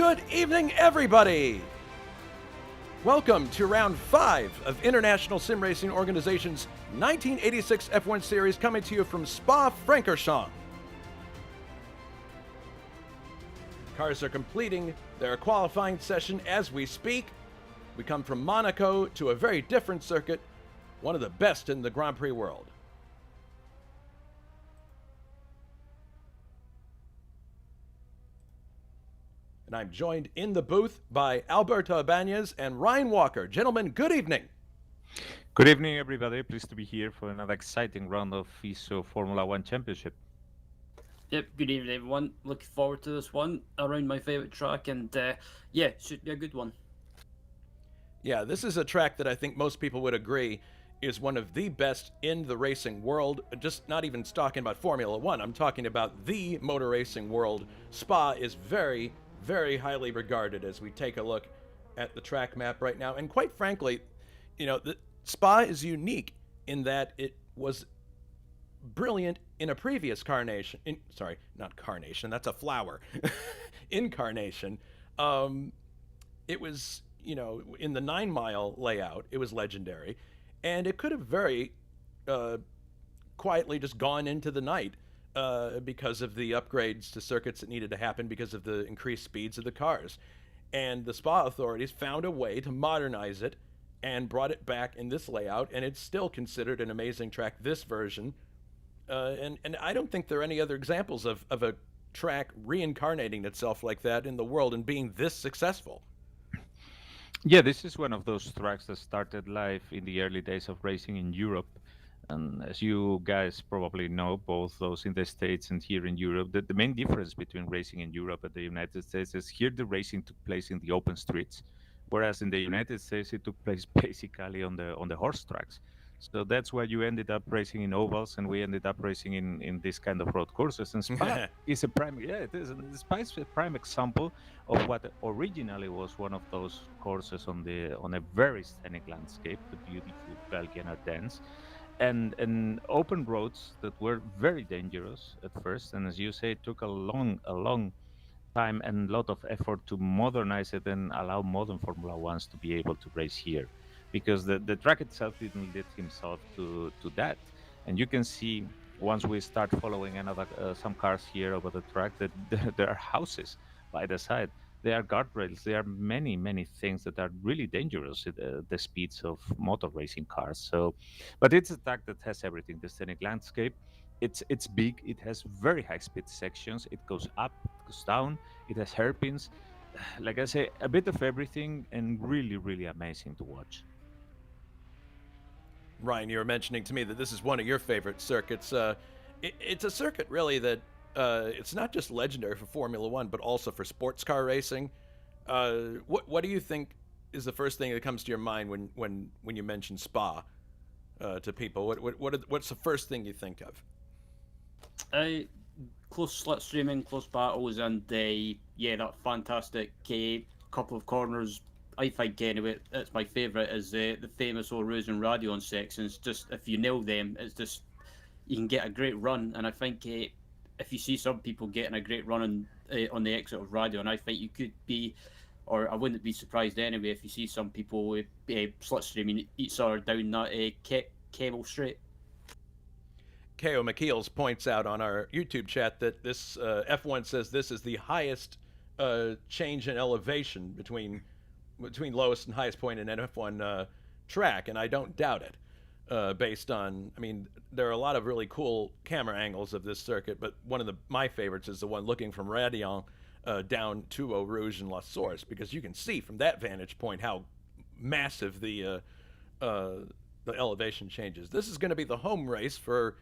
Good evening, everybody! Welcome to round 5 of International Sim Racing Organization's 1986 F1 Series, coming to you from Spa-Francorchamps. Cars are completing their qualifying session as we speak. We come from Monaco to a very different circuit, one of the best in the Grand Prix world. And I'm joined in the booth by Alberto Ibañez and Ryan Walker. Gentlemen, good evening. Good evening, everybody. Pleased to be here for another exciting round of FISO Formula One Championship. Yep, good evening, everyone. Looking forward to this one around my favourite track, and yeah, should be a good one. Yeah, this is a track that I think most people would agree is one of the best in the racing world. Just not even talking about Formula One, I'm talking about the motor racing world. Spa is very, very highly regarded as we take a look at the track map right now. And quite frankly, you know, Spa is unique in that it was brilliant in a previous carnation. Not carnation, that's a flower. Incarnation. It was, you know, in the 9-mile layout, it was legendary. And it could have very quietly just gone into the night because of the upgrades to circuits that needed to happen because of the increased speeds of the cars. And the Spa authorities found a way to modernize it and brought it back in this layout, and it's still considered an amazing track, this version. And I don't think there are any other examples of a track reincarnating itself like that in the world and being this successful. Yeah, this is one of those tracks that started life in the early days of racing in Europe. And as you guys probably know, both those in the States and here in Europe, the main difference between racing in Europe and the United States is here the racing took place in the open streets, whereas in the United States it took place basically on the horse tracks. So that's why you ended up racing in ovals, and we ended up racing in this kind of road courses. And Spa is a prime, it is. And Spa is a prime example of what originally was one of those courses on a very scenic landscape, the beautiful Belgian Ardennes, and open roads that were very dangerous at first. And as you say, it took a long time and a lot of effort to modernize it and allow modern Formula Ones to be able to race here, because the track itself didn't lead himself to that. And you can see once we start following some cars here over the track that there are houses by the side, there are guardrails, there are many things that are really dangerous at the speeds of motor racing cars. So, but it's a track that has everything: the scenic landscape. It's big. It has very high speed sections. It goes up, it goes down. It has hairpins. Like I say, a bit of everything, and really amazing to watch. Ryan, you were mentioning to me that this is one of your favorite circuits. It's a circuit, really, that it's not just legendary for Formula One, but also for sports car racing. What do you think is the first thing that comes to your mind when you mention Spa to people? What's the first thing you think of? Close slipstreaming, close battles, and yeah, that fantastic couple of corners. I think anyway, it's my favourite is the famous old Rouge and Radion sections. Just if you nail them, it's just you can get a great run. And I think if you see some people getting a great run on the exit of Radion, I think you could be, or I wouldn't be surprised anyway if you see some people slipstreaming each other down that Kemmel Straight. K.O. McKeels points out on our YouTube chat that this F1 says this is the highest change in elevation between lowest and highest point in an F1 track, and I don't doubt it. Based on, I mean, there are a lot of really cool camera angles of this circuit, but one of my favorites is the one looking from Radion down to Eau Rouge and La Source, because you can see from that vantage point how massive the elevation changes. This is going to be the home race for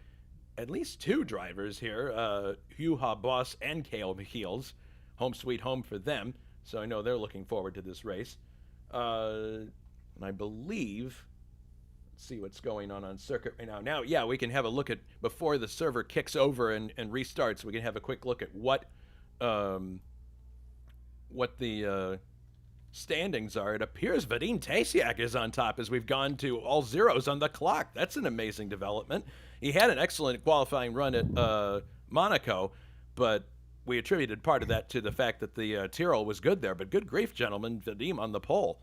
at least two drivers here, Hugh Boss and K.O. McKeels. Home sweet home for them, so I know they're looking forward to this race. And I believe, let's see what's going on circuit right now. Now, yeah, we can have a look at, before the server kicks over and restarts, we can have a quick look at what the standings are. It appears Vadim Tasiak is on top as we've gone to all zeros on the clock. That's an amazing development. He had an excellent qualifying run at Monaco, but we attributed part of that to the fact that the Tyrrell was good there. But good grief, gentlemen, Vadim on the pole.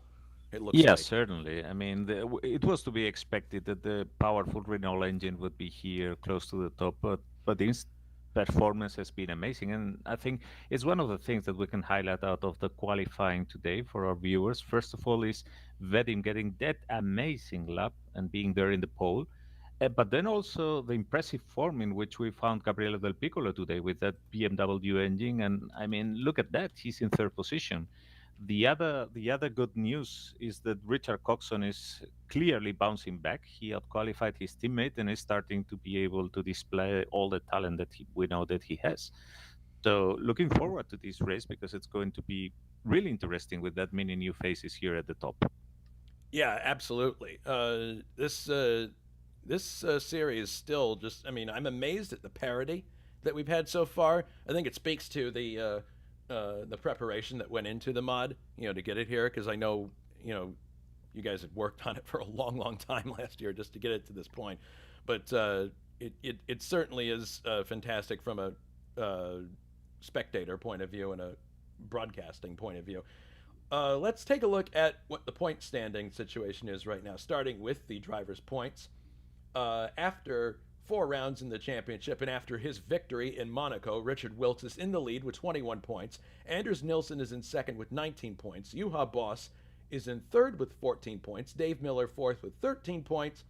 It looks Yes, like. certainly. I mean, it was to be expected that the powerful Renault engine would be here close to the top, but this performance has been amazing, and I think it's one of the things that we can highlight out of the qualifying today for our viewers. First of all, is Vedim getting that amazing lap and being there in the pole, but then also the impressive form in which we found Gabriele Del Piccolo today with that BMW engine, and I mean, look at that, he's in third position. The other good news is that Richard Coxon is clearly bouncing back. He outqualified his teammate and is starting to be able to display all the talent that we know that he has. So looking forward to this race because it's going to be really interesting with that many new faces here at the top. Yeah, absolutely. This series still just. I mean, I'm amazed at the parody that we've had so far. I think it speaks to the preparation that went into the mod, to get it here. Because I know, you guys had worked on it for a long, long time last year just to get it to this point. But it certainly is fantastic from a spectator point of view and a broadcasting point of view. Let's take a look at what the point standing situation is right now, starting with the driver's points. After 4 rounds in the championship and after his victory in Monaco, Richard Wilkes is in the lead with 21 points. Anders Nilsson is in second with 19 points. Juha Boss is in third with 14 points. Dave Miller fourth with 13 points.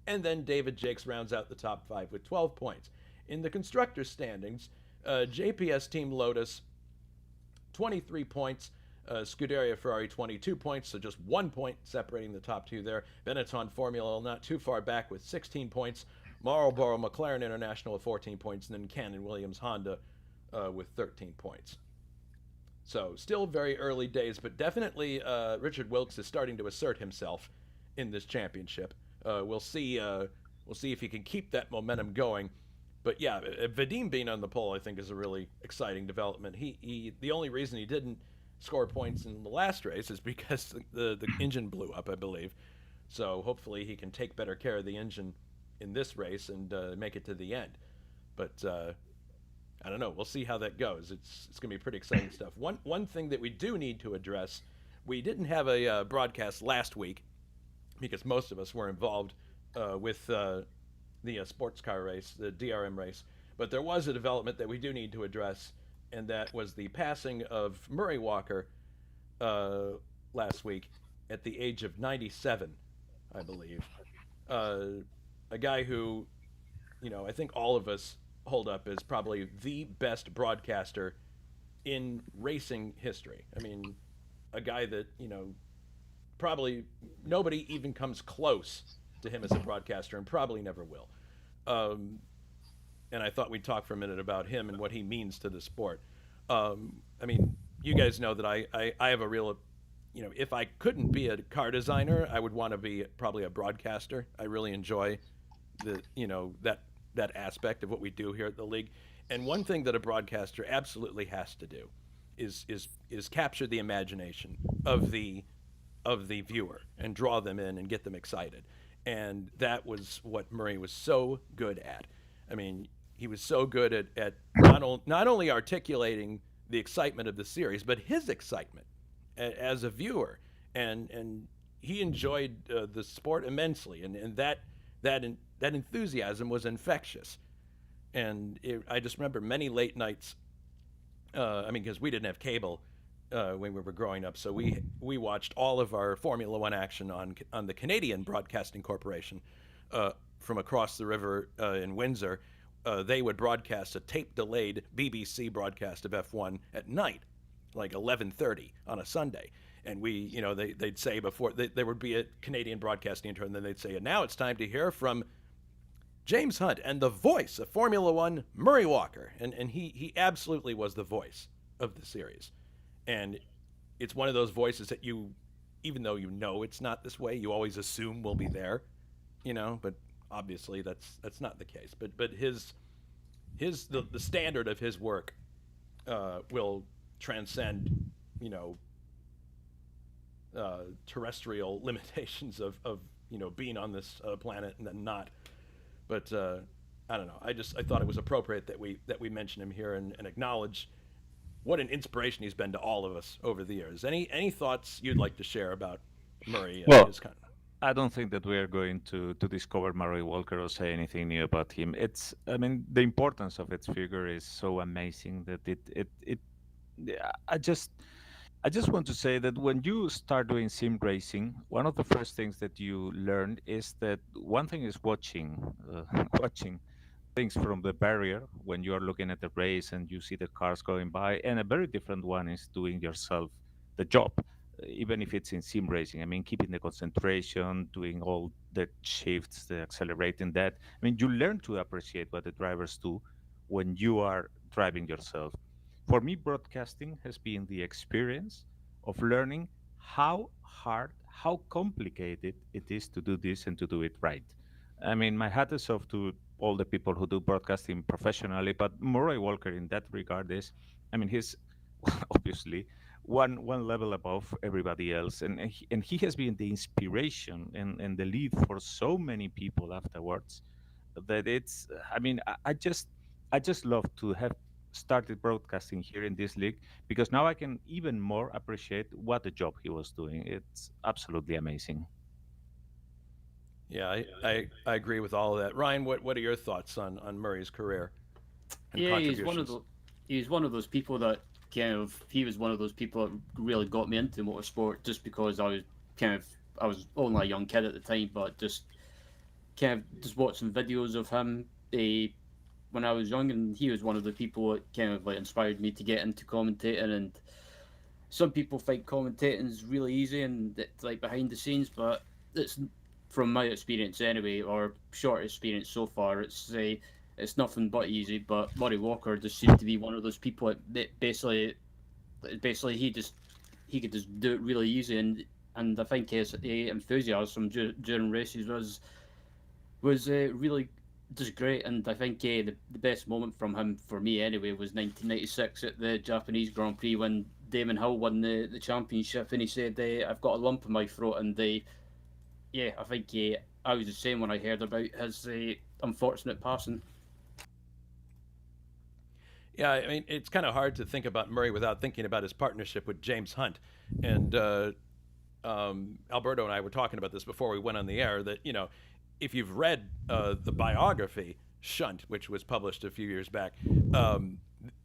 And then David Jakes rounds out the top 5 with 12 points. In the constructors' standings, JPS Team Lotus 23 points. Scuderia Ferrari 22 points, so just 1 point separating the top 2 there. Benetton Formula not too far back with 16 points. Marlboro McLaren International with 14 points, and then Cannon Williams Honda with 13 points. So still very early days, but definitely Richard Wilkes is starting to assert himself in this championship. We'll see if he can keep that momentum going. But yeah, Vadim being on the pole, I think, is a really exciting development. The only reason he didn't score points in the last race is because the engine blew up, I believe. So hopefully he can take better care of the engine in this race and make it to the end. But I don't know. We'll see how that goes. It's going to be pretty exciting stuff. One thing that we do need to address, we didn't have a broadcast last week because most of us were involved with the sports car race, the DRM race. But there was a development that we do need to address, and that was the passing of Murray Walker last week at the age of 97, I believe. A guy who, I think all of us hold up as probably the best broadcaster in racing history. I mean, a guy that, probably nobody even comes close to him as a broadcaster and probably never will. And I thought we'd talk for a minute about him and what he means to the sport. I mean, you guys know that I have a real, if I couldn't be a car designer, I would want to be probably a broadcaster. I really enjoy that aspect of what we do here at the league. And one thing that a broadcaster absolutely has to do is capture the imagination of the viewer and draw them in and get them excited. And that was what Murray was so good at. I mean, he was so good at not only articulating the excitement of the series, but his excitement as a viewer, and he enjoyed the sport immensely, and that enthusiasm was infectious. And I just remember many late nights. I mean, because we didn't have cable when we were growing up, so we watched all of our Formula One action on the Canadian Broadcasting Corporation from across the river in Windsor. They would broadcast a tape-delayed BBC broadcast of F1 at night, like 11:30 on a Sunday. And they'd say before there would be a Canadian broadcasting intro, and then they'd say, and now it's time to hear from James Hunt and the voice of Formula One, Murray Walker. And he absolutely was the voice of the series. And it's one of those voices that even though it's not this way, you always assume will be there, but obviously that's not the case. But the standard of his work will transcend, terrestrial limitations of being on this planet and then not. But I don't know. I thought it was appropriate that we mention him here and acknowledge what an inspiration he's been to all of us over the years. Any thoughts you'd like to share about Murray and Well, his kind? I don't think that we are going to discover Murray Walker or say anything new about him. It's, I mean, the importance of its figure is so amazing that it yeah, I just want to say that when you start doing sim racing, one of the first things that you learn is that one thing is watching, watching things from the barrier when you are looking at the race and you see the cars going by, and a very different one is doing yourself the job, even if it's in sim racing. I mean, keeping the concentration, doing all the shifts, the accelerating that. I mean, you learn to appreciate what the drivers do when you are driving yourself. For me, broadcasting has been the experience of learning how hard, how complicated it is to do this and to do it right. I mean, my hat is off to all the people who do broadcasting professionally, but Murray Walker in that regard is, I mean, he's obviously one level above everybody else, and he has been the inspiration and the lead for so many people afterwards that it's, I mean, I just love to have started broadcasting here in this league because now I can even more appreciate what the job he was doing. It's absolutely amazing. Yeah, I agree with all of that. Ryan, what are your thoughts on Murray's career and Yeah, contributions? he's one of those people that he was one of those people that really got me into motorsport just because kind of I was only a young kid at the time, but just watching videos of him when I was young, and he was one of the people that kind of like inspired me to get into commentating. And some people think commentating is really easy and it's like behind the scenes, but it's from my experience anyway, or short experience so far, it's nothing but easy. But Murray Walker just seemed to be one of those people that basically he could just do it really easy, and I think his enthusiasm during races was really just great. And I think the best moment from him for me anyway was 1996 at the Japanese Grand Prix when Damon Hill won the championship, and he said, "I've got a lump in my throat," and yeah, I think I was the same when I heard about his unfortunate passing. Yeah, I mean, it's kind of hard to think about Murray without thinking about his partnership with James Hunt. And Alberto and I were talking about this before we went on the air that, if you've read the biography, Shunt, which was published a few years back,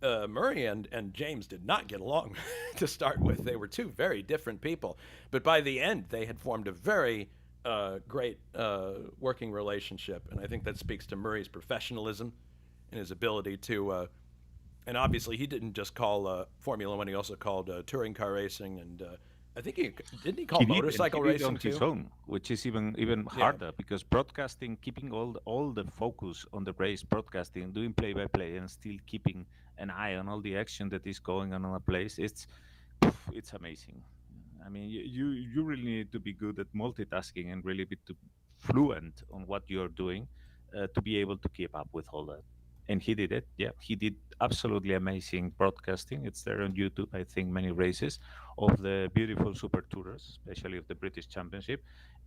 Murray and James did not get along to start with. They were two very different people. But by the end, they had formed a very great working relationship. And I think that speaks to Murray's professionalism and his ability to and obviously he didn't just call Formula One; he also called touring car racing, and I think he didn't he call He did, and he motorcycle did on racing his too. own, which is even Yeah, harder because broadcasting, keeping all the focus on the race, broadcasting, doing play by play, and still keeping an eye on all the action that is going on a place, it's amazing. I mean, you really need to be good at multitasking and really be fluent on what you're doing to be able to keep up with all that. And he did it. Yeah, he did absolutely amazing broadcasting. It's there on YouTube. I think many races of the beautiful Super Tourers, especially of the British Championship.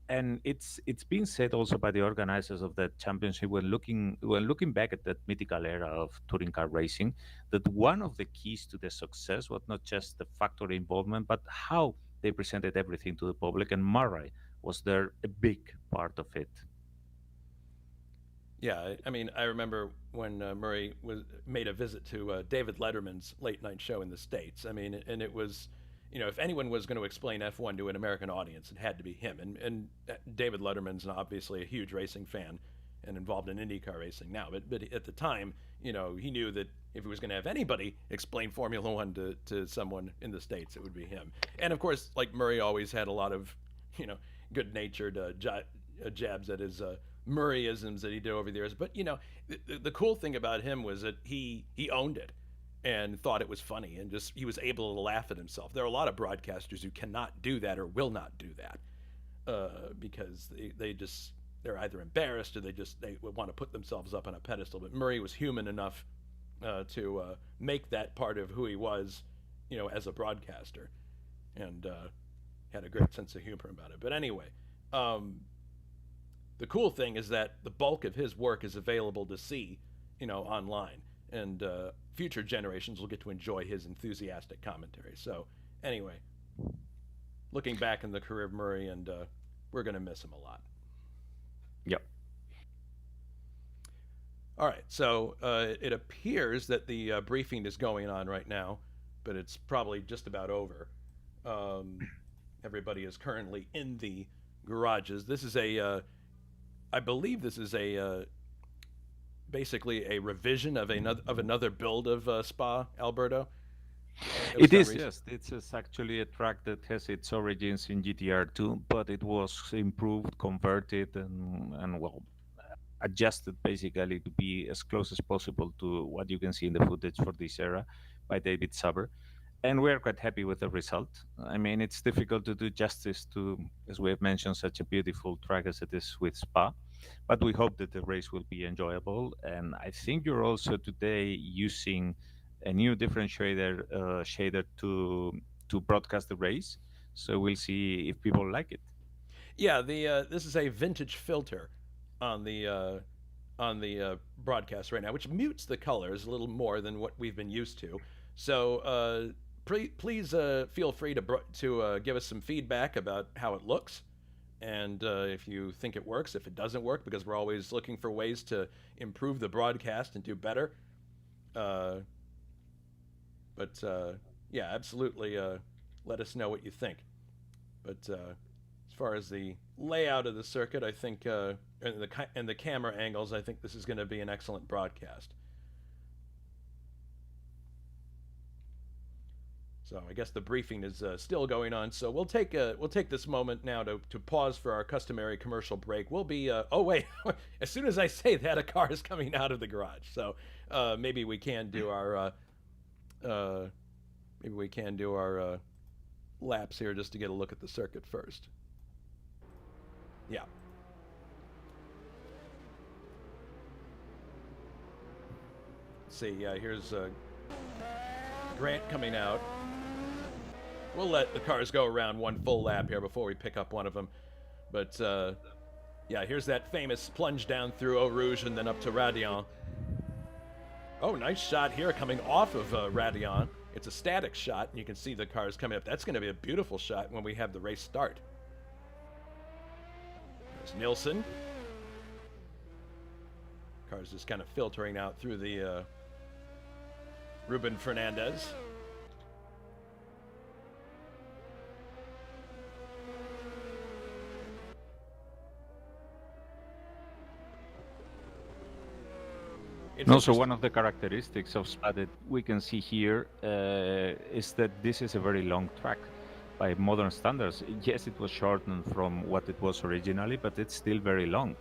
And it's been said also by the organizers of that championship when looking back at that mythical era of touring car racing, that one of the keys to the success was not just the factory involvement, but how they presented everything to the public. And Murray was there a big part of it. yeah. I mean, I remember when Murray was made a visit to David Letterman's late night show in the states. I mean, and it was, if anyone was going to explain F1 to an American audience, it had to be him. And David Letterman's obviously a huge racing fan and involved in IndyCar racing now. But at the time, he knew that if he was going to have anybody explain Formula One to someone in the states, it would be him. And of course, like Murray always had a lot of, you know, good-natured jabs at his Murrayisms that he did over the years. But the cool thing about him was that he owned it and thought it was funny, and just he was able to laugh at himself. There are a lot of broadcasters who cannot do that or will not do that because they're either embarrassed or they want to put themselves up on a pedestal. But Murray was human enough to make that part of who he was, as a broadcaster, and had a great sense of humor about it. But anyway, um, the cool thing is that the bulk of his work is available to see, online, and future generations will get to enjoy his enthusiastic commentary. So, anyway, looking back in the career of Murray, and we're going to miss him a lot. Yep. All right, so it appears that the briefing is going on right now, but it's probably just about over. Everybody is currently in the garages. This is I believe this is basically a revision of another build of Spa, Alberto. It is, yes. It's actually a track that has its origins in GTR2, but it was improved, converted, and well, adjusted basically to be as close as possible to what you can see in the footage for this era by David Saber. And we're quite happy with the result. I mean, it's difficult to do justice to, as we have mentioned, such a beautiful track as it is with Spa, but we hope that the race will be enjoyable. And I think you're also today using a new shader to broadcast the race. So we'll see if people like it. Yeah, the this is a vintage filter on the broadcast right now, which mutes the colors a little more than what we've been used to. So please feel free to give us some feedback about how it looks, and if you think it works, if it doesn't work, because we're always looking for ways to improve the broadcast and do better. But yeah, absolutely, let us know what you think. But as far as the layout of the circuit, I think, and the camera angles, I think this is going to be an excellent broadcast. So I guess the briefing is still going on. So we'll take this moment now to pause for our customary commercial break. We'll be oh wait, as soon as I say that, a car is coming out of the garage. So maybe we can do our laps here just to get a look at the circuit first. Yeah. Let's see. Yeah, here's Grant coming out. We'll let the cars go around one full lap here before we pick up one of them. But yeah, here's that famous plunge down through Eau Rouge and then up to Radion. Oh, nice shot here coming off of Radion. It's a static shot, and you can see the cars coming up. That's going to be a beautiful shot when we have the race start. There's Nilsson. Cars just kind of filtering out through the Ruben Fernandez. And also, one of the characteristics of Spa that we can see here is that this is a very long track by modern standards. Yes, it was shortened from what it was originally, but it's still very long.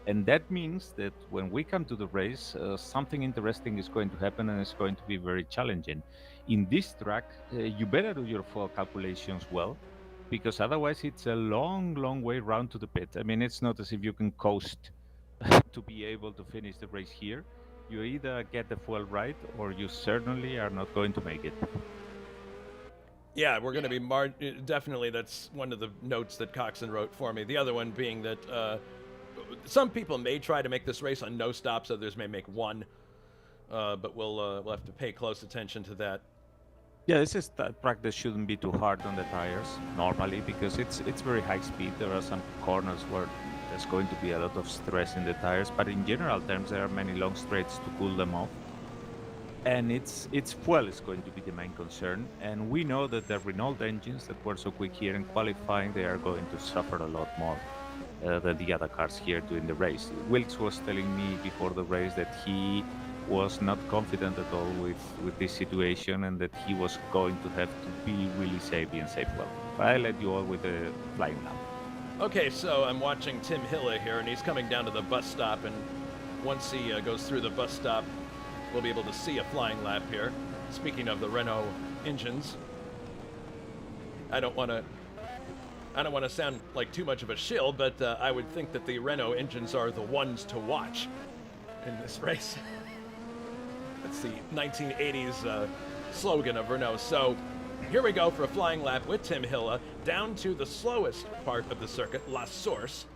And that means that when we come to the race, something interesting is going to happen, and it's going to be very challenging. In this track, you better do your fuel calculations well, because otherwise it's a long, long way round to the pit. I mean, it's not as if you can coast to be able to finish the race here. You either get the fuel right, or you certainly are not going to make it. Yeah, we're going to be definitely. That's one of the notes that Coxon wrote for me. The other one being that some people may try to make this race on no stops, others may make one, but we'll have to pay close attention to that. Yeah, this is practice shouldn't be too hard on the tires normally, because it's very high speed. There are some corners where there's going to be a lot of stress in the tires, but in general terms, there are many long straights to cool them off. And it's fuel is going to be the main concern. And we know that the Renault engines that were so quick here in qualifying, they are going to suffer a lot more than the other cars here during the race. Wilkes was telling me before the race that he was not confident at all with this situation, and that he was going to have to be really savvy and save well. But I'll let you all with the flying lap. Okay, so I'm watching Tim Hille here, and he's coming down to the bus stop, and once he goes through the bus stop, we'll be able to see a flying lap here. Speaking of the Renault engines, I don't want to sound like too much of a shill, but I would think that the Renault engines are the ones to watch in this race. That's the 1980s slogan of Renault. So here we go for a flying lap with Tim Hille down to the slowest part of the circuit, La Source.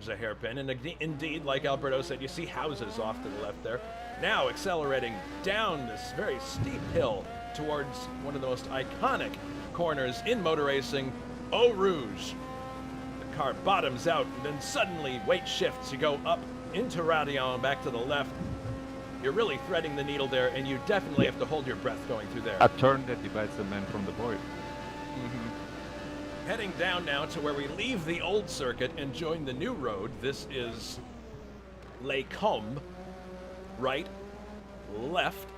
There's a hairpin, and indeed, like Alberto said, you see houses off to the left there. Now accelerating down this very steep hill towards one of the most iconic corners in motor racing, Eau Rouge. The car bottoms out, and then suddenly weight shifts. You go up into Radion, back to the left. You're really threading the needle there, and you definitely have to hold your breath going through there. A turn that divides the man from the boy. Heading down now to where we leave the old circuit and join the new road. This is Les Combes. Right, left,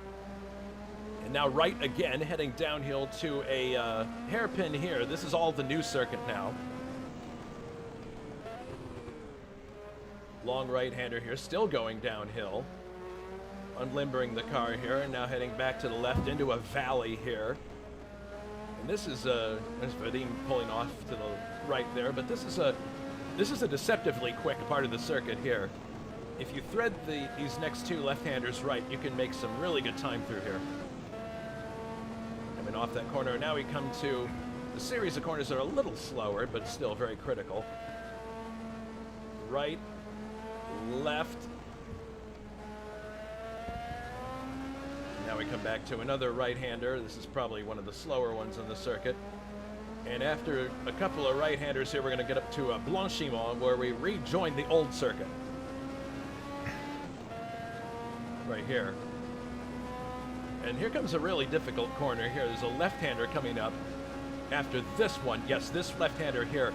and now right again, heading downhill to a hairpin here. This is all the new circuit now. Long right-hander here, still going downhill. Unlimbering the car here, and now heading back to the left into a valley here. And this is there's Vadim pulling off to the right there, but this is a deceptively quick part of the circuit here. If you thread these next two left-handers right, you can make some really good time through here. Coming off that corner, now we come to a series of corners that are a little slower, but still very critical. Right, left. Now we come back to another right-hander. This is probably one of the slower ones on the circuit. And after a couple of right-handers here, we're going to get up to Blanchimont, where we rejoin the old circuit. Right here. And here comes a really difficult corner here. There's a left-hander coming up after this one. Yes, this left-hander here,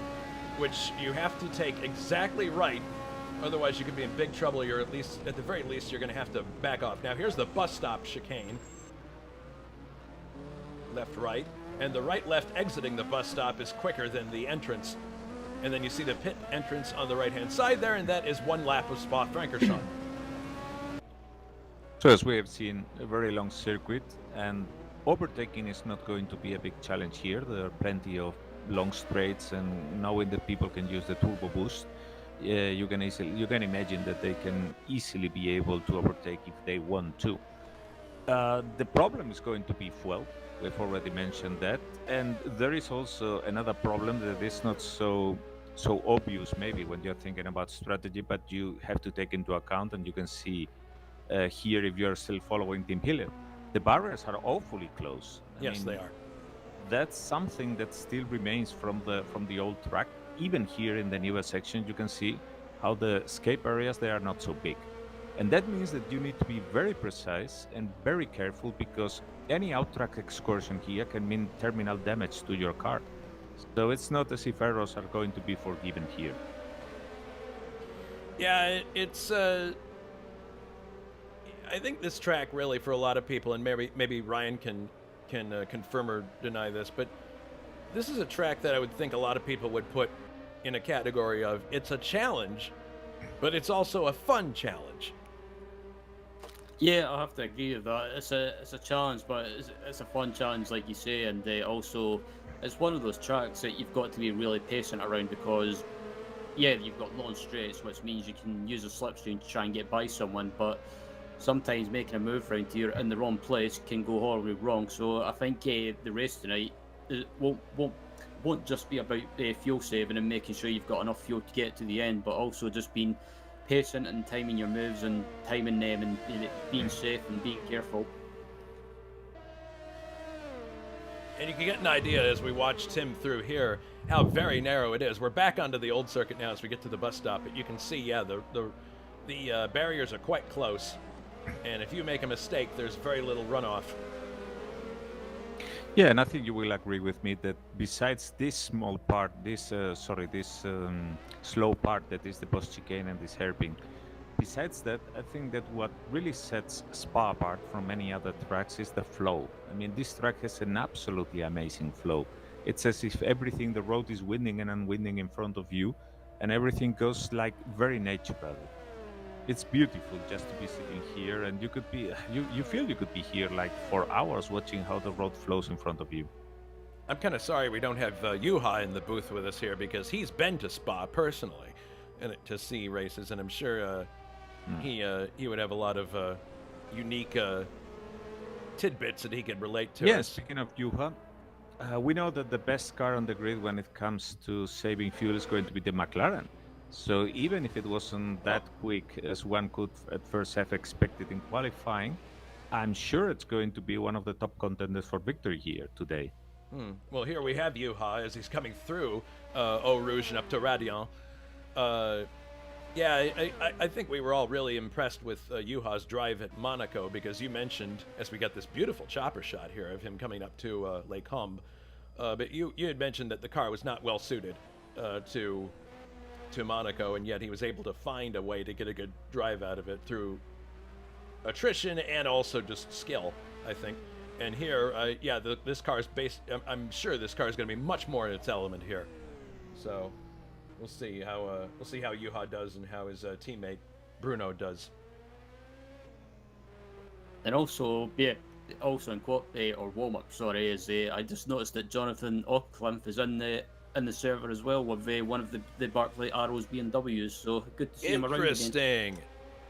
which you have to take exactly right. Otherwise, you could be in big trouble. You're at the very least, you're going to have to back off. Now, here's the bus stop chicane. Left, right. And the right-left exiting the bus stop is quicker than the entrance. And then you see the pit entrance on the right-hand side there, and that is one lap of Spa-Francorchamps. So as we have seen, a very long circuit, and overtaking is not going to be a big challenge here. There are plenty of long straights, and knowing that people can use the turbo boost, you can imagine that they can easily be able to overtake if they want to. The problem is going to be fuel. We've already mentioned that, and there is also another problem that is not so obvious maybe when you're thinking about strategy, but you have to take into account, and you can see here if you're still following Team Hiller. The barriers are awfully close. Yes, they are. That's something that still remains from the old track. Even here in the newer section, you can see how the escape areas, they are not so big. And that means that you need to be very precise and very careful, because any out-track excursion here can mean terminal damage to your car. So it's not as if errors are going to be forgiven here. Yeah, it's I think this track really, for a lot of people, and maybe Ryan can confirm or deny this, but this is a track that I would think a lot of people would put in a category of it's a challenge, but it's also a fun challenge. Yeah, I have to agree with that. It's a challenge, but it's a fun challenge, like you say, and also it's one of those tracks that you've got to be really patient around, because yeah, you've got long straights, which means you can use a slipstream to try and get by someone, but sometimes making a move around here in the wrong place can go horribly wrong. So I think the race tonight won't just be about fuel saving and making sure you've got enough fuel to get to the end, but also just being patient and timing your moves and timing them and being safe and being careful. And you can get an idea as we watch Tim through here how very narrow it is. We're back onto the old circuit now as we get to the bus stop, but you can see, yeah, the barriers are quite close, and if you make a mistake, there's very little runoff. Yeah, and I think you will agree with me that besides this small part, this slow part that is the bus chicane and this hairpin, besides that, I think that what really sets Spa apart from many other tracks is the flow. I mean, this track has an absolutely amazing flow. It's as if everything, the road is winding and unwinding in front of you, and everything goes like very natural. It's beautiful just to be sitting here, and you could be, you feel you could be here like for hours watching how the road flows in front of you. I'm kind of sorry we don't have Juha in the booth with us here, because he's been to Spa personally and to see races, and I'm sure he would have a lot of unique tidbits that he could relate to. Yeah, speaking of Juha, we know that the best car on the grid when it comes to saving fuel is going to be the McLaren. So even if it wasn't that quick as one could at first have expected in qualifying, I'm sure it's going to be one of the top contenders for victory here today. Well, here we have Juha as he's coming through Eau Rouge and up to Radion. Yeah, I think we were all really impressed with Juha's drive at Monaco because you mentioned, as we got this beautiful chopper shot here of him coming up to Les Combes, but you had mentioned that the car was not well suited to Monaco, and yet he was able to find a way to get a good drive out of it through attrition and also just skill, I think. And here, yeah, this car is based. I'm sure this car is going to be much more in its element here. So we'll see how Juha does and how his teammate Bruno does. And also, yeah, also in or warm up, sorry, is I just noticed that Jonathan Auckland is in the server as well with one of the Barclay Arrows BMWs. So good to see him around again. Interesting.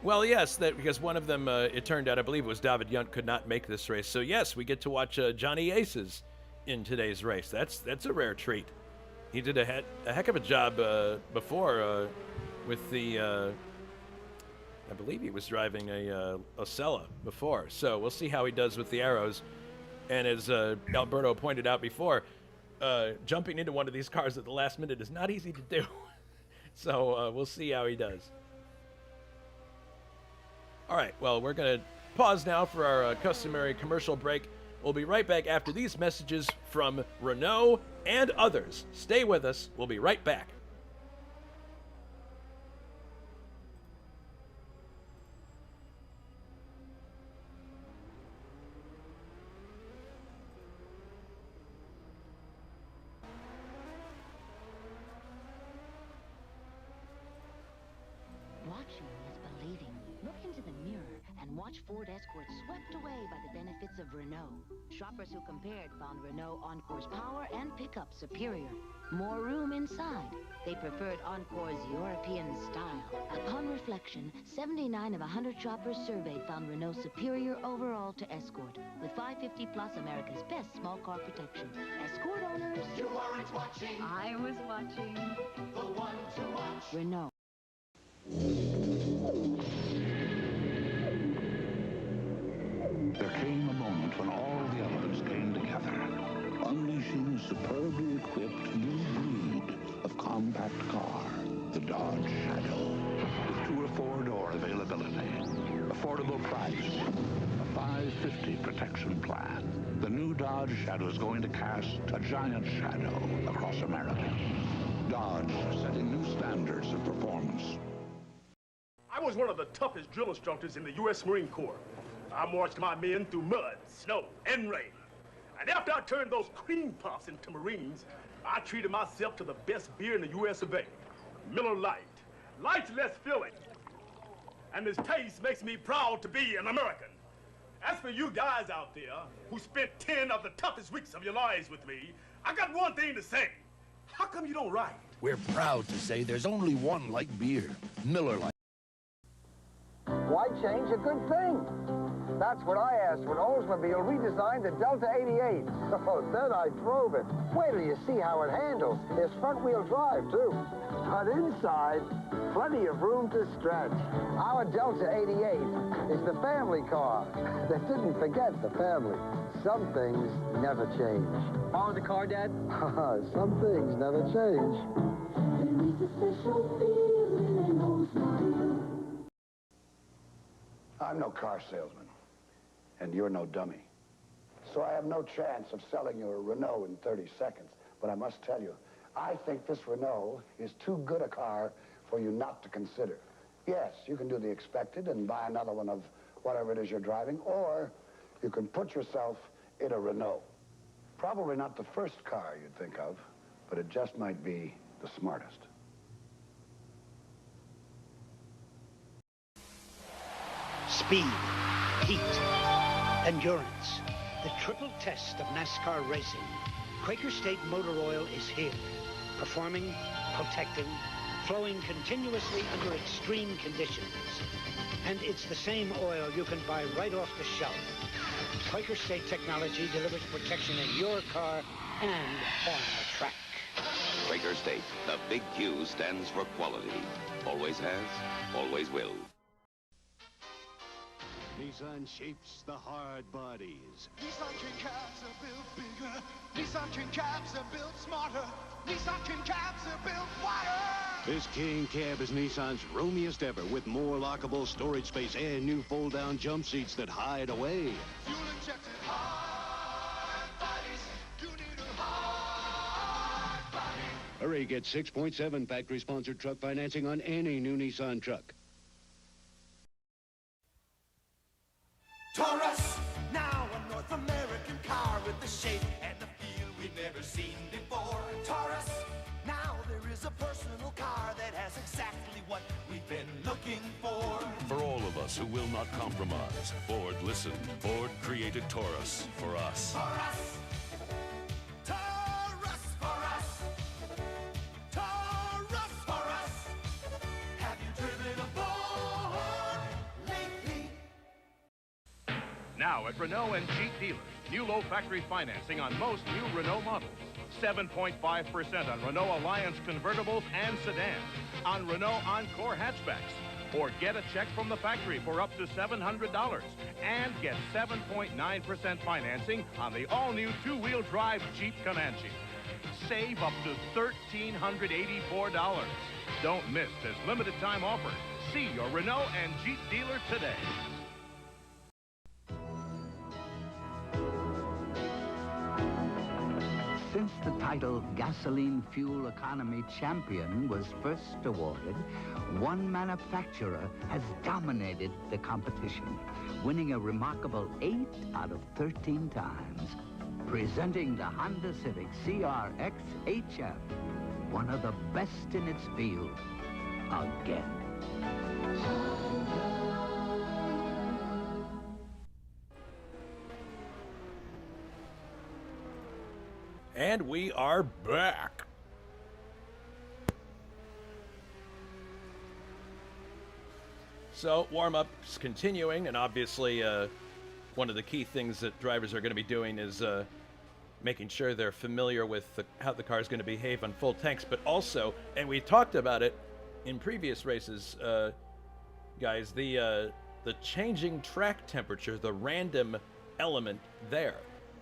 Well, yes, that because one of them, it turned out, I believe it was David Yunt, could not make this race. So yes, we get to watch Johnny Aces in today's race. That's a rare treat. He did a heck of a job before with the. I believe he was driving a Sella before. So we'll see how he does with the Arrows. And as Alberto pointed out before, jumping into one of these cars at the last minute is not easy to do. So we'll see how he does. All right, well, we're going to pause now for our customary commercial break. We'll be right back after these messages from Renault and others. Stay with us. We'll be right back. Watching is believing. Look into the mirror and watch Ford Escort swept away by the benefits of Renault. Shoppers who compared found Renault Encore's power and pickup superior. More room inside. They preferred Encore's European style. Upon reflection, 79 of 100 shoppers surveyed found Renault superior overall to Escort, with 550 plus America's best small car protection. Escort owners, You weren't watching I was watching. the one to watch. Renault. There came a moment when all the elements came together, unleashing a superbly equipped new breed of compact car, the Dodge Shadow. With 2 or 4-door availability, affordable price, a 550 protection plan, the new Dodge Shadow is going to cast a giant shadow across America. Dodge setting new standards of performance. I was one of the toughest drill instructors in the U.S. Marine Corps. I marched my men through mud, snow, and rain. And after I turned those cream puffs into Marines, I treated myself to the best beer in the U.S. of A. Miller Lite. Light's less filling. And this taste makes me proud to be an American. As for you guys out there who spent 10 of the toughest weeks of your lives with me, I got one thing to say. How come you don't ride? We're proud to say there's only one like beer, Miller Lite. Why change a good thing? That's what I asked when Oldsmobile redesigned the Delta 88. Oh, then I drove it. Wait till you see how it handles. It's front-wheel drive, too. But inside, plenty of room to stretch. Our Delta 88 is the family car that didn't forget the family. Some things never change. Borrow the car, Dad? Some things never change. There is a special feeling in Oldsmobile. I'm no car salesman, and you're no dummy. So I have no chance of selling you a Renault in 30 seconds. But I must tell you, I think this Renault is too good a car for you not to consider. Yes, you can do the expected and buy another one of whatever it is you're driving, or you can put yourself in a Renault. Probably not the first car you'd think of, but it just might be the smartest. Speed, heat, endurance. The triple test of NASCAR racing. Quaker State Motor Oil is here. Performing, protecting, flowing continuously under extreme conditions. And it's the same oil you can buy right off the shelf. Quaker State technology delivers protection in your car and on the track. Quaker State, the big Q stands for quality. Always has, always will. Nissan shapes the hard bodies. Nissan King cabs are built bigger. Nissan King cabs are built smarter. Nissan King cabs are built wider. This King cab is Nissan's roomiest ever, with more lockable storage space and new fold-down jump seats that hide away. Fuel-injected hard bodies. You need a hard body. Hurry, get 6.7 factory-sponsored truck financing on any new Nissan truck. Taurus, now a North American car with the shape and the feel we've never seen before. Taurus, now there is a personal car that has exactly what we've been looking for. For all of us who will not compromise, Ford listened. Ford created Taurus for us. Taurus, Taurus for us. Taurus for us. Have you driven a Ford lately? Now at Renault and Jeep dealers, new low factory financing on most new Renault models. 7.5% on Renault Alliance convertibles and sedans, on Renault Encore hatchbacks. Or get a check from the factory for up to $700 and get 7.9% financing on the all-new two-wheel drive Jeep Comanche. Save up to $1,384. Don't miss this limited time offer. See your Renault and Jeep dealer today. Since the title Gasoline Fuel Economy Champion was first awarded, one manufacturer has dominated the competition, winning a remarkable 8 out of 13 times. Presenting the Honda Civic CRX HF, one of the best in its field, again. And we are back. So, warm-up's continuing, and obviously one of the key things that drivers are going to be doing is making sure they're familiar with how the car is going to behave on full tanks, but also, and we talked about it in previous races, guys, the changing track temperature, the random element there.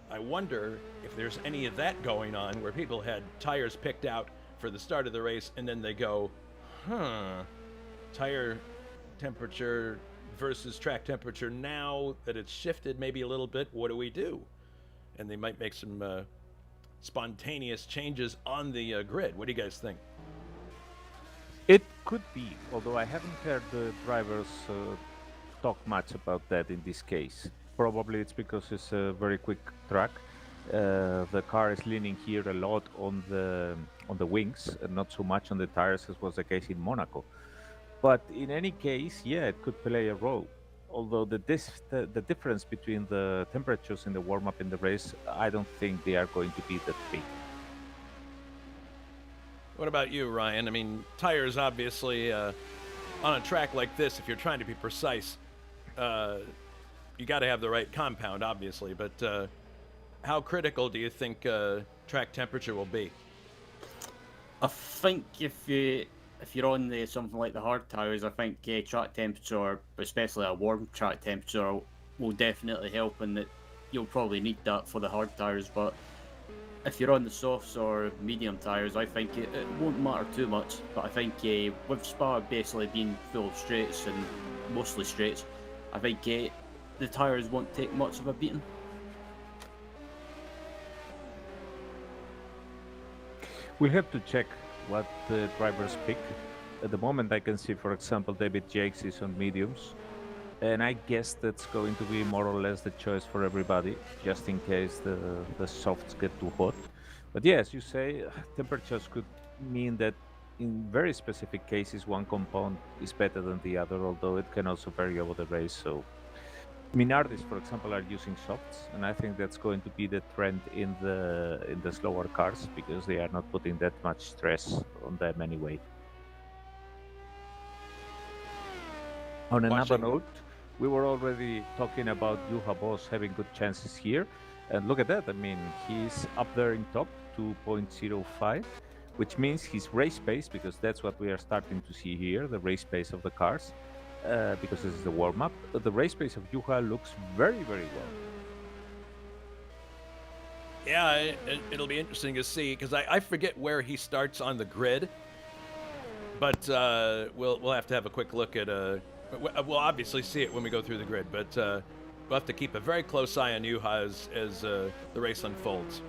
I wonder if there's any of that going on where people had tires picked out for the start of the race and then they go, tire temperature versus track temperature, now that it's shifted maybe a little bit, what do we do? And they might make some spontaneous changes on the grid. What do you guys think? It could be, although I haven't heard the drivers talk much about that in this case. Probably it's because it's a very quick track. The car is leaning here a lot on the wings and not so much on the tires, as was the case in Monaco. But in any case, yeah, it could play a role. Although the difference between the temperatures in the warm-up and the race, I don't think they are going to be that big. What about you, Ryan? I mean, tires obviously on a track like this, if you're trying to be precise, you got to have the right compound, obviously, but how critical do you think track temperature will be? I think if you're on something like the hard tires, I think track temperature, especially a warm track temperature, will definitely help, and that you'll probably need that for the hard tires. But if you're on the softs or medium tires, I think it won't matter too much. But I think with Spa basically being full of straights and mostly straights, I think the tires won't take much of a beating. We'll have to check what the drivers pick. At the moment, I can see, for example, David Jakes is on mediums, and I guess that's going to be more or less the choice for everybody, just in case the softs get too hot. But yeah, as you say, temperatures could mean that in very specific cases, one compound is better than the other, although it can also vary over the race. So Minardis, for example, are using softs, and I think that's going to be the trend in the slower cars, because they are not putting that much stress on them anyway. On another note, we were already talking about Juha Boss having good chances here, and look at that. I mean, he's up there in top, 2.05, which means his race pace, because that's what we are starting to see here, the race pace of the cars, because this is the warm up. The race pace of Juha looks very, very well. Yeah, it'll be interesting to see because I forget where he starts on the grid, but we'll have to have a quick look at we'll obviously see it when we go through the grid, but we'll have to keep a very close eye on Juha as the race unfolds.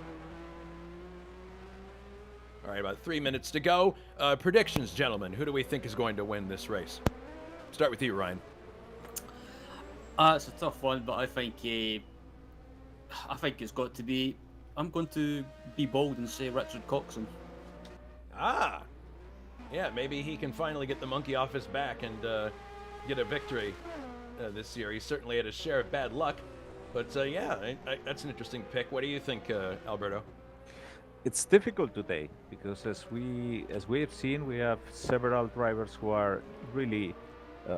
All right, about 3 minutes to go. Predictions, gentlemen. Who do we think is going to win this race? Start with you, Ryan. It's a tough one, but I think it's got to be. I'm going to be bold and say Richard Coxon. Ah, yeah, maybe he can finally get the monkey off his back and get a victory this year. He certainly had his share of bad luck, but yeah, that's an interesting pick. What do you think, Alberto? It's difficult today because as we have seen, we have several drivers who are really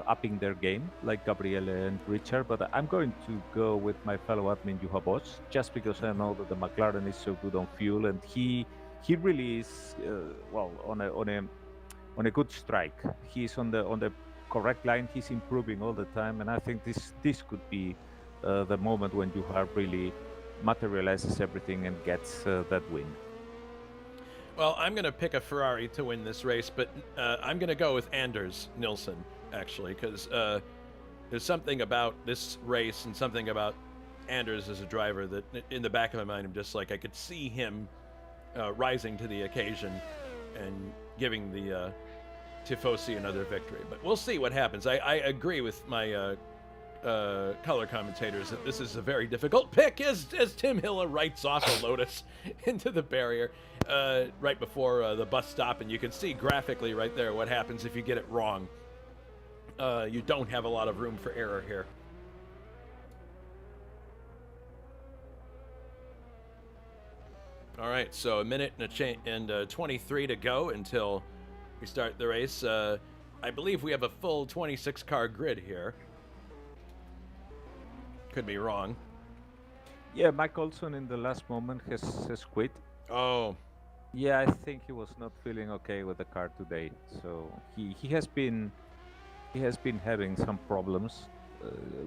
upping their game, like Gabriele and Richard. But I'm going to go with my fellow admin Juha Bosch, just because I know that the McLaren is so good on fuel, and he really is well on a good strike. He's on the correct line. He's improving all the time, and I think this could be the moment when Juha really materializes everything and gets that win. Well, I'm going to pick a Ferrari to win this race, but I'm going to go with Anders Nilsson, actually, because there's something about this race and something about Anders as a driver that in the back of my mind, I'm just like, I could see him rising to the occasion and giving the Tifosi another victory. But we'll see what happens. I agree with my color commentators that this is a very difficult pick as Tim Hilla writes off a Lotus into the barrier right before the bus stop, and you can see graphically right there what happens if you get it wrong. You don't have a lot of room for error here. All right, so a minute and 23 to go until we start the race. I believe we have a full 26-car grid here. Could be wrong. Yeah, Mike Olson in the last moment has quit. Oh. Yeah, I think he was not feeling okay with the car today. So he has been having some problems,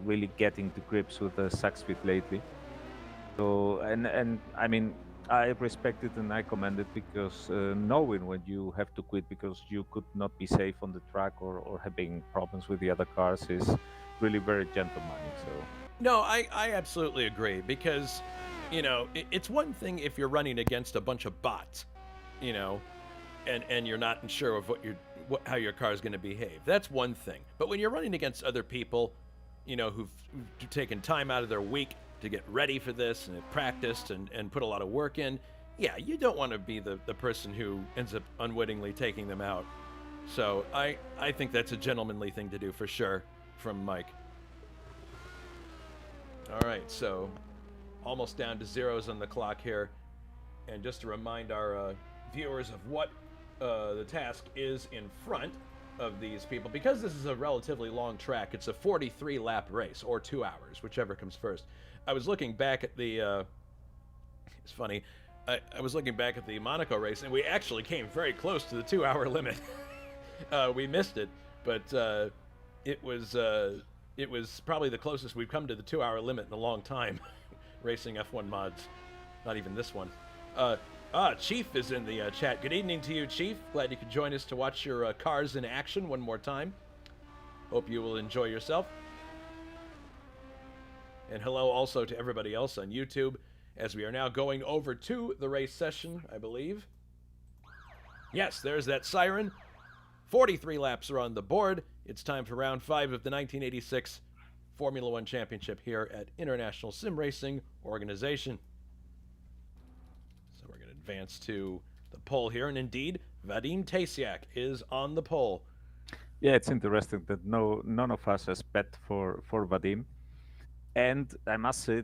really getting to grips with the sack speed lately. So and I mean, I respect it and I commend it because knowing when you have to quit because you could not be safe on the track or having problems with the other cars is really very gentlemanly. So. No, I absolutely agree because, you know, it's one thing if you're running against a bunch of bots, you know, and you're not sure of how your car is going to behave. That's one thing. But when you're running against other people, you know, who've taken time out of their week to get ready for this and have practiced and put a lot of work in, yeah, you don't want to be the person who ends up unwittingly taking them out. So I think that's a gentlemanly thing to do for sure from Mike. All right, so almost down to zeros on the clock here. And just to remind our viewers of what the task is in front of these people, because this is a relatively long track, it's a 43-lap race, or 2 hours, whichever comes first. I was looking back at the... it's funny. I was looking back at the Monaco race, and we actually came very close to the 2-hour limit. We missed it, but it was probably the closest we've come to the 2-hour limit in a long time, racing F1 mods. Not even this one. Chief is in the chat. Good evening to you, Chief. Glad you could join us to watch your cars in action one more time. Hope you will enjoy yourself. And hello also to everybody else on YouTube, as we are now going over to the race session, I believe. Yes, there's that siren. 43 laps are on the board. It's time for round 5 of the 1986 Formula One Championship here at International Sim Racing Organization. So we're going to advance to the pole here, and indeed, Vadim Tasiak is on the pole. Yeah, it's interesting that none of us has bet for Vadim. And I must say,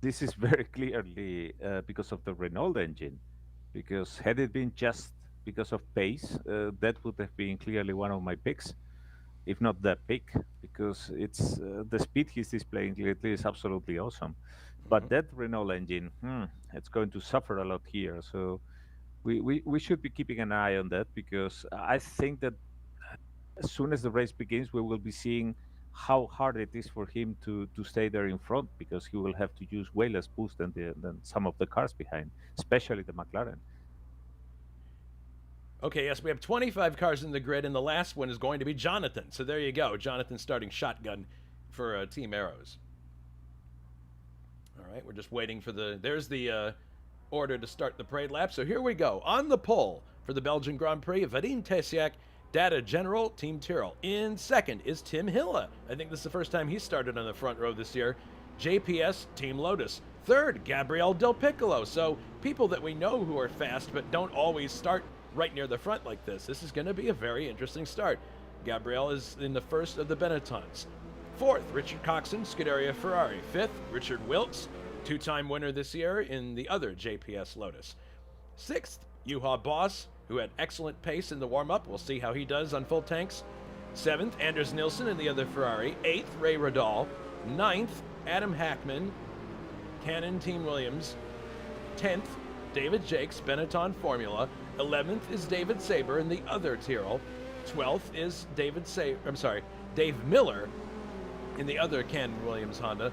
this is very clearly because of the Renault engine. Because had it been just because of pace, that would have been clearly one of my picks, if not the pick, because it's the speed he's displaying lately is absolutely awesome. But that Renault engine, it's going to suffer a lot here. So we should be keeping an eye on that, because I think that as soon as the race begins, we will be seeing how hard it is for him to stay there in front, because he will have to use way less boost than some of the cars behind, especially the McLaren. Okay, yes, we have 25 cars in the grid, and the last one is going to be Jonathan. So there you go. Jonathan starting shotgun for Team Arrows. All right, we're just waiting for there's the order to start the parade lap. So here we go. On the pole for the Belgian Grand Prix, Vadim Tesiak, Data General, Team Tyrrell. In second is Tim Hilla. I think this is the first time he started on the front row this year. JPS, Team Lotus. Third, Gabriel Del Piccolo. So people that we know who are fast but don't always start right near the front like this. This is going to be a very interesting start. Gabriel is in the first of the Benettons. Fourth, Richard Coxon, Scuderia Ferrari. Fifth, Richard Wilkes, two-time winner this year in the other JPS Lotus. Sixth, Juha Boss, who had excellent pace in the warm-up. We'll see how he does on full tanks. Seventh, Anders Nilsson in the other Ferrari. Eighth, Ray Radal. Ninth, Adam Hackman, Canon Team Williams. 10th, David Jakes, Benetton Formula. 11th is David Saber in the other Tyrrell. 12th is Dave Miller in the other Canon Williams Honda.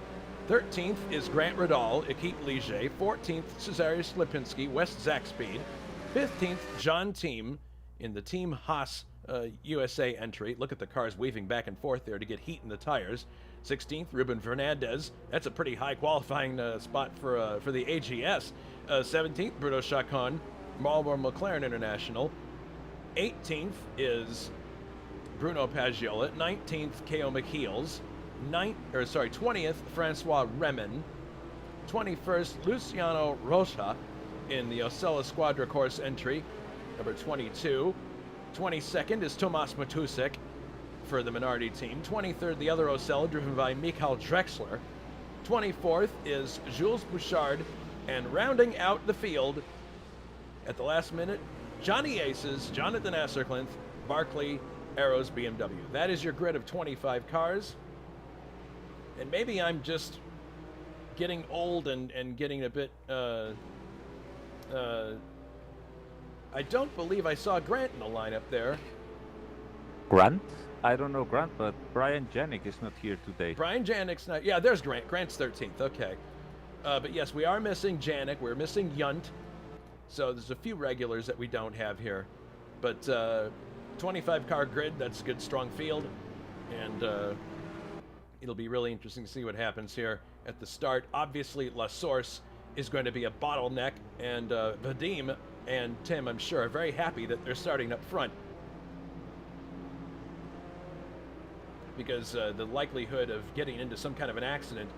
13th is Grant Radal, Equipe Ligier. 14th, Cesarius Lipinski, West Zaxpeed. 15th, John Team in the Team Haas USA entry. Look at the cars weaving back and forth there to get heat in the tires. 16th, Ruben Fernandez. That's a pretty high qualifying spot for the AGS. 17th, Bruno Chacon, Marlboro McLaren International. 18th is Bruno Paggiola. 19th, Ko McHeels. 20th, Francois Remen. 21st, Luciano Rocha in the Osella Squadra Course entry, number 22. 22nd is Tomas Matusek for the Minardi team. 23rd, the other Osella, driven by Michael Drexler. 24th is Jules Bouchard, and rounding out the field at the last minute, Johnny Aces, Jonathan Asserclinth, Barkley, Arrows, BMW. That is your grid of 25 cars. And maybe I'm just getting old and getting a bit, I don't believe I saw Grant in the lineup there. Grant? I don't know Grant, but Brian Janik is not here today. Brian Janik's not. Yeah, there's Grant. Grant's 13th. Okay. But yes, we are missing Janik. We're missing Yunt. So there's a few regulars that we don't have here. But 25-car grid, that's a good, strong field. And it'll be really interesting to see what happens here at the start. Obviously, La Source is going to be a bottleneck. And Vadim and Tim, I'm sure, are very happy that they're starting up front. Because the likelihood of getting into some kind of an accident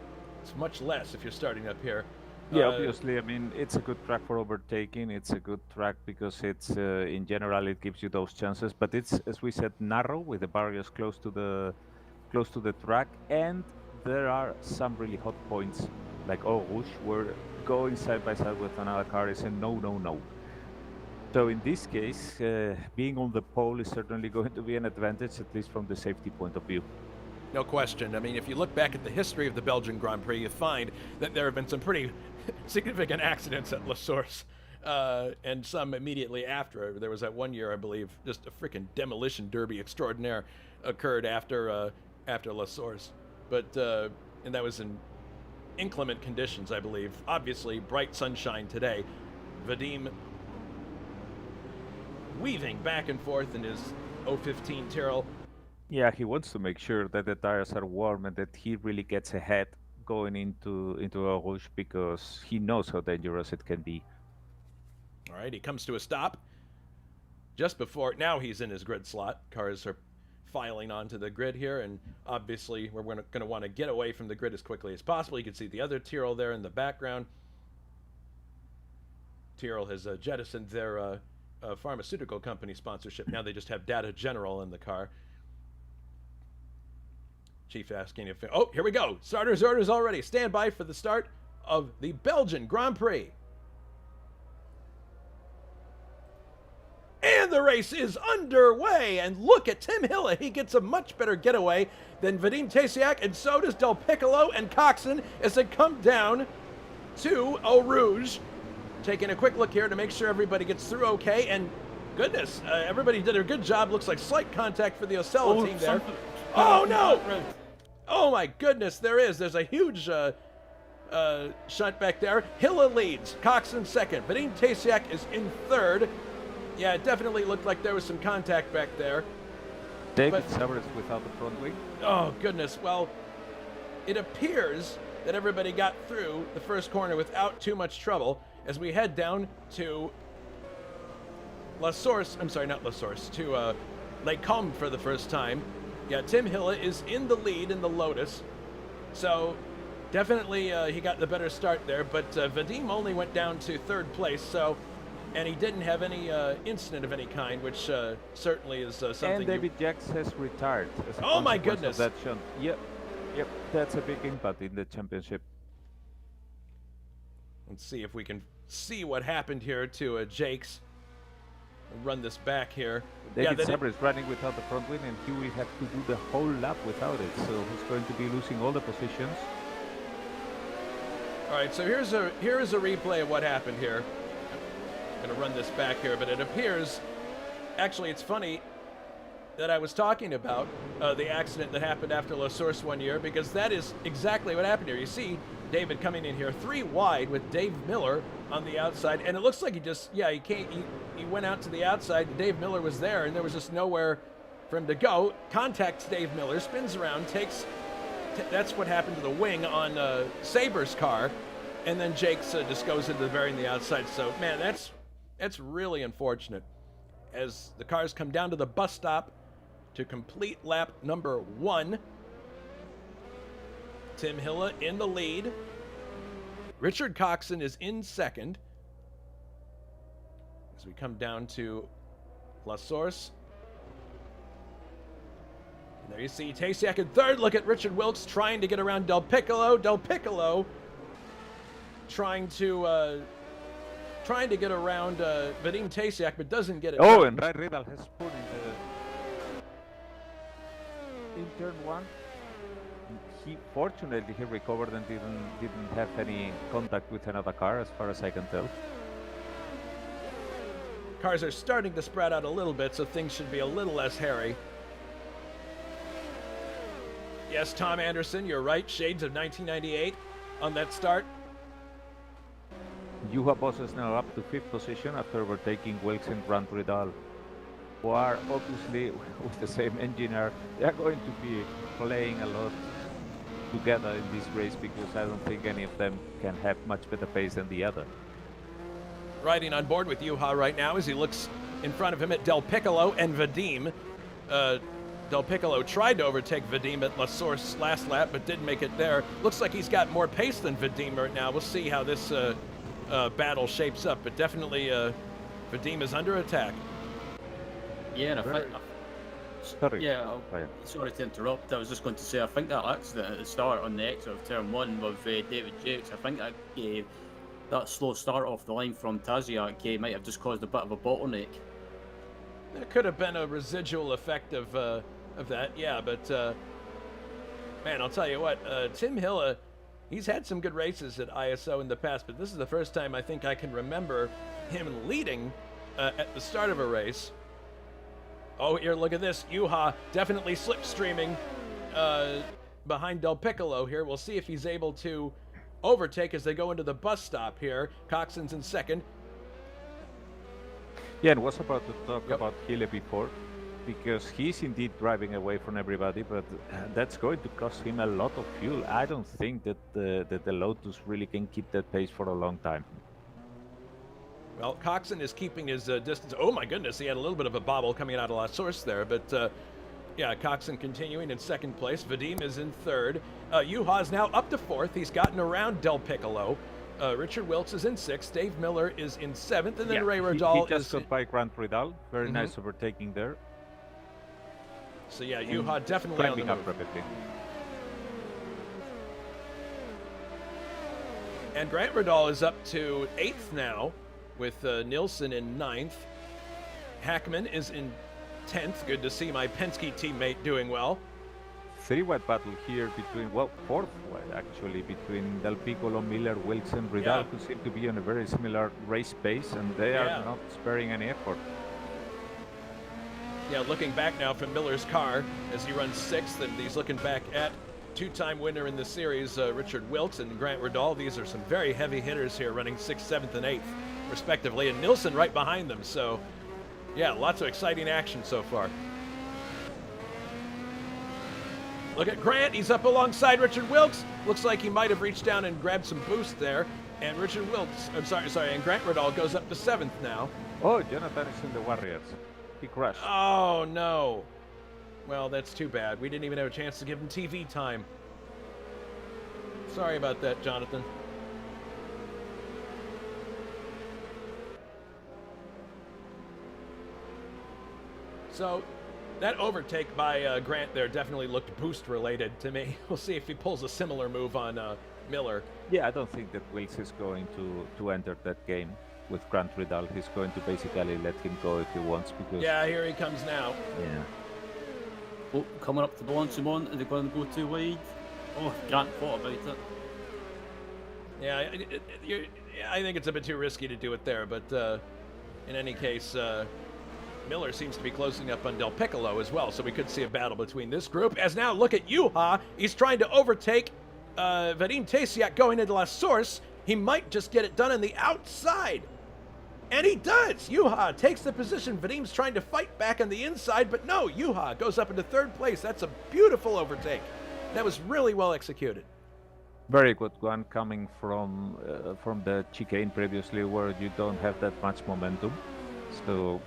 is much less if you're starting up here. Yeah, obviously, I mean, it's a good track for overtaking. It's a good track because it's, in general, it gives you those chances. But it's, as we said, narrow with the barriers close to the track, and there are some really hot points, like Eau Rouge, where going side by side with another car is a no, no, no. So in this case, being on the pole is certainly going to be an advantage, at least from the safety point of view. No question. I mean, if you look back at the history of the Belgian Grand Prix, you find that there have been some pretty significant accidents at La Source, and some immediately after. There was that one year, I believe, just a freaking demolition derby extraordinaire occurred after La Source. But and that was in inclement conditions, I believe. Obviously, bright sunshine today. Vadim weaving back and forth in his 015 Tyrrell. Yeah, he wants to make sure that the tires are warm and that he really gets ahead going into Eau Rouge, because he knows how dangerous it can be. All right, he comes to a stop just before. Now he's in his grid slot. Cars are filing onto the grid here, and obviously we're going to want to get away from the grid as quickly as possible. You can see the other Tyrrell there in the background. Tyrrell has jettisoned their pharmaceutical company sponsorship. Now they just have Data General in the car. Chief asking if... Oh, here we go. Starters orders already. Stand by for the start of the Belgian Grand Prix. And the race is underway. And look at Tim Hilla. He gets a much better getaway than Vadim Tesiak, and so does Del Piccolo and Coxon as they come down to Eau Rouge. taking a quick look here to make sure everybody gets through okay, and goodness, everybody did a good job. Looks like slight contact for the Ocella team there. Oh no! Oh my goodness, there's a huge shunt back there. Hilla leads, Coxon second, Vadim Tasiak is in third. Yeah, it definitely looked like there was some contact back there. David Sabres without the front wing. Oh goodness, well, it appears that everybody got through the first corner without too much trouble as we head down to to Lake Combe for the first time. Yeah, Tim Hilla is in the lead in the Lotus, so definitely he got the better start there, but Vadim only went down to third place, and he didn't have any incident of any kind, which certainly is something. And David Jacks has retired. As a oh my consequence goodness! of that shunt. Yep, that's a big impact in the championship. Let's see if we can see what happened here to Jakes. Run this back here. David Sabres is running without the front wing, and he will have to do the whole lap without it, so he's going to be losing all the positions. All right, so here is a replay of what happened here. I'm going to run this back here, but it appears, actually it's funny that I was talking about the accident that happened after La Source one year, because that is exactly what happened here. You see David coming in here 3 wide with Dave Miller on the outside, and it looks like he went out to the outside, and Dave Miller was there, and there was just nowhere for him to go. Contacts Dave Miller, spins around, that's what happened to the wing on Saber's car, and then Jakes just goes into burying the outside. So man, that's really unfortunate. As the cars come down to the bus stop to complete lap number 1. Tim Hilla in the lead. Richard Coxon is in second. As we come down to La Source. And there you see Tasiak in third. Look at Richard Wilkes trying to get around Del Piccolo. Del Piccolo trying to get around Vadim Tasiak, but doesn't get it Oh, done. and Ray Riddle has spun in turn 1. Fortunately, he recovered and didn't have any contact with another car, as far as I can tell. Cars are starting to spread out a little bit, so things should be a little less hairy. Yes, Tom Anderson, you're right. Shades of 1998 on that start. Juha Boss is now up to 5th position after overtaking Wilkes and Grant Riddle, who are obviously with the same engineer. They are going to be playing a lot together in this race, because I don't think any of them can have much better pace than the other. Riding on board with Juha right now as he looks in front of him at Del Piccolo and Vadim. Del Piccolo tried to overtake Vadim at La Source last lap, but didn't make it there. Looks like he's got more pace than Vadim right now. We'll see how this battle shapes up, but definitely Vadim is under attack. Yeah, and Sorry to interrupt. I was just going to say, I think that accident at the start on the exit of turn 1 with David Jakes, I think that slow start off the line from Tasiak might have just caused a bit of a bottleneck. There could have been a residual effect of that, yeah, but man, I'll tell you what, Tim Hilla, he's had some good races at ISO in the past, but this is the first time I think I can remember him leading at the start of a race. Oh, here, look at this. Juha definitely slipstreaming behind Del Piccolo here. We'll see if he's able to overtake as they go into the bus stop here. Coxon's in second. Yeah, and was about to talk about Hille before, because he's indeed driving away from everybody, but that's going to cost him a lot of fuel. I don't think that the Lotus really can keep that pace for a long time. Well, Coxon is keeping his distance. Oh my goodness, he had a little bit of a bobble coming out of La Source there, but yeah, Coxon continuing in second place. Vadim is in third. Juha is now up to fourth. He's gotten around Del Piccolo. Richard Wilkes is in sixth. Dave Miller is in seventh, and then Ray Riddle he just got by Grant Riddle. Very nice overtaking there. So yeah, Juha definitely on the move. Rapidly. And Grant Riddle is up to 8th now, with Nilsson in 9th. Hackman is in 10th. Good to see my Penske teammate doing well. three-wide battle here between, well, fourth wide actually, between Del Piccolo, Miller, Wilkes, and Ridal, who seem to be on a very similar race pace, and they are not sparing any effort. Yeah, looking back now from Miller's car as he runs sixth, and he's looking back at two-time winner in the series, Richard Wilkes and Grant Ridal. These are some very heavy hitters here, running 6th, 7th, and 8th, respectively, and Nilsson right behind them. So, yeah, lots of exciting action so far. Look at Grant. He's up alongside Richard Wilkes. Looks like he might have reached down and grabbed some boost there. And Richard Wilkes, and Grant Ridal goes up to 7th now. Oh, Jonathan is in the Warriors. He crashed. Oh, no. Well, that's too bad. We didn't even have a chance to give him TV time. Sorry about that, Jonathan. So, that overtake by Grant there definitely looked boost-related to me. We'll see if he pulls a similar move on Miller. Yeah, I don't think that Wilkes is going to enter that game with Grant Ridal. He's going to basically let him go if he wants, because... Yeah, here he comes now. Yeah. Oh, coming up to balance him on, and they're going to go too wide. Oh, Grant thought about it. Yeah, I think it's a bit too risky to do it there, but in any case, Miller seems to be closing up on Del Piccolo as well, so we could see a battle between this group. As now, look at Juha. He's trying to overtake Vadim Tasiak going into La Source. He might just get it done on the outside. And he does! Juha takes the position. Vadim's trying to fight back on the inside, but no, Juha goes up into 3rd place. That's a beautiful overtake. That was really well executed. Very good one, coming from the chicane previously, where you don't have that much momentum. So,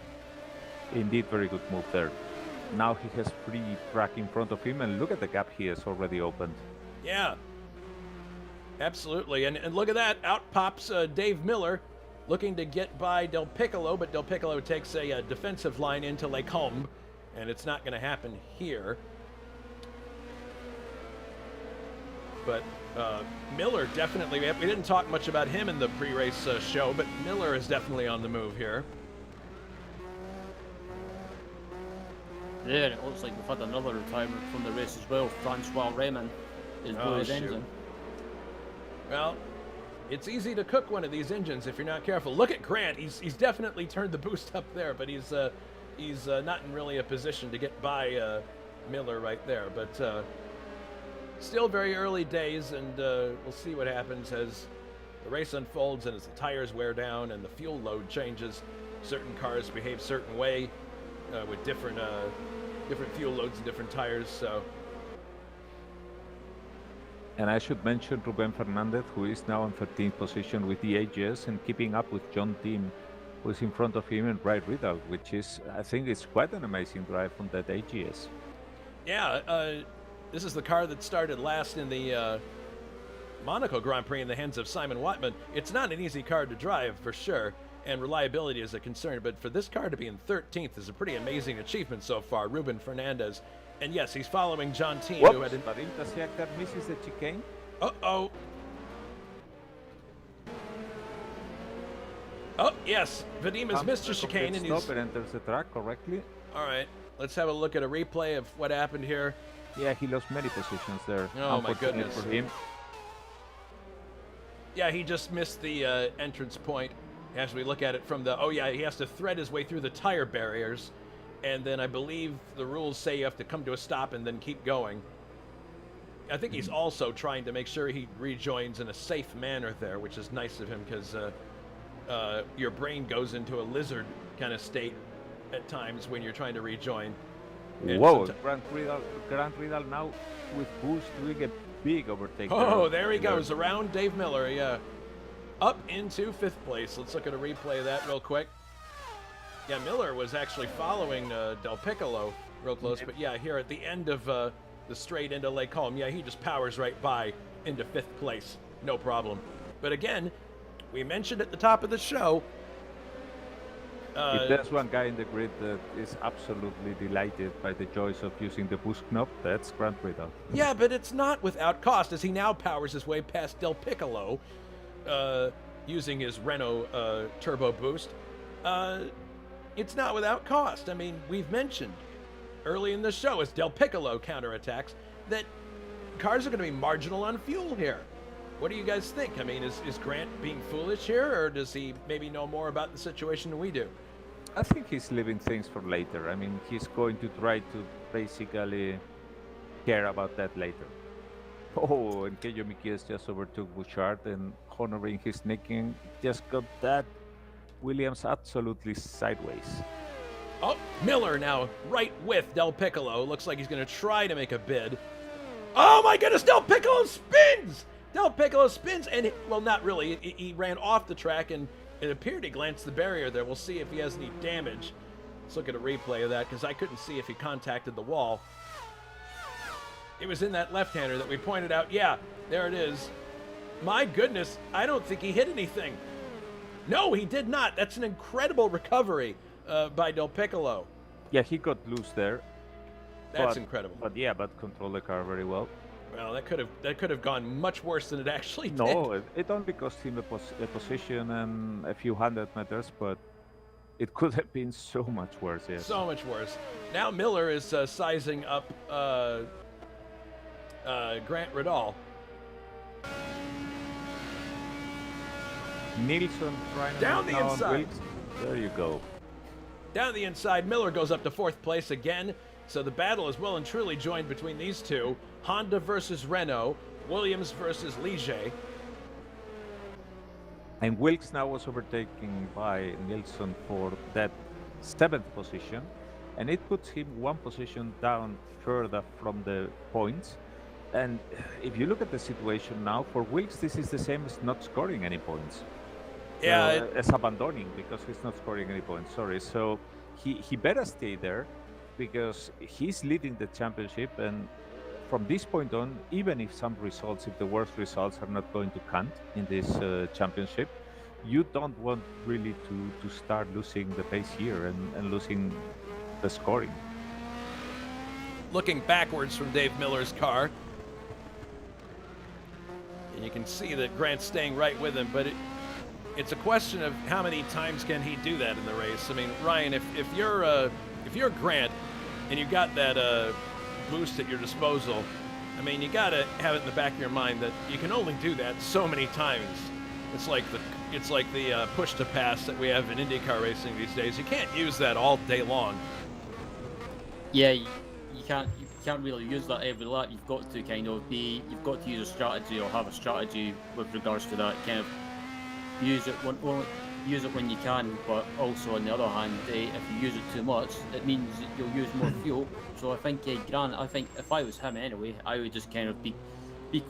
indeed, very good move there. Now he has free track in front of him, and look at the gap he has already opened. Yeah, absolutely. And look at that. Out pops Dave Miller, looking to get by Del Piccolo, but Del Piccolo takes a defensive line into Les Combes, and it's not going to happen here. But Miller definitely, we didn't talk much about him in the pre-race show, but Miller is definitely on the move here. Yeah, and it looks like we've had another retirement from the race as well. Francois Raymond is blowing his engine. Well, it's easy to cook one of these engines if you're not careful. Look at Grant. He's definitely turned the boost up there, but he's not in really a position to get by Miller right there. But still very early days, and we'll see what happens as the race unfolds and as the tires wear down and the fuel load changes. Certain cars behave certain way with different fuel loads and different tires. So. And I should mention Ruben Fernandez, who is now in 13th position with the AGS and keeping up with John Tim, who is in front of him, and Brian Riddle, which is, I think, it's quite an amazing drive from that AGS. Yeah, this is the car that started last in the Monaco Grand Prix in the hands of Simon Wattman. It's not an easy car to drive, for sure, and reliability is a concern, but for this car to be in 13th is a pretty amazing achievement so far. Ruben Fernandez. And yes, he's following John Team, who had Vadim Tasiak that misses the chicane. Uh-oh. Oh, yes. Vadim has missed the chicane, and he's... and enters the track correctly. All right. Let's have a look at a replay of what happened here. Yeah, he lost many positions there. Oh, my goodness. For him. Yeah, he just missed the entrance point. As we look at it from the... Oh, yeah, he has to thread his way through the tire barriers. And then I believe the rules say you have to come to a stop and then keep going. I think he's also trying to make sure he rejoins in a safe manner there, which is nice of him, because your brain goes into a lizard kind of state at times when you're trying to rejoin. And whoa, Grant Ridal now with boost doing a big overtake. Oh, there he goes, around Dave Miller, yeah. Up into 5th place. Let's look at a replay of that real quick. Yeah, Miller was actually following Del Piccolo real close, but yeah, here at the end of the straight into Les Combes, yeah, he just powers right by into 5th place. No problem. But again, we mentioned at the top of the show... if there's one guy in the grid that is absolutely delighted by the choice of using the boost knob, that's Grant Ridal. Yeah, but it's not without cost, as he now powers his way past Del Piccolo using his Renault turbo boost. It's not without cost. I mean, we've mentioned early in the show as Del Piccolo counterattacks, that cars are going to be marginal on fuel here. What do you guys think? I mean, is Grant being foolish here, or does he maybe know more about the situation than we do? I think he's leaving things for later. I mean, he's going to try to basically care about that later. Oh, and Keio Mikies just overtook Bouchard and honoring his nicking, just got that Williams absolutely sideways. Oh, Miller now right with Del Piccolo. Looks like he's going to try to make a bid. Oh my goodness, Del Piccolo spins! Del Piccolo spins, and, well, not really. He ran off the track, and it appeared he glanced the barrier there. We'll see if he has any damage. Let's look at a replay of that, because I couldn't see if he contacted the wall. It was in that left-hander that we pointed out. Yeah, there it is. My goodness, I don't think he hit anything. No, he did not. That's an incredible recovery by Del Piccolo. Yeah, he got loose there. That's incredible. But controlled the car very well. Well, that could have gone much worse than it actually did. No, it only cost him a position and a few 100 meters, but it could have been so much worse. Yes. So much worse. Now Miller is sizing up Grant Riddall. Nilsson trying down the inside. There you go. Down the inside, Miller goes up to 4th place again. So the battle is well and truly joined between these two. Honda versus Renault, Williams versus Ligier. And Wilkes now was overtaken by Nilsson for that 7th position. And it puts him 1 position down further from the points. And if you look at the situation now, for Wilkes, this is the same as not scoring any points. Yeah. As abandoning, because he's not scoring any points, sorry. So he better stay there, because he's leading the championship, and from this point on, even if the worst results are not going to count in this championship, you don't want really to start losing the pace here and losing the scoring. Looking backwards from Dave Miller's car, and you can see that Grant's staying right with him, but it's a question of how many times can he do that in the race. I mean, Ryan, if you're Grant and you got that boost at your disposal, I mean, you got to have it in the back of your mind that you can only do that so many times. It's like the push to pass that we have in IndyCar racing these days. You can't use that all day long. Yeah, you can't really use that every lap. You've got to you've got to use a strategy or have a strategy with regards to that. Kind of use it when you can, but also on the other hand, if you use it too much, it means you'll use more fuel. So I think Grant, if I was him anyway, I would just kind of be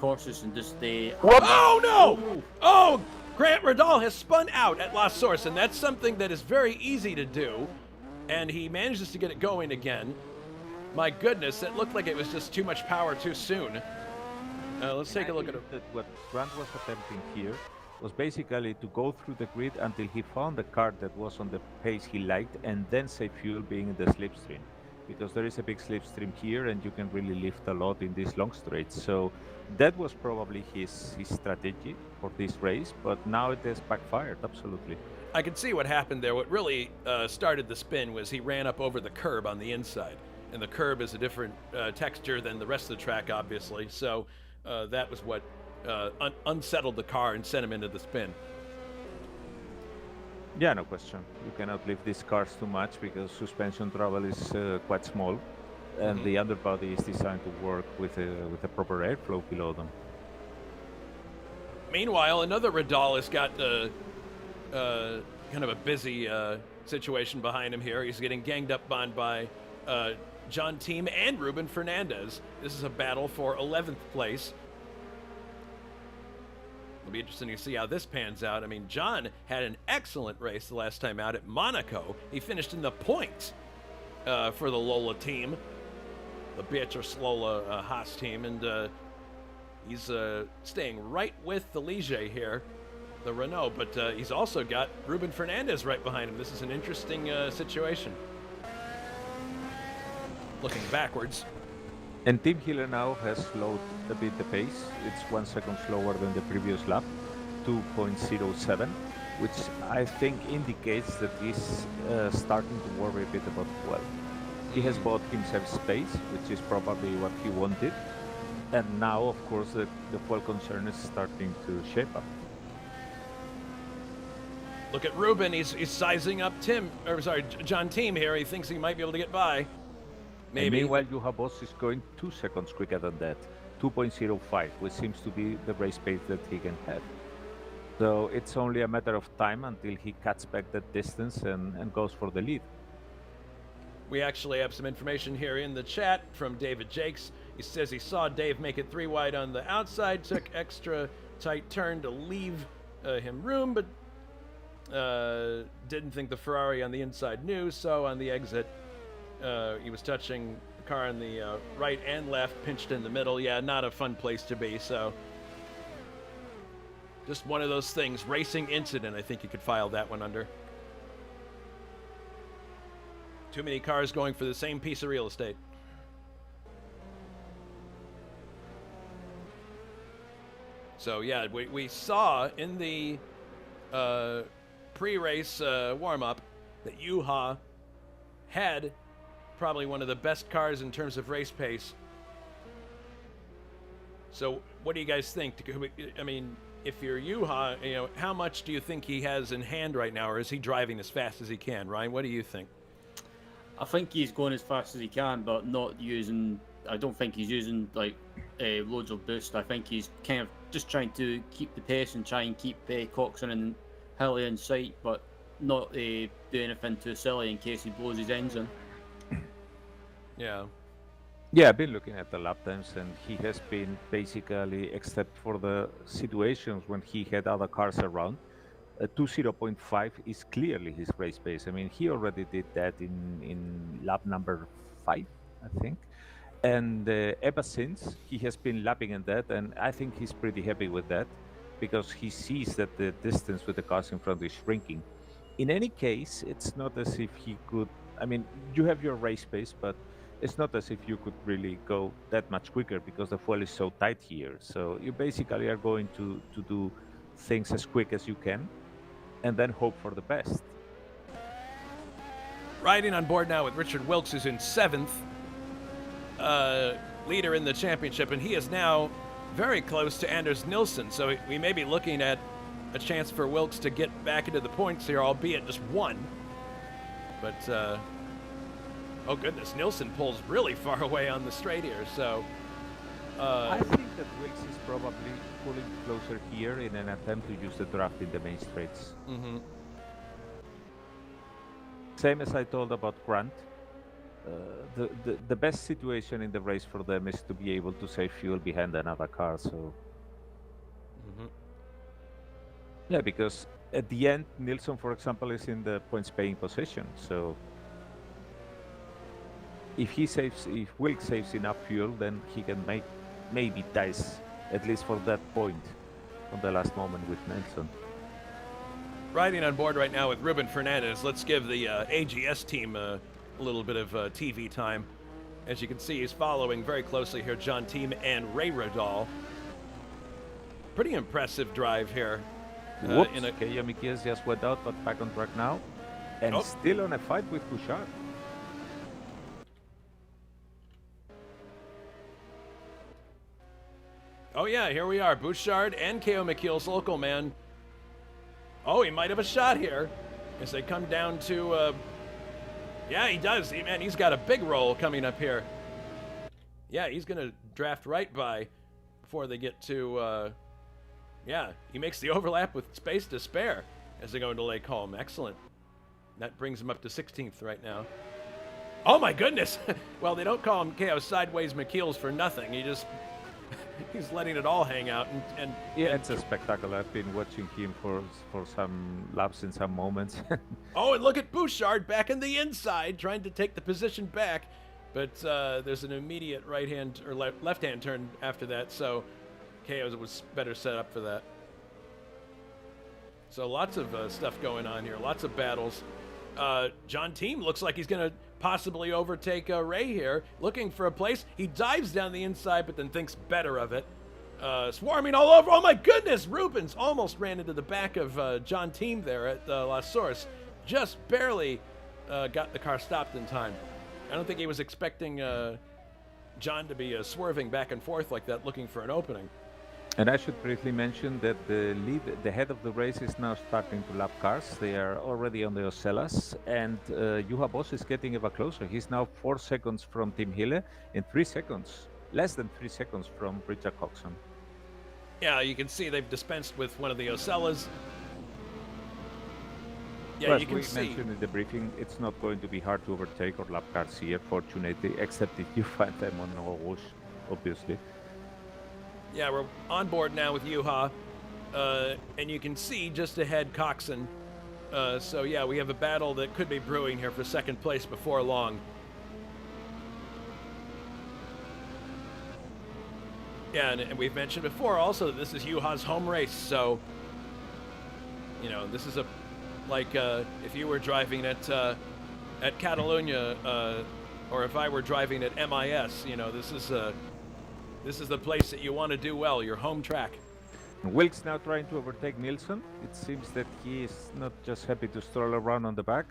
cautious and just stay. Oh no! Oh, Grant Riddall has spun out at La Source, and that's something that is very easy to do, and he manages to get it going again. My goodness, it looked like it was just too much power too soon. Let's take a look at it. What Grant was attempting here was basically to go through the grid until he found a car that was on the pace he liked, and then save fuel being in the slipstream. Because there is a big slipstream here, and you can really lift a lot in these long straights. So that was probably his strategy for this race, but now it has backfired, absolutely. I can see what happened there. What really started the spin was he ran up over the curb on the inside. And the curb is a different texture than the rest of the track, obviously. So that was what unsettled the car and sent him into the spin. Yeah, no question. You cannot lift these cars too much because suspension travel is quite small, and the underbody is designed to work with a proper airflow below them. Meanwhile, another Riddall has got kind of a busy situation behind him here. He's getting ganged up on by John Team and Ruben Fernandez. This is a battle for 11th place. It'll be interesting to see how this pans out. I mean, John had an excellent race the last time out at Monaco. He finished in the points for the Lola team, the Beatrice Lola Haas team, and he's staying right with the Ligier here, the Renault, but he's also got Ruben Fernandez right behind him. This is an interesting situation. Looking backwards. And Tim Hiller now has slowed a bit the pace. It's 1 second slower than the previous lap, 2.07, which I think indicates that he's starting to worry a bit about 12. He has bought himself space, which is probably what he wanted. And now, of course, the fuel concern is starting to shape up. Look at Ruben. He's sizing up John Team here. He thinks he might be able to get by. Maybe. And meanwhile, Juha Boss is going 2 seconds quicker than that. 2.05, which seems to be the race pace that he can have. So it's only a matter of time until he cuts back that distance and goes for the lead. We actually have some information here in the chat from David Jakes. He says he saw Dave make it 3 wide on the outside, took extra tight turn to leave him room, but didn't think the Ferrari on the inside knew, so on the exit, he was touching the car on the right and left, pinched in the middle. Yeah, not a fun place to be, so just one of those things. Racing incident, I think you could file that one under. Too many cars going for the same piece of real estate. So yeah, we saw in the pre-race warm-up that Juha had probably one of the best cars in terms of race pace. So what do you guys think? I mean, if you're Juha, you know, how much do you think he has in hand right now, or is he driving as fast as he can? Ryan, what do you think? I think he's going as fast as he can, but not using. I don't think he's using like loads of boost. I think he's kind of just trying to keep the pace and try and keep Coxon and Hilly in sight, but not do anything too silly in case he blows his engine. Yeah. Yeah, I've been looking at the lap times, and he has been basically, except for the situations when he had other cars around, 2:0.5 is clearly his race pace. I mean, he already did that in lap number 5, I think. And ever since, he has been lapping in that, and I think he's pretty happy with that because he sees that the distance with the cars in front is shrinking. In any case, it's not as if he could. I mean, you have your race pace, but it's not as if you could really go that much quicker because the fuel is so tight here. So you basically are going to do things as quick as you can and then hope for the best. Riding on board now with Richard Wilkes, who's in 7th, leader in the championship, and he is now very close to Anders Nilsson. So we may be looking at a chance for Wilkes to get back into the points here, albeit just 1. But, oh goodness, Nilsson pulls really far away on the straight here, so... I think that Wilkes is probably pulling closer here in an attempt to use the draft in the main straights. Mm-hmm. Same as I told about Grant. The best situation in the race for them is to be able to save fuel behind another car, so... Mm-hmm. Yeah, because at the end, Nilsson, for example, is in the points-paying position, so... If Wilkes saves enough fuel, then he can maybe dice, at least for that point, on the last moment with Nelson. Riding on board right now with Ruben Fernandez. Let's give the AGS team a little bit of TV time. As you can see, he's following very closely here John Team and Ray Radal. Pretty impressive drive here. Whoops, Mikies just went out, but back on track now. And still on a fight with Bouchard. Oh yeah, here we are. Bouchard and K.O. McKeel's local man. Oh, he might have a shot here as they come down to... yeah, he does. He's got a big roll coming up here. Yeah, he's going to draft right by before they get to... yeah, he makes the overlap with space to spare as they go into Lake Holm. Excellent. That brings him up to 16th right now. Oh my goodness! Well, they don't call him K.O. Sideways McKeel's for nothing. He's letting it all hang out. And yeah, it's a spectacle. I've been watching him for some laps in some moments. Oh, and look at Bouchard back in the inside, trying to take the position back. But there's an immediate right-hand or left-hand turn after that, so KO was better set up for that. So lots of stuff going on here, lots of battles. John Team looks like he's going to possibly overtake Ray here, looking for a place. He dives down the inside, but then thinks better of it. Swarming all over. Oh my goodness! Rubens almost ran into the back of John Team there at La Source. Just barely got the car stopped in time. I don't think he was expecting John to be swerving back and forth like that, looking for an opening. And I should briefly mention that the head of the race is now starting to lap cars. They are already on the Ocellas, and Juha Boss is getting ever closer. He's now 4 seconds from Tim Hille and 3 seconds, less than 3 seconds from Richard Coxon. Yeah, you can see they've dispensed with one of the Ocellas. Yeah, Well, you can see. mentioned in the briefing, it's not going to be hard to overtake or lap cars here, fortunately, except if you find them on Rouge, obviously. Yeah, we're on board now with Juha, and you can see just ahead Coxon. So yeah, we have a battle that could be brewing here for second place before long. Yeah, and we've mentioned before also that this is Juha's home race, so you know this is if you were driving at Catalunya, or if I were driving at MIS, you know this is the place that you want to do well, your home track. Wilkes now trying to overtake Nilsson. It seems that he is not just happy to stroll around on the back.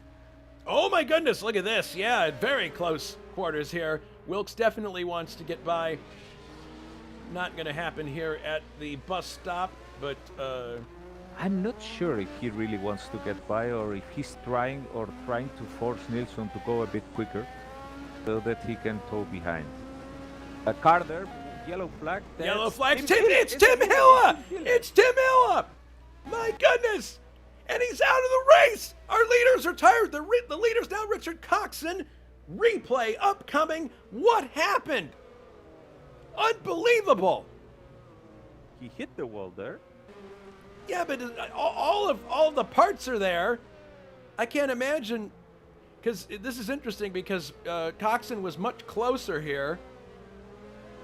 Oh my goodness, look at this. Yeah, very close quarters here. Wilkes definitely wants to get by. Not going to happen here at the bus stop, but I'm not sure if he really wants to get by or if he's trying to force Nilsson to go a bit quicker so that he can tow behind. A car there. Yellow flag. Yellow flag. It's Tim Hille! It's Tim Hille! My goodness! And he's out of the race! Our leaders are tired. The leader's now Richard Coxon. Replay upcoming. What happened? Unbelievable! He hit the wall there. Yeah, but all of the parts are there. I can't imagine, because this is interesting because Coxon was much closer here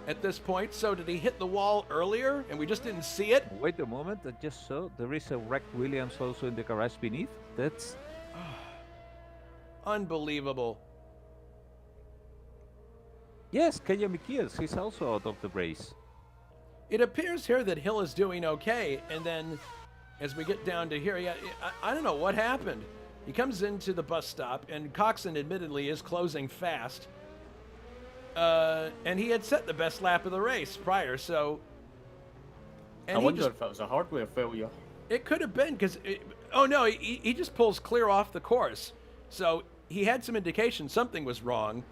at this point. So did he hit the wall earlier and we just didn't see it? Wait a moment, I just saw there is a wrecked Williams also in the garage beneath. That's unbelievable. Yes, Kenya Mikiels, he's also out of the race. It appears here that Hill is doing okay, and then as we get down to here, yeah, I don't know what happened. He comes into the bus stop, and Coxon admittedly is closing fast. And he had set the best lap of the race prior, so... I wonder if that was a hardware failure. It could have been, because... Oh, no, he just pulls clear off the course. So he had some indication something was wrong.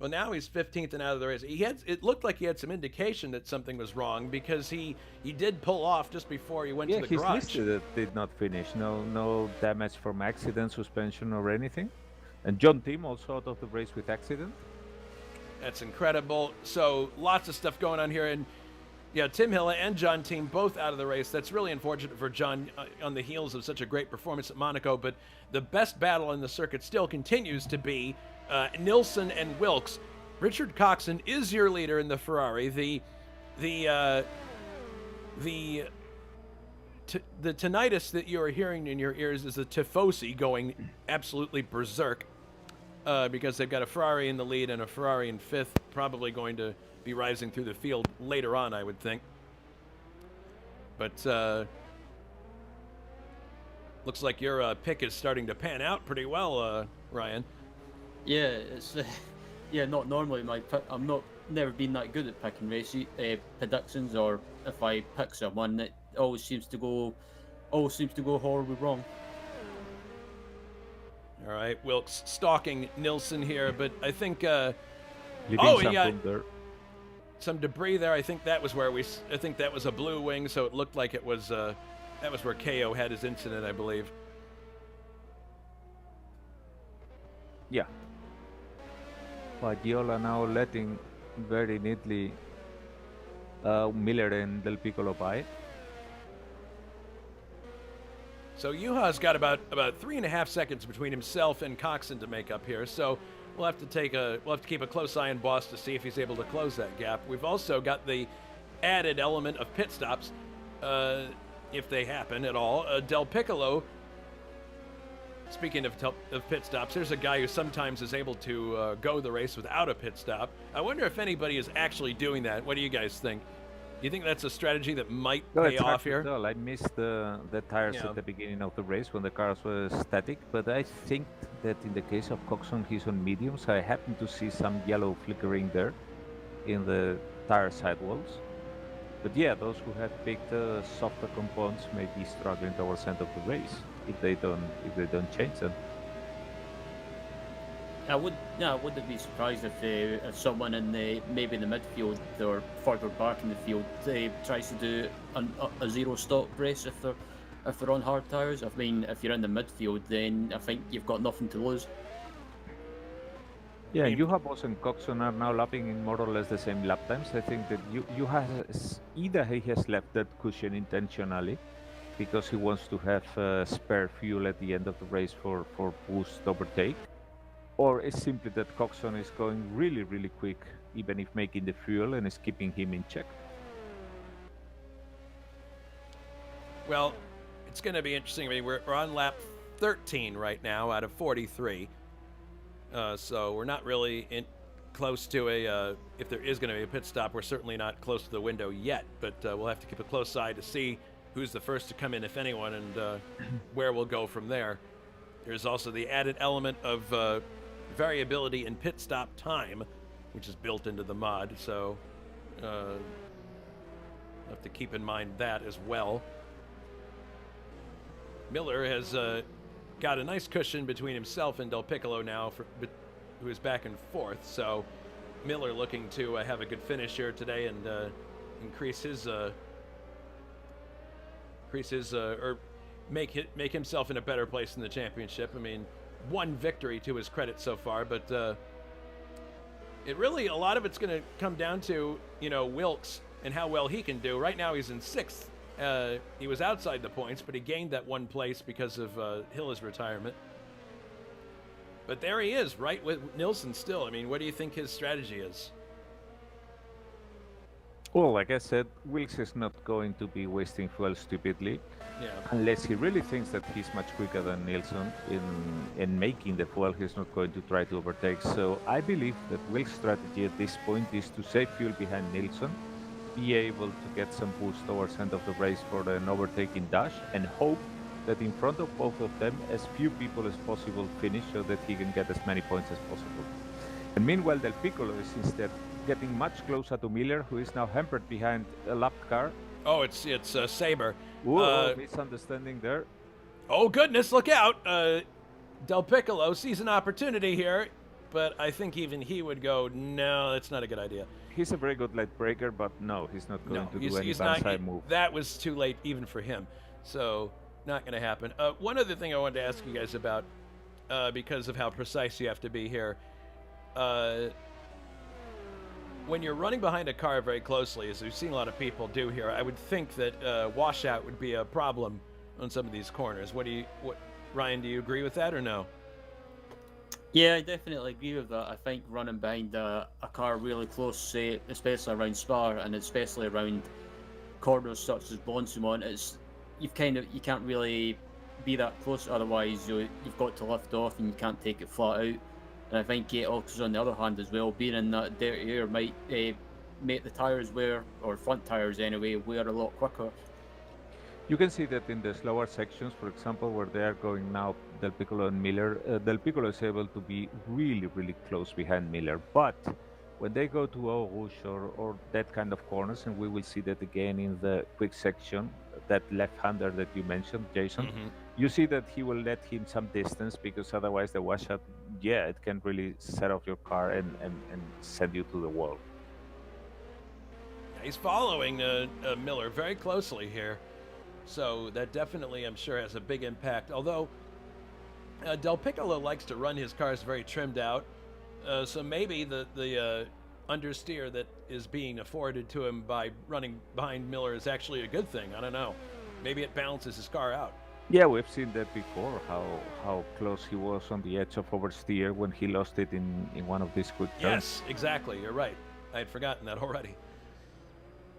Well, now he's 15th and out of the race. It looked like he had some indication that something was wrong because he did pull off just before he went to the garage. Yeah, his listed did not finish. No damage from accident, suspension, or anything. And John Tim also out of the race with accident. That's incredible. So lots of stuff going on here, and yeah, Tim Hille and John Tim both out of the race. That's really unfortunate for John on the heels of such a great performance at Monaco. But the best battle in the circuit still continues to be Nilsson and Wilkes. Richard Coxon is your leader in the Ferrari. The tinnitus that you are hearing in your ears is the tifosi going absolutely berserk because they've got a Ferrari in the lead and a Ferrari in fifth, probably going to be rising through the field later on, I would think. But looks like your pick is starting to pan out pretty well, Ryan. Yeah, it's not normally my pick. Never been that good at picking race predictions, or if I pick someone, it always seems to go horribly wrong. All right, Wilkes stalking Nilsson here, but I think some debris there. I think that was a blue wing, so it looked like it was that was where KO had his incident, I believe. Yeah. Guardiola now letting very neatly Miller and Del Piccolo by. So Juha's got about 3.5 seconds between himself and Coxon to make up here. So we'll have to keep a close eye on Boss to see if he's able to close that gap. We've also got the added element of pit stops, if they happen at all. Del Piccolo. Speaking of pit stops, there's a guy who sometimes is able to go the race without a pit stop. I wonder if anybody is actually doing that. What do you guys think? You think that's a strategy that might No, pay it's hard off to here? tell. I missed the tires Yeah. at the beginning of the race when the cars were static, but I think that in the case of Coxon, he's on mediums. I happen to see some yellow flickering there in the tire sidewalls. But yeah, those who have picked softer components may be struggling towards the end of the race if they don't change them. I wouldn't be surprised if someone in maybe in the midfield or further back in the field tries to do a zero stop race if they're on hard tires. I mean, if you're in the midfield, then I think you've got nothing to lose. Yeah, Juha and Coxon are now lapping in more or less the same lap times. I think that you has either he has left that cushion intentionally because he wants to have spare fuel at the end of the race for boost overtake, or it's simply that Coxon is going really, really quick, even if making the fuel, and is keeping him in check. Well, it's going to be interesting. I mean, we're on lap 13 right now out of 43. So we're not really close to if there is going to be a pit stop, we're certainly not close to the window yet, but we'll have to keep a close eye to see who's the first to come in, if anyone, and where we'll go from there. There's also the added element of variability in pit stop time, which is built into the mod, so we'll have to keep in mind that as well. Miller has got a nice cushion between himself and Del Piccolo now, who is back and forth. So Miller looking to have a good finish here today and increase his or make himself in a better place in the championship. I mean, one victory to his credit so far, but it really, a lot of it's going to come down to, Wilkes and how well he can do. Right now he's in 6th. He was outside the points, but he gained that one place because of Hill's retirement. But there he is, right with Nilsson still. I mean, what do you think his strategy is? Well, like I said, Wilkes is not going to be wasting fuel stupidly, unless he really thinks that he's much quicker than Nilsson in making the fuel. He's not going to try to overtake. So I believe that Wilkes' strategy at this point is to save fuel behind Nilsson, be able to get some boost towards end of the race for an overtaking dash, and hope that in front of both of them as few people as possible finish so that he can get as many points as possible. And meanwhile, Del Piccolo is instead getting much closer to Miller, who is now hampered behind a lapped car. Oh, it's Saber. Whoa, misunderstanding there. Oh goodness, look out! Del Piccolo sees an opportunity here, but I think even he would go, no, that's not a good idea. He's a very good late breaker, but no, he's not going to do any banzai move. That was too late even for him, so not going to happen. One other thing I wanted to ask you guys about, because of how precise you have to be here. When you're running behind a car very closely, as we've seen a lot of people do here, I would think that washout would be a problem on some of these corners. Ryan, do you agree with that or no? Yeah, I definitely agree with that. I think running behind a car really close, say, especially around Spa and especially around corners such as Bonsimont, you can't really be that close. Otherwise, you've got to lift off and you can't take it flat out. And I think also on the other hand as well, being in that dirty air might make the tires or front tires anyway, wear a lot quicker. You can see that in the slower sections, for example, where they are going now, Del Piccolo and Miller, Del Piccolo is able to be really, really close behind Miller. But when they go to Eau Rouge or that kind of corners, and we will see that again in the quick section, that left-hander that you mentioned, Jason, you see that he will let him some distance, because otherwise the washout, it can really set off your car and send you to the wall. He's following Miller very closely here. So that definitely, I'm sure, has a big impact. Although Del Piccolo likes to run his cars very trimmed out. So maybe the understeer that is being afforded to him by running behind Miller is actually a good thing. I don't know. Maybe it balances his car out. Yeah, we've seen that before, how close he was on the edge of oversteer when he lost it in one of these quick turns. Yes, exactly. You're right. I had forgotten that already.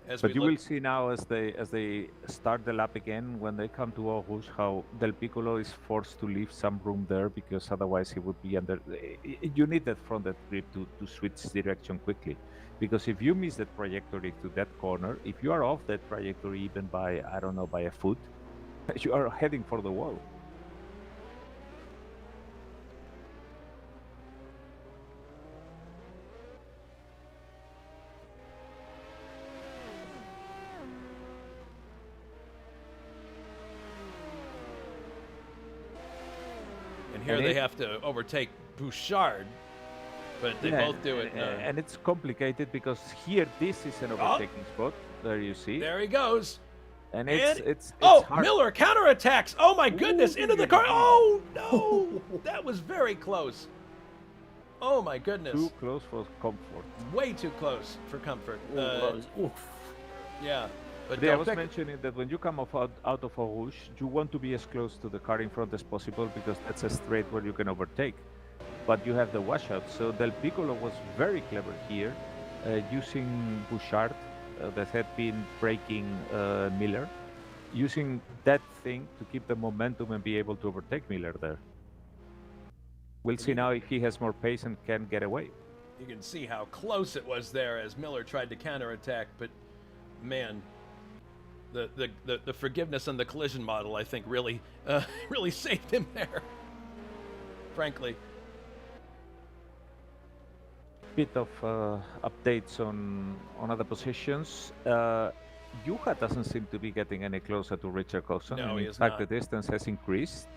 As But we you look, will see now as they start the lap again, when they come to Eau Rouge, how Del Piccolo is forced to leave some room there because otherwise he would be under. You need that front-end grip to switch direction quickly, because if you miss that trajectory to that corner, if you are off that trajectory even by, I don't know, by a foot, you are heading for the wall. and here And they it- have to overtake Bouchard, but they Yeah, both do it. and it's complicated because here this is an overtaking spot. There you see. There he goes. And And- it's oh, hard. Miller counterattacks. Oh my goodness, into the car. Oh no, that was very close. Oh my goodness, Too close for comfort. way too close for comfort. Yeah, but Yeah, I Del was Pic- mentioning that when you come out of Eau Rouge, you want to be as close to the car in front as possible because that's a straight where you can overtake. But you have the washout. So Del Piccolo was very clever here, using Bouchard that had been braking Miller, using that thing to keep the momentum and be able to overtake Miller there. We'll see now if he has more pace and can get away. You can see how close it was there as Miller tried to counterattack, but man, the forgiveness on the collision model, I think, really really saved him there. Frankly. Bit of updates on other positions. Juha doesn't seem to be getting any closer to Richard Coulson. No, and he in is fact, not. the distance has increased.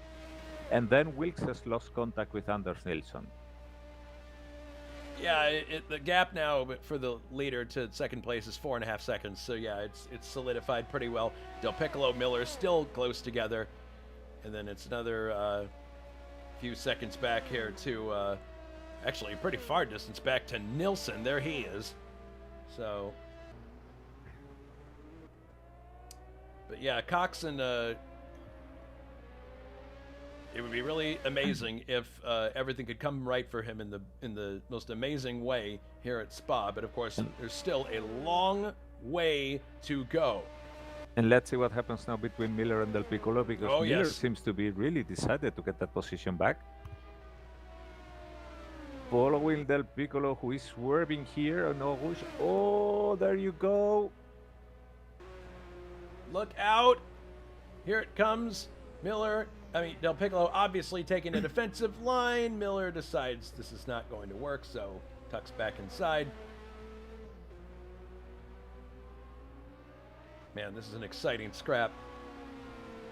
And then Wilkes has lost contact with Anders Nilsson. Yeah, the gap now for the leader to second place is 4.5 seconds. So yeah, it's solidified pretty well. Del Piccolo, Miller still close together, and then it's another few seconds back here to actually pretty far distance back to Nilsson. There he is. So, but yeah, Cox and it would be really amazing if everything could come right for him in the most amazing way here at Spa. But of course, there's still a long way to go. And let's see what happens now between Miller and Del Piccolo, because Oh, Miller yes. seems to be really decided to get that position back. Following Del Piccolo, who is swerving here on Eau Rouge. Oh, there you go. Look out! Here it comes. Del Piccolo obviously taking a defensive line. Miller decides this is not going to work, so tucks back inside. Man, this is an exciting scrap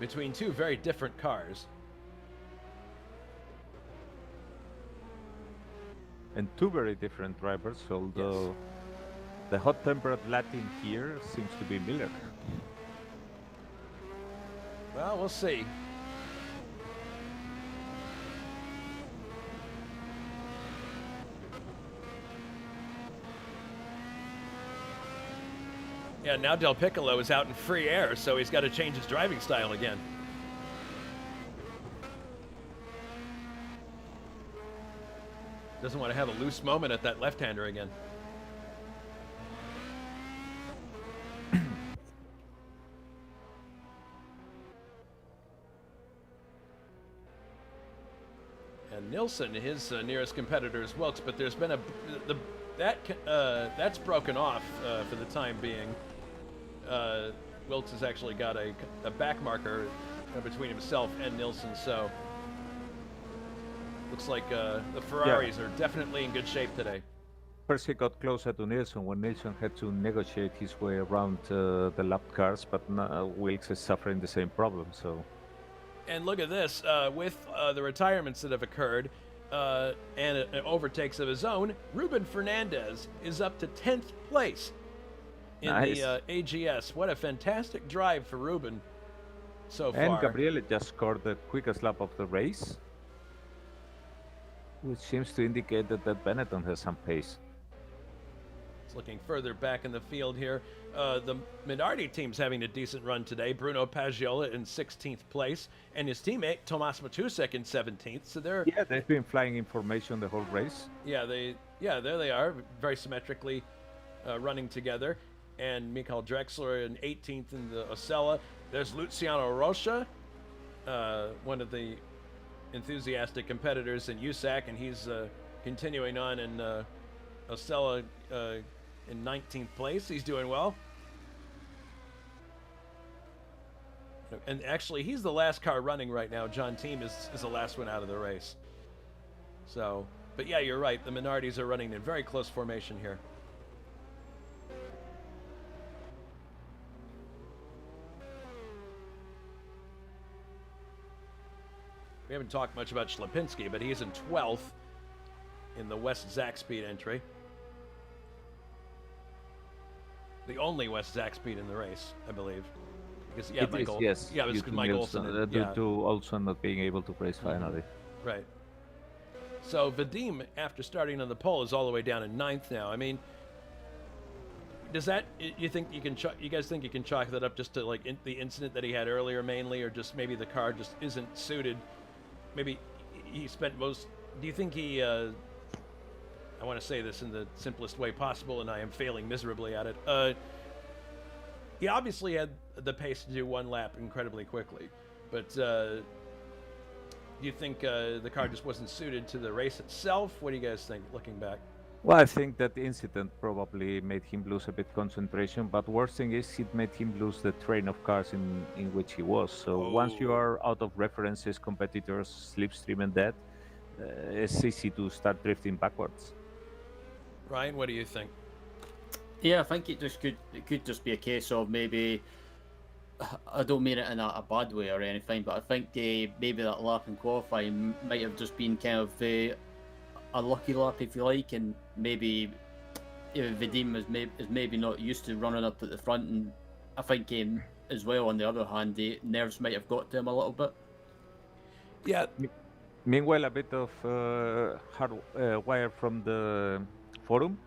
between two very different cars. And two very different drivers, although the hot-tempered Latin here seems to be Miller. Well, we'll see. Yeah, now Del Piccolo is out in free air, so he's got to change his driving style again. Doesn't want to have a loose moment at that left-hander again. And Nilsson, his nearest competitor is Wilkes, but there's been that's broken off for the time being. Wilkes has actually got a back marker between himself and Nilsson, so looks like the Ferraris are definitely in good shape today. First he got closer to Nilsson when Nilsson had to negotiate his way around the lapped cars, but now Wilkes is suffering the same problem, so... And look at this, with the retirements that have occurred and overtakes of his own, Ruben Fernandez is up to 10th place in the AGS. What a fantastic drive for Ruben so far. And Gabriele just scored the quickest lap of the race, which seems to indicate that Benetton has some pace. It's looking further back in the field here. The Minardi team's having a decent run today. Bruno Paggiola in 16th place, and his teammate Tomas Matusek in 17th. So they've been flying in formation the whole race. There they are, very symmetrically running together. and Michael Drexler in 18th in the Osella. There's Luciano Rocha, one of the enthusiastic competitors in USAC, and he's continuing on in Osella in 19th place. He's doing well. And actually, he's the last car running right now. John Team is the last one out of the race. So, but yeah, you're right. The Minardis are running in very close formation here. We haven't talked much about Schlapinski, but he's in 12th in the West Zach Speed entry. The only West Zach Speed in the race, I believe. Because, yeah, Michael. Yes. Yeah, it was Michael Olsen. Due to Olsen not being able to race finally. Right. So Vadim, after starting on the pole, is all the way down in 9th now. I mean, does that you think you can? You guys think you can chalk that up just to like the incident that he had earlier, mainly, or just maybe the car just isn't suited? Maybe he spent most. Do you think he? I want to say this in the simplest way possible, and I am failing miserably at it. He obviously had the pace to do one lap incredibly quickly, but do you think the car just wasn't suited to the race itself? What do you guys think, looking back? Well, I think that the incident probably made him lose a bit concentration, but worst thing is it made him lose the train of cars in which he was. So once you are out of references, competitors, slipstream and that, it's easy to start drifting backwards. Ryan, what do you think? Yeah, I think it could just be a case of maybe, I don't mean it in a bad way or anything, but I think maybe that lap in qualifying might have just been kind of a lucky lap, if you like, and maybe Vadim is maybe not used to running up at the front, and I think as well, on the other hand, the nerves might have got to him a little bit. Yeah. Meanwhile, a bit of hard wire from the forum.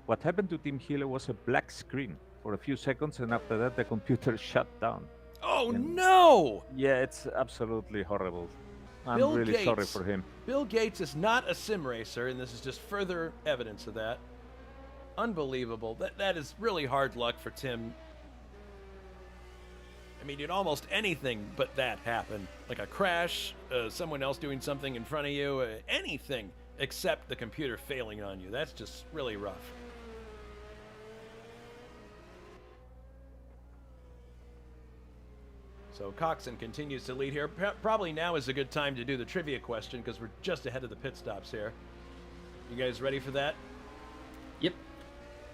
What happened to Tim Hiller was a black screen for a few seconds, and after that, the computer shut down. Oh, no! Yeah, it's absolutely horrible. I'm Bill really Gates, sorry for him. Bill Gates is not a sim racer, and this is just further evidence of that. Unbelievable. That is really hard luck for Tim. I mean, almost anything but that happen. Like a crash, someone else doing something in front of you, anything except the computer failing on you. That's just really rough. So Coxon continues to lead here. Probably now is a good time to do the trivia question because we're just ahead of the pit stops here. You guys ready for that? Yep.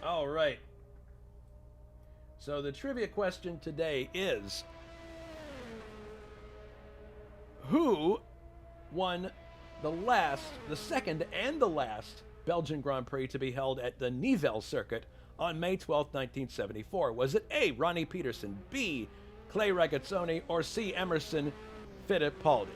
All right. So the trivia question today is, who won the second and the last Belgian Grand Prix to be held at the Nivelles circuit on May 12, 1974? Was it A, Ronnie Peterson, B, Clay Regazzoni, or C, Emerson Fittipaldi?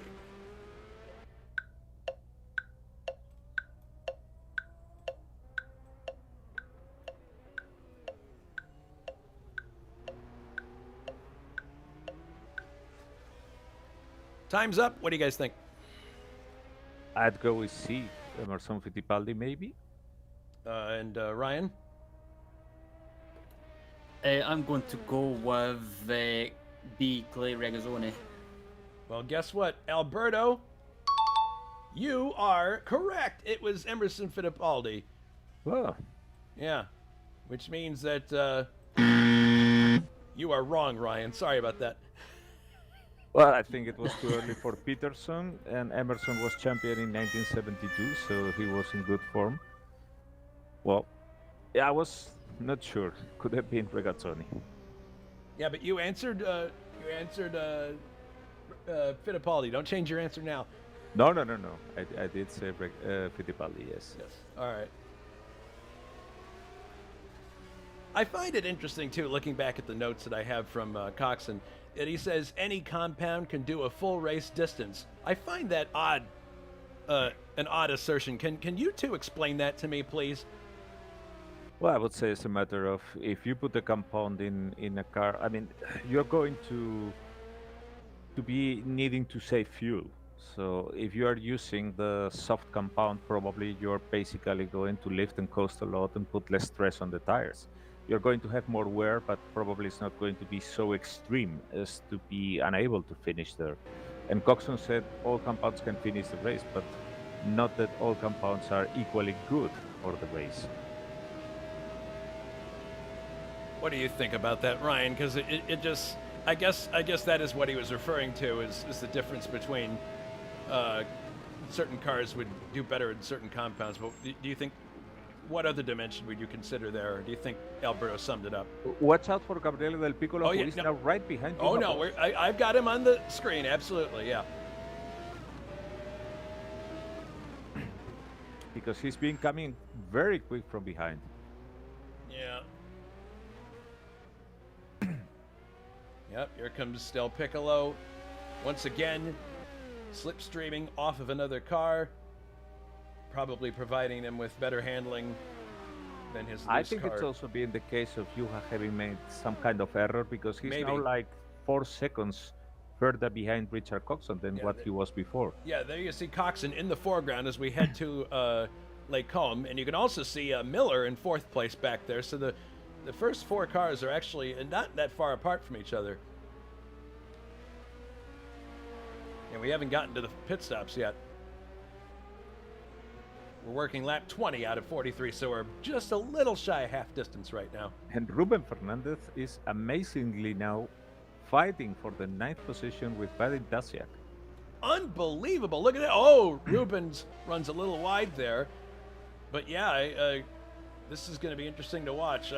Time's up. What do you guys think? I'd go with C, Emerson Fittipaldi, maybe. And Ryan? I'm going to go with B, Clay Regazzoni. Well, guess what, Alberto? You are correct. It was Emerson Fittipaldi. Oh. Yeah, which means that you are wrong, Ryan. Sorry about that. Well, I think it was too early for Peterson, and Emerson was champion in 1972, so he was in good form. Well, yeah, I was not sure. Could have been Regazzoni. Yeah, but you answered Fittipaldi. Don't change your answer now. No. I did say Fittipaldi, yes. Yes. All right. I find it interesting, too, looking back at the notes that I have from Coxon, that he says any compound can do a full race distance. I find that odd, an odd assertion. Can you two explain that to me, please? Well, I would say it's a matter of if you put a compound in a car, I mean, you're going to be needing to save fuel. So if you are using the soft compound, probably you're basically going to lift and coast a lot and put less stress on the tires. you're going to have more wear, but probably it's not going to be so extreme as to be unable to finish there. And Coxon said all compounds can finish the race, but not that all compounds are equally good for the race. What do you think about that, Ryan? Because it just, I guess that is what he was referring to, is the difference between certain cars would do better in certain compounds. But do you think, what other dimension would you consider there? Or do you think Alberto summed it up? Watch out for Gabriele Del Piccolo, who is now right behind you. Oh, no, I've got him on the screen, absolutely, yeah. Because he's been coming very quick from behind. Yeah. Yep, here comes Del Piccolo. Once again, slipstreaming off of another car, probably providing him with better handling than his loose I think car. it's also been the case of Juha having made some kind of error, because he's Maybe. now like 4 seconds further behind Richard Coxon than what he was before. Yeah, there you see Coxon in the foreground as we head to Lake Combe, and you can also see Miller in 4th place back there. So the first 4 cars are actually not that far apart from each other. And we haven't gotten to the pit stops yet. We're working lap 20 out of 43, so we're just a little shy of half distance right now. And Ruben Fernandez is amazingly now fighting for the 9th position with Vadim Dasiak. Unbelievable. Look at that. Oh, Rubens runs a little wide there. But yeah, this is going to be interesting to watch.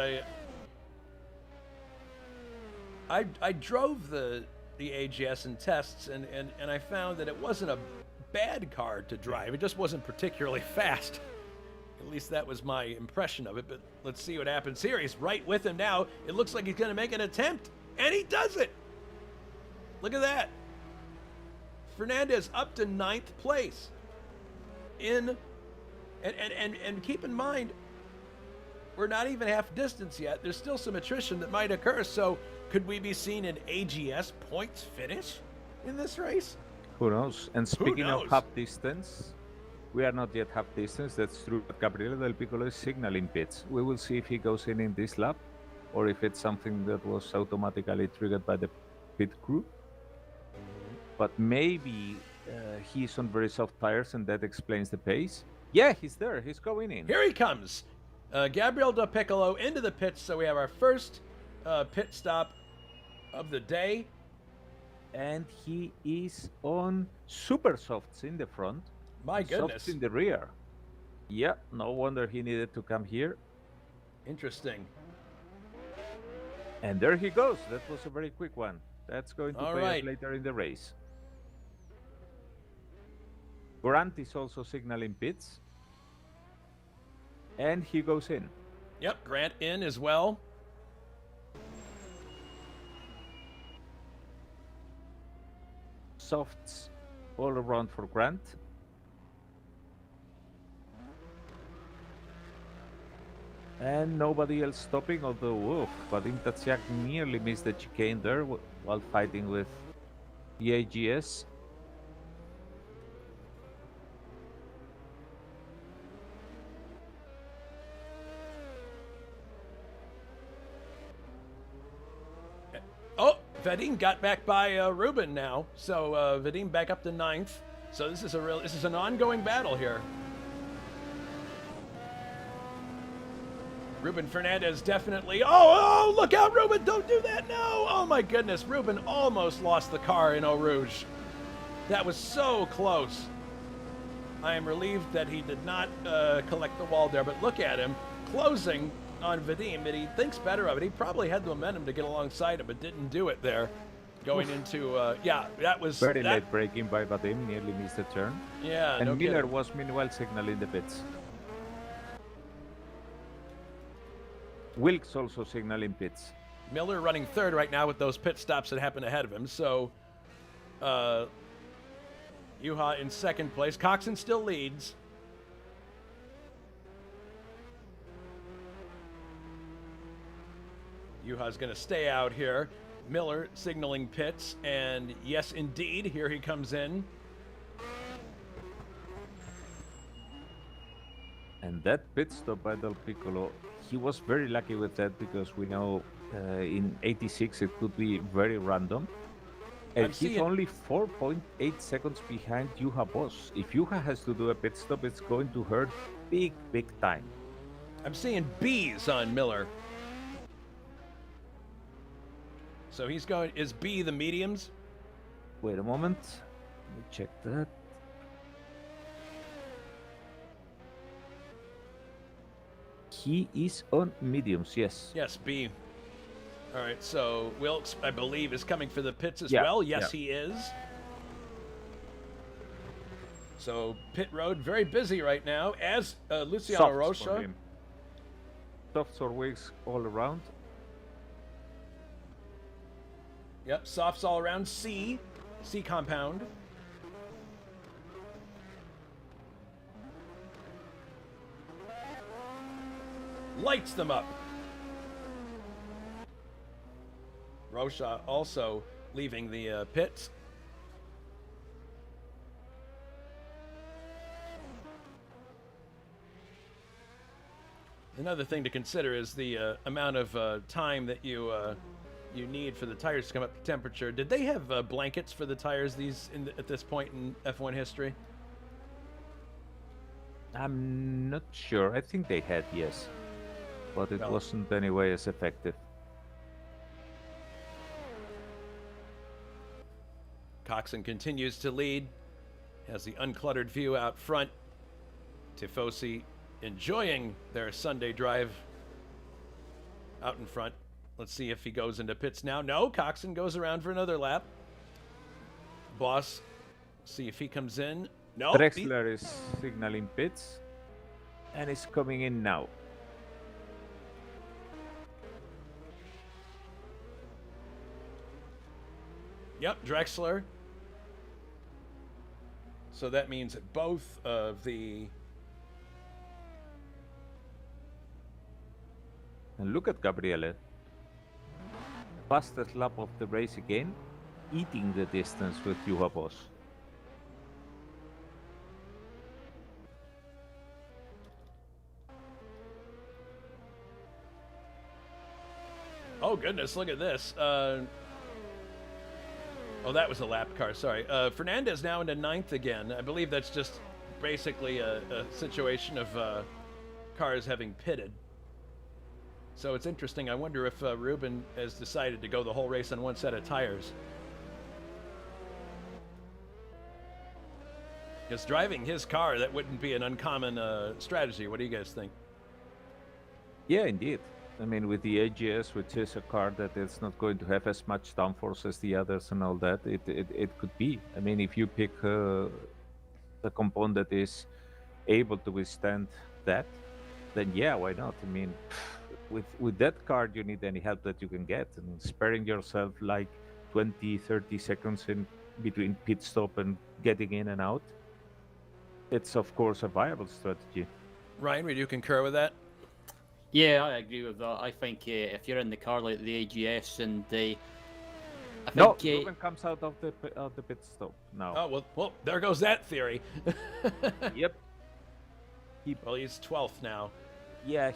I drove the AGS in tests, and I found that it wasn't a bad car to drive. It just wasn't particularly fast. At least that was my impression of it. But let's see what happens here. He's right with him now. It looks like he's going to make an attempt, and he does it. Look at that. Fernandez up to 9th place. And keep in mind, we're not even half distance yet. There's still some attrition that might occur. So could we be seeing an AGS points finish in this race? Who knows? And speaking of half distance, we are not yet half distance. That's true. But Gabriele Del Piccolo is signaling pits. We will see if he goes in this lap, or if it's something that was automatically triggered by the pit crew. But maybe he's on very soft tires, and that explains the pace. Yeah, he's there. He's going in. Here he comes. Gabriele Del Piccolo into the pits. So we have our first pit stop of the day. And he is on super softs in the front. My goodness. Softs in the rear. Yeah, no wonder he needed to come here. Interesting. And there he goes. That was a very quick one. That's going to pay us later in the race. Grant is also signaling pits. And he goes in. Yep, Grant in as well. Softs all around for Grant. And nobody else stopping, although Vadim Tatsiak nearly missed the chicane there while fighting with the AGS. Oh, Vadim got back by Ruben now, so Vadim back up to 9th. So this is an ongoing battle here. Ruben Fernandez definitely. Oh, look out, Ruben! Don't do that! No! Oh my goodness, Ruben almost lost the car in Eau Rouge. That was so close. I am relieved that he did not collect the wall there, but look at him closing on Vadim, and he thinks better of it. He probably had the momentum to get alongside him, but didn't do it there. Going into, yeah, that was... Very late braking by Vadim, nearly missed the turn. Yeah, and no Miller kidding. was meanwhile signaling the pits. Wilkes also signaling pits. Miller running 3rd right now with those pit stops that happened ahead of him. So, Juha in 2nd place. Coxon still leads. Juha's going to stay out here. Miller signaling pits, and yes, indeed, here he comes in. And that pit stop by Del Piccolo, he was very lucky with that because we know in 86 it could be very random. And he's only 4.8 seconds behind Juha Boss. If Juha has to do a pit stop, it's going to hurt big time. I'm seeing B's on Miller. So he's going, is B the mediums? Wait a moment. Let me check that. He is on mediums, yes. Yes, B. All right, so Wilkes, I believe, is coming for the pits as Yeah, well. Yes, yeah. he is. So pit road very busy right now, as Luciano Softs for Rocha. him. Softs or wigs all around. Yep, softs all around. C compound. Lights them up. Rocha also leaving the pits. Another thing to consider is the amount of time that you need for the tires to come up to temperature. Did they have blankets for the tires at this point in F1 history? I'm not sure. I think they had, yes. But it wasn't anyway as effective. Coxon continues to lead. Has the uncluttered view out front. Tifosi enjoying their Sunday drive out in front. Let's see if he goes into pits now. No, Coxon goes around for another lap. Boss, see if he comes in. No. Drexler is signaling pits and is coming in now. Yep, Drexler. So that means that both of the... And look at Gabriele. Fastest lap of the race again, eating the distance with Juha Boss. Oh, goodness, look at this. Oh, that was a lap car, sorry. Fernandez now into 9th again. I believe that's just basically a situation of cars having pitted. So it's interesting. I wonder if Ruben has decided to go the whole race on one set of tires. Because driving his car, that wouldn't be an uncommon strategy. What do you guys think? Yeah, indeed. I mean, with the AGS, which is a car that is not going to have as much downforce as the others and all that, it could be. I mean, if you pick a component that is able to withstand that, then yeah, why not? I mean, with that car, you need any help that you can get, and sparing yourself like 20, 30 seconds in between pit stop and getting in and out, it's of course a viable strategy. Ryan, would you concur with that? Yeah, I agree with that. I think if you're in the car like the AGS and Ruben comes out of the pit stop now. Oh, well, there goes that theory. Yep. Well, he's 12th now. Yeah,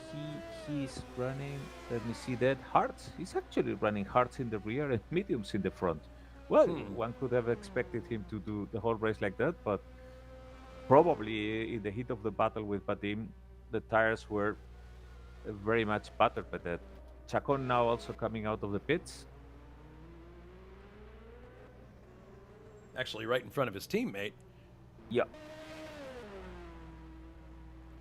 he's running, let me see that, hards. He's actually running hards in the rear and mediums in the front. Well, one could have expected him to do the whole race like that, but probably in the heat of the battle with Vadim, the tires were very much battered by that. Chacon now also coming out of the pits. Actually, right in front of his teammate. Yeah.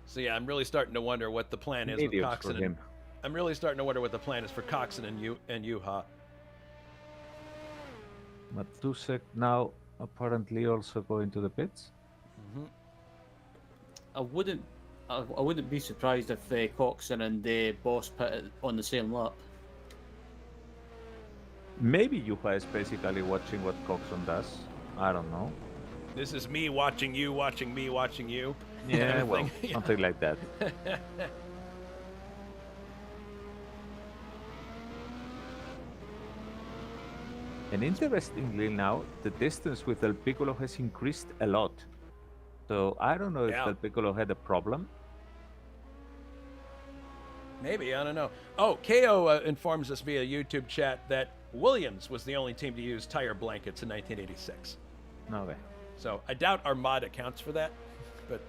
So yeah, I'm really starting to wonder what the plan is with Coxon. I'm really starting to wonder what the plan is for Coxon and Juha. Matusek now apparently also going to the pits. I wouldn't be surprised if Coxon and Boss pit on the same lap. Maybe Juha is basically watching what Coxon does. I don't know. This is me watching you, watching me, watching you. Yeah, well, something like that. And interestingly now, the distance with El Piccolo has increased a lot. So I don't know if El Piccolo had a problem Maybe, I don't know. Oh, KO informs us via YouTube chat that Williams was the only team to use tire blankets in 1986. No way. So I doubt Armada counts for that, but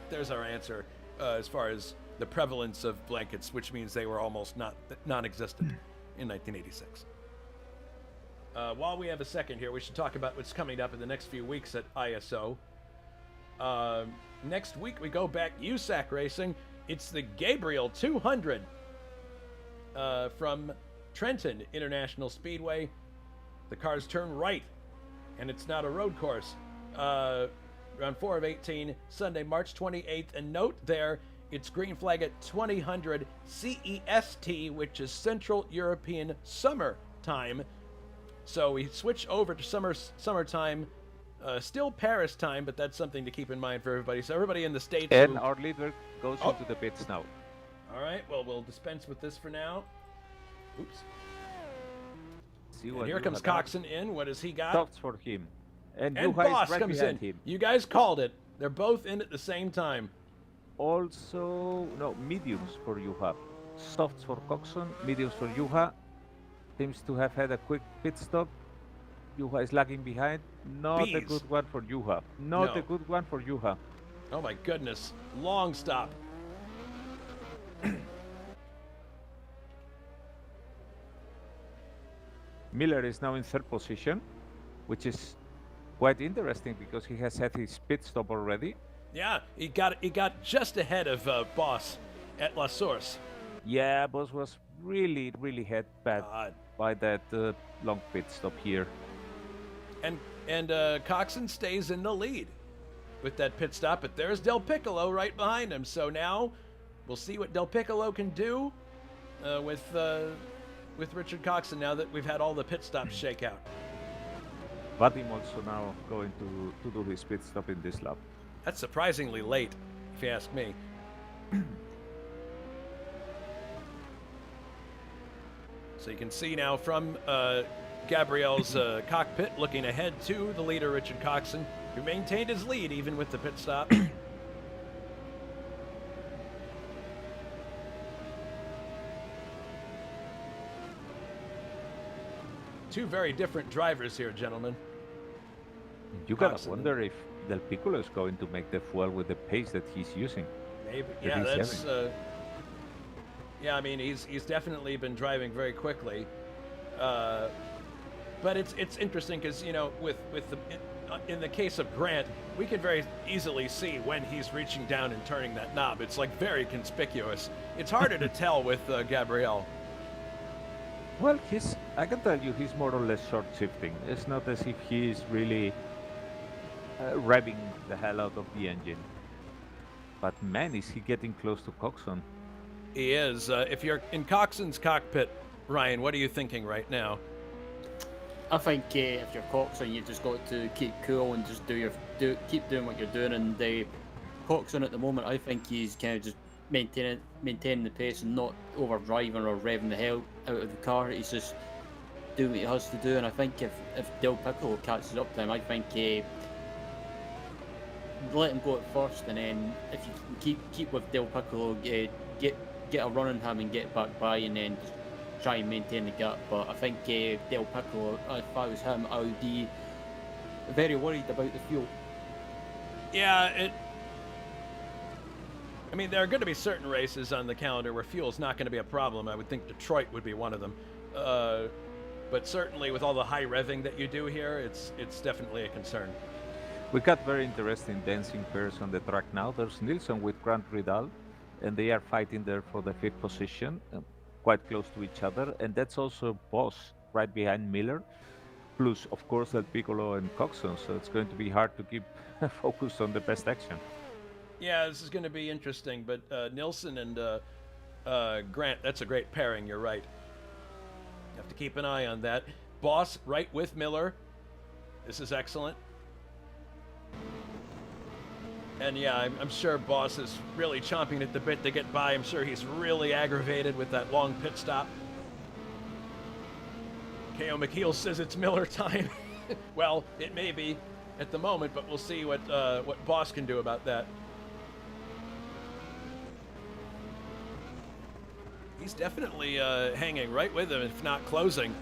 there's our answer as far as the prevalence of blankets, which means they were almost non-existent in 1986. While we have a second here, we should talk about what's coming up in the next few weeks at ISO. Next week we go back USAC racing. It's the Gabriel 200 from Trenton International Speedway. The cars turn right, and it's not a road course. Round 4 of 18, Sunday, March 28th. And note there, it's green flag at 2000 CEST, which is Central European Summer Time. So we switch over to summertime. Still Paris time, but that's something to keep in mind for everybody. So everybody in the States... And our leader goes into the pits now. All right, well, we'll dispense with this for now. Oops. And here comes Coxon in. What has he got? Stops for him. And Boss right comes in. Him. You guys called it. They're both in at the same time. Also, no, mediums for Juha. Softs for Coxon, mediums for Juha. Seems to have had a quick pit stop. Juha is lagging behind. Not a good one for Juha. Not a good one for Juha. Oh my goodness. Long stop. Miller is now in third position, which is quite interesting because he has had his pit stop already. Yeah, he got just ahead of Boss at La Source. Yeah, Boss was really hit bad by that long pit stop here. And Coxon stays in the lead with that pit stop, but there's Del Piccolo right behind him. So now we'll see what Del Piccolo can do with Richard Coxon now that we've had all the pit stops shake out. Vadim also now going to do his pit stop in this lap. That's surprisingly late, if you ask me. So you can see now from Gabriel's cockpit, looking ahead to the leader, Richard Coxon, who maintained his lead even with the pit stop. Two very different drivers here, gentlemen. You gotta wonder if Del Piccolo is going to make the fuel with the pace that he's using. Maybe, yeah, that's... yeah, I mean, he's definitely been driving very quickly. But it's interesting because, you know, in the case of Grant, we can very easily see when he's reaching down and turning that knob. It's like very conspicuous. It's harder to tell with Gabriel. Well, I can tell you he's more or less short shifting. It's not as if he's really revving the hell out of the engine. But man, is he getting close to Coxon. He is. If you're in Coxon's cockpit, Ryan, what are you thinking right now? I think if you're Coxon, you've just got to keep cool and just keep doing what you're doing. And Coxon at the moment, I think he's kind of just maintaining the pace and not overdriving or revving the hell out of the car. He's just doing what he has to do. And I think if Del Piccolo catches up to him, I think let him go at first, and then if you keep with Del Piccolo, get a run on him and get back by, and then just try and maintain the gap. But I think Del Piccolo, if I was him, I would be very worried about the fuel. Yeah, I mean, there are going to be certain races on the calendar where fuel's not going to be a problem. I would think Detroit would be one of them. But certainly with all the high revving that you do here, it's definitely a concern. We got very interesting dancing pairs on the track now. There's Nilsson with Grant Ridal, and they are fighting there for the 5th position, quite close to each other. And that's also Boss right behind Miller, plus, of course, Del Piccolo and Coxon. So it's going to be hard to keep focused on the best action. Yeah, this is going to be interesting. But Nilsson and Grant, that's a great pairing. You're right. You have to keep an eye on that. Boss right with Miller. This is excellent. And yeah, I'm sure Boss is really chomping at the bit to get by. I'm sure he's really aggravated with that long pit stop. K.O. McKeel says it's Miller time. Well, it may be at the moment, but we'll see what Boss can do about that. He's definitely hanging right with him, if not closing.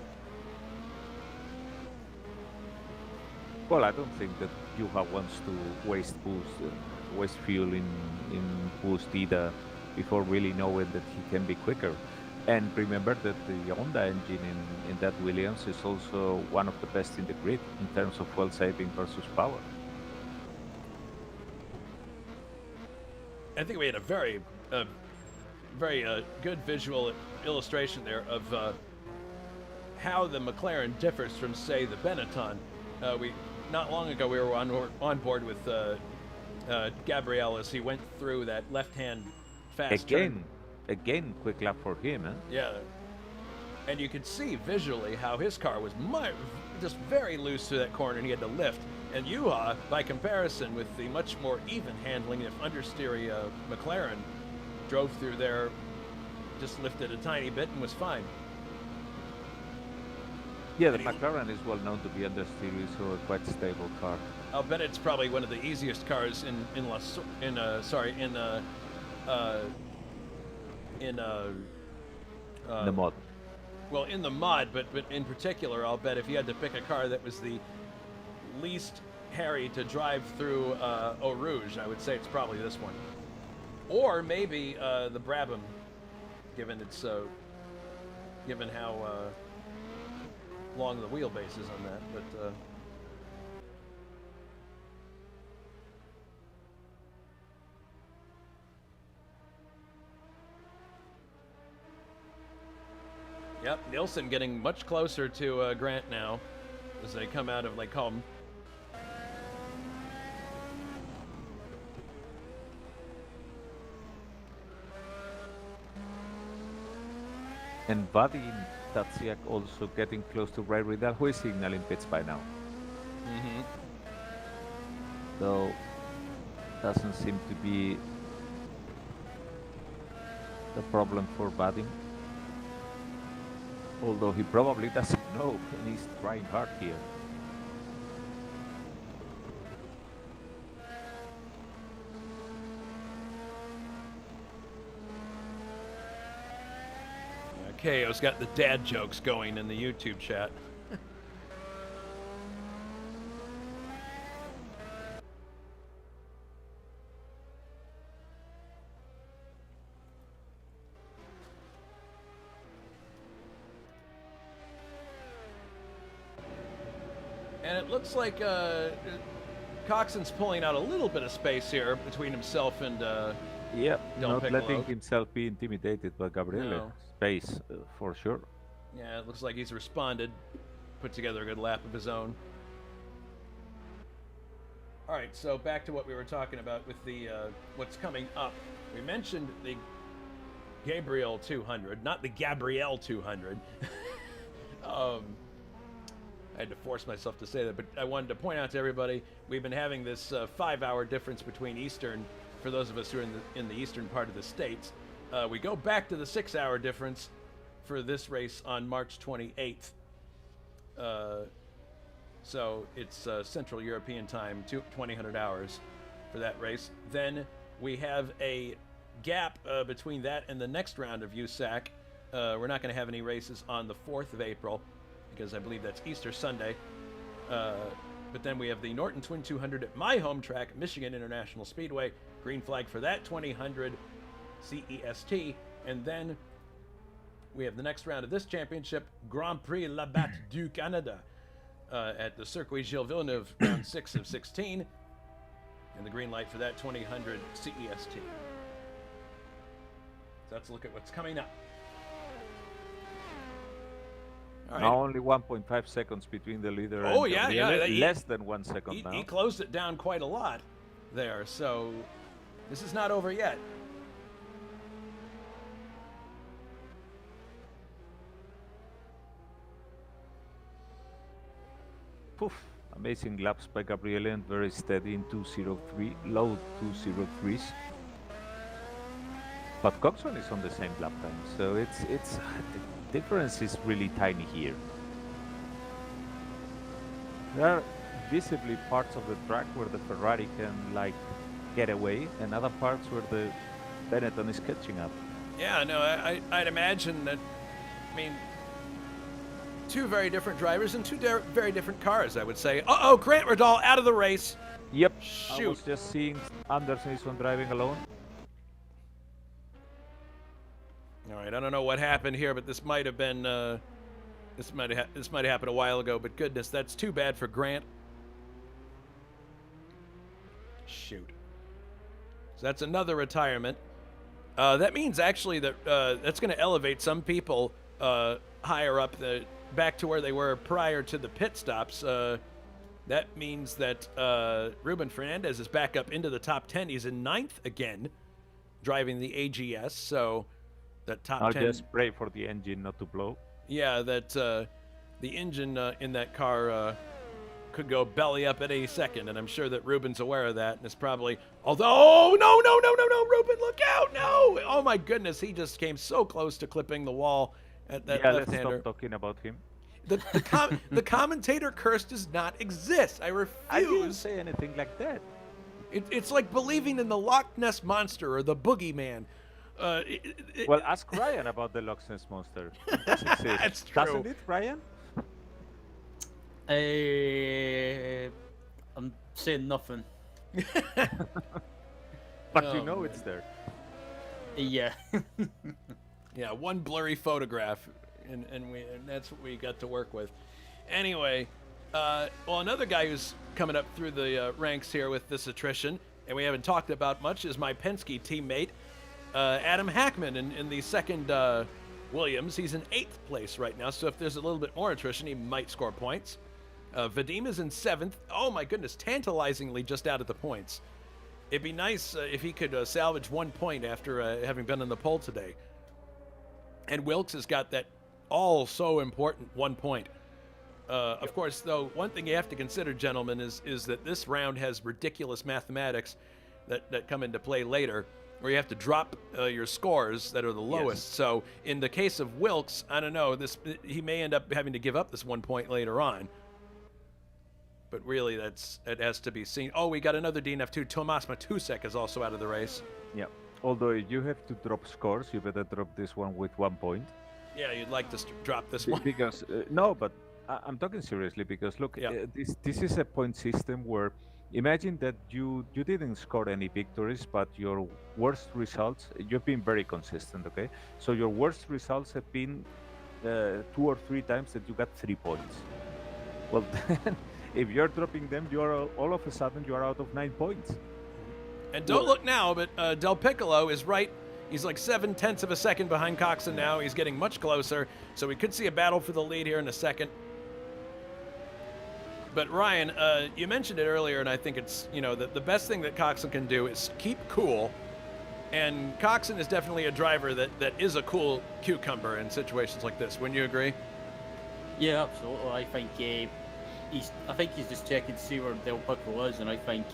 Well, I don't think that Juha wants to waste fuel in boost either before really knowing that he can be quicker. And remember that the Honda engine in that Williams is also one of the best in the grid in terms of fuel saving versus power. I think we had a very good visual illustration there of how the McLaren differs from, say, the Benetton. Not long ago we were on board with Gabriel as he went through that left-hand fast turn. Again, quick lap for him, eh? Yeah, and you could see visually how his car was just very loose through that corner, and he had to lift. And Juha, by comparison with the much more even handling if understeery McLaren, drove through there, just lifted a tiny bit and was fine. Yeah, the McLaren is well known to be understeery, so a quite stable car. I'll bet it's probably one of the easiest cars in the mod. Well, in the mod, but in particular, I'll bet if you had to pick a car that was the least hairy to drive through Eau Rouge, I would say it's probably this one, or maybe the Brabham, given how long the wheelbase is on that. But yep, Nielsen getting much closer to Grant now as they come out of Lake Holm. And Vadim Tatsiak also getting close to Ray Riddle, who is signaling pits by now. Mm-hmm. Though doesn't seem to be the problem for Vadim. Although he probably doesn't know, and he's trying hard here. KO's got the dad jokes going in the YouTube chat. And it looks like Coxon's pulling out a little bit of space here between himself and yeah, Del not Piccolo. letting himself be intimidated by Gabriele. No. Space, for sure. Yeah, it looks like he's responded, put together a good lap of his own. All right, so back to what we were talking about with the what's coming up. We mentioned the Gabriel 200, not the Gabrielle 200. I had to force myself to say that, but I wanted to point out to everybody, we've been having this 5-hour difference between Eastern, for those of us who are in the eastern part of the States. We go back to the 6-hour difference for this race on March 28th. So it's Central European time, 2000 hours for that race. Then we have a gap between that and the next round of USAC. We're not going to have any races on the 4th of April, because I believe that's Easter Sunday. But then we have the Norton Twin 200 at my home track, Michigan International Speedway. Green flag for that 2000 CEST. And then we have the next round of this championship, Grand Prix La Batte du Canada, at the Circuit Gilles Villeneuve, round 6 of 16. And the green light for that 2000 CEST. So let's look at what's coming up. All right. Now only 1.5 seconds between the leader and Gabriele. Less than 1 second now. He closed it down quite a lot there, so this is not over yet. Poof. Amazing laps by Gabriele and very steady in 203, low 203s. But Coxon is on the same lap time, so it's the difference is really tiny here. There are visibly parts of the track where the Ferrari can like get away, and other parts where the Benetton is catching up. Yeah, no, I'd imagine that. I mean, two very different drivers and two very different cars, I would say. Uh-oh, Grant Riddall out of the race. Yep. Shoot. I was just seeing Anderson is on driving alone. All right, I don't know what happened here, but this might have been this might have happened a while ago. But goodness, that's too bad for Grant. Shoot. So that's another retirement. That means actually that that's going to elevate some people higher up, back to where they were prior to the pit stops. That means that Ruben Fernandez is back up into the top 10. He's in 9th again, driving the AGS. So that top 10. I'll just pray for the engine not to blow. Yeah, that the engine in that car could go belly up at any second, and I'm sure that Ruben's aware of that, and is probably. Although, no, Ruben, look out, no! Oh my goodness, he just came so close to clipping the wall at that left-hander. Let's stop talking about him. The commentator curse does not exist. I refuse. I didn't say anything like that. It's like believing in the Loch Ness Monster or the Boogeyman. Well, ask Ryan about the Loch Ness Monster. It does exist. That's true. Doesn't it, Ryan? I'm saying nothing. But you know it's there. Yeah. Yeah, one blurry photograph, and that's what we got to work with. Anyway, well, another guy who's coming up through the ranks here with this attrition, and we haven't talked about much, is my Penske teammate, Adam Hackman, in the second Williams. He's in 8th place right now, so if there's a little bit more attrition, he might score points. Vadim is in 7th. Oh my goodness, tantalizingly just out of the points. It'd be nice if he could salvage 1 point after having been on the pole today. And Wilkes has got that all so important 1 point. Of course, though, one thing you have to consider, gentlemen, is that this round has ridiculous mathematics that come into play later, where you have to drop your scores that are the lowest. Yes. So in the case of Wilkes, I don't know, he may end up having to give up this 1 point later on. But really, it has to be seen. Oh, we got another DNF too. Tomas Matusek is also out of the race. Yeah. Although you have to drop scores, you better drop this one with 1 point. Yeah, you'd like to drop this one. Because no, but I'm talking seriously. Because look, this is a point system where imagine that you didn't score any victories, but your worst results, you've been very consistent. Okay, so your worst results have been 2 or 3 times that you got 3 points. Well, then, if you're dropping them, you are all of a sudden you are out of 9 points. And don't look now, but Del Piccolo is right. He's like 0.7 of a second behind Coxon now. He's getting much closer, so we could see a battle for the lead here in a second. But Ryan, you mentioned it earlier, and I think it's, the best thing that Coxon can do is keep cool. And Coxon is definitely a driver that is a cool cucumber in situations like this. Wouldn't you agree? Yeah, absolutely. I think he's just checking to see where Del Piccolo is, and I think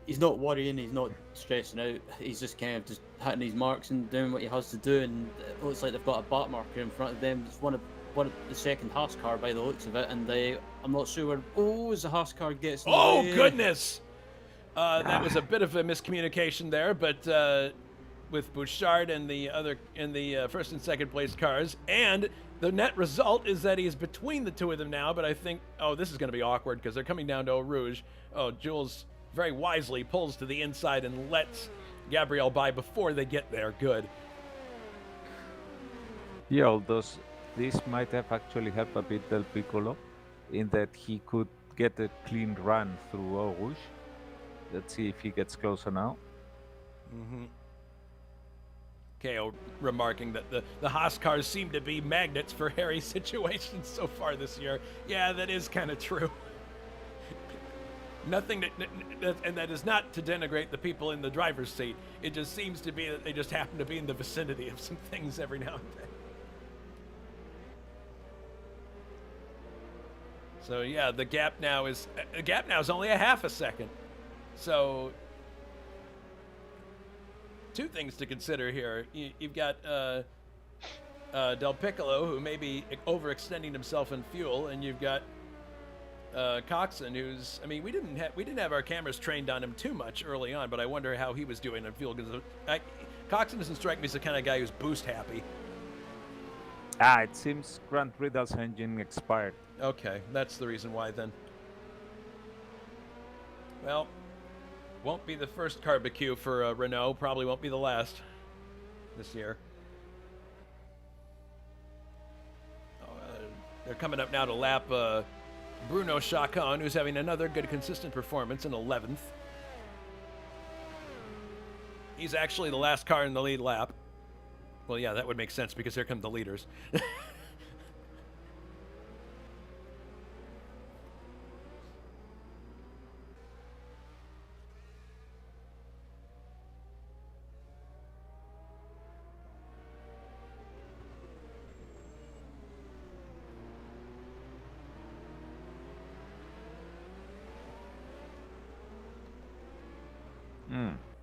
he's not worrying, he's not stressing out. He's just kind of just hitting his marks and doing what he has to do. And it looks like they've got a back marker in front of them. It's one of the second Haas car by the looks of it, and I'm not sure where. Oh, as the Haas car gets. Oh goodness! That was a bit of a miscommunication there, but with Bouchard and the first and second place cars, and the net result is that he's between the two of them now. But I think, this is going to be awkward because they're coming down to Eau Rouge. Oh, Jules very wisely pulls to the inside and lets Gabriel by before they get there. Good. Yeah, although this might have actually helped a bit Del Piccolo in that he could get a clean run through Eau Rouge. Let's see if he gets closer now. Mm-hmm. KO remarking that the Haas cars seem to be magnets for hairy situations so far this year. Yeah, that is kind of true. Nothing and that is not to denigrate the people in the driver's seat. It just seems to be that they just happen to be in the vicinity of some things every now and then. So yeah, the gap now is only a half a second. So two things to consider here. You've got Del Piccolo, who may be overextending himself in fuel, and you've got Coxon, who's, we didn't have our cameras trained on him too much early on, but I wonder how he was doing on fuel, because Coxon doesn't strike me as the kind of guy who's boost happy. It seems Grant Riddle's engine expired. Okay, that's the reason why then. Well, won't be the first barbecue for Renault. Probably won't be the last this year. They're coming up now to lap Bruno Chacon, who's having another good, consistent performance in 11th. He's actually the last car in the lead lap. Well, yeah, that would make sense because here come the leaders.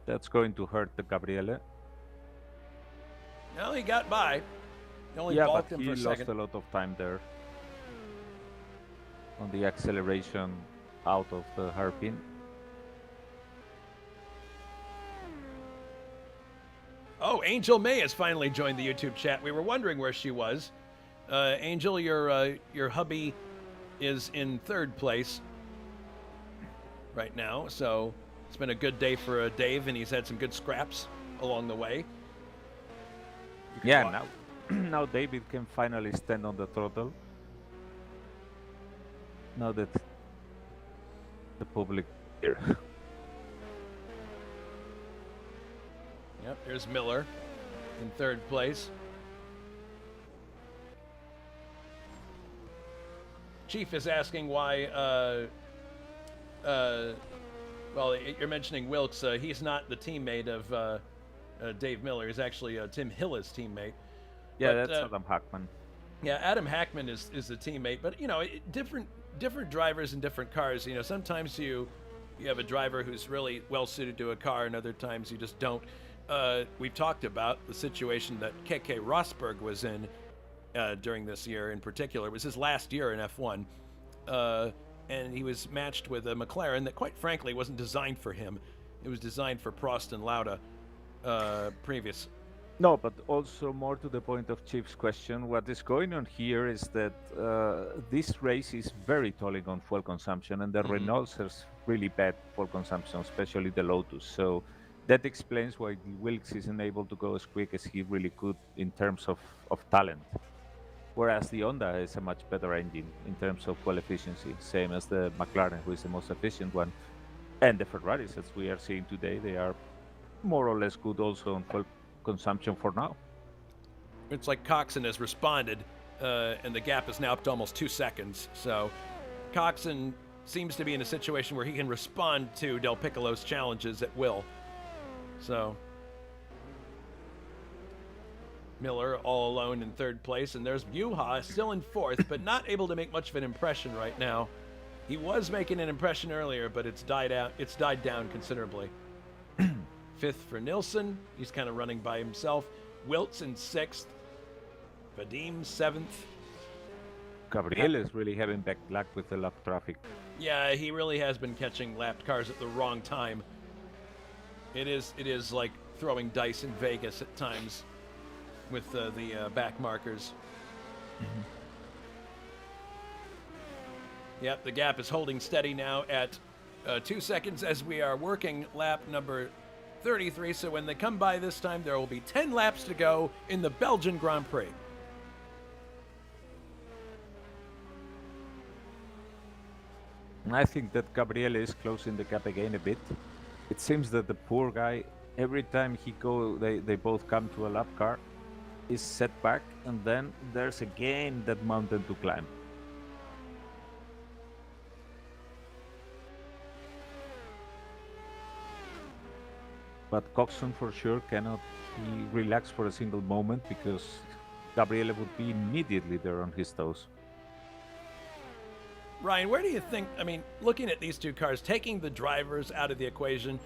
That's going to hurt the Gabriele. Well, he got by. He only Yeah, balked but him he for a lost second. a lot of time there on the acceleration out of the hairpin. Oh, Angel May has finally joined the YouTube chat. We were wondering where she was. Angel, your hubby is in 3rd place right now, so it's been a good day for Dave, and he's had some good scraps along the way. Yeah, now David can finally stand on the throttle. Now that the public here. Yep, there's Miller in 3rd place. Chief is asking why, well, you're mentioning Wilkes. He's not the teammate of Dave Miller. He's actually Tim Hilla's teammate. Yeah, But, that's Adam Hackman. Yeah, Adam Hackman is the teammate, but you know, different drivers in different cars. You know, sometimes you have a driver who's really well suited to a car, and other times you just don't. We've talked about the situation that Keke Rosberg was in during this year in particular. It was his last year in F1, and he was matched with a McLaren that, quite frankly, wasn't designed for him. It was designed for Prost and Lauda previous. No, but also more to the point of Chief's question, what is going on here is that this race is very tolling on fuel consumption, and the Renaults has really bad fuel consumption, especially the Lotus. So that explains why the Wilkes isn't able to go as quick as he really could in terms of talent. Whereas the Honda is a much better engine in terms of fuel efficiency, same as the McLaren, who is the most efficient one. And the Ferraris, as we are seeing today, they are more or less good also on fuel consumption for now. It's like Coxon has responded, and the gap is now up to almost 2 seconds. So Coxon seems to be in a situation where he can respond to Del Piccolo's challenges at will. So Miller all alone in 3rd place, and there's Juha still in 4th, but not able to make much of an impression right now. He was making an impression earlier, but it's died out. It's died down considerably. 5th for Nilsson. He's kind of running by himself. Wiltz in 6th. Vadim 7th. Gabriel is really having bad luck with the lap traffic. Yeah, he really has been catching lapped cars at the wrong time. It is like throwing dice in Vegas at times with the back markers. Yep, the gap is holding steady now at 2 seconds as we are working lap number 33. So when they come by this time, there will be 10 laps to go in the Belgian Grand Prix. I think that Gabriele is closing the gap again a bit. It seems that the poor guy, every time they both come to a lap car, is set back, and then there's again that mountain to climb. But Coxon for sure cannot be relaxed for a single moment, because Gabriele would be immediately there on his toes. Ryan, where do you think, I mean, looking at these two cars, taking the drivers out of the equation,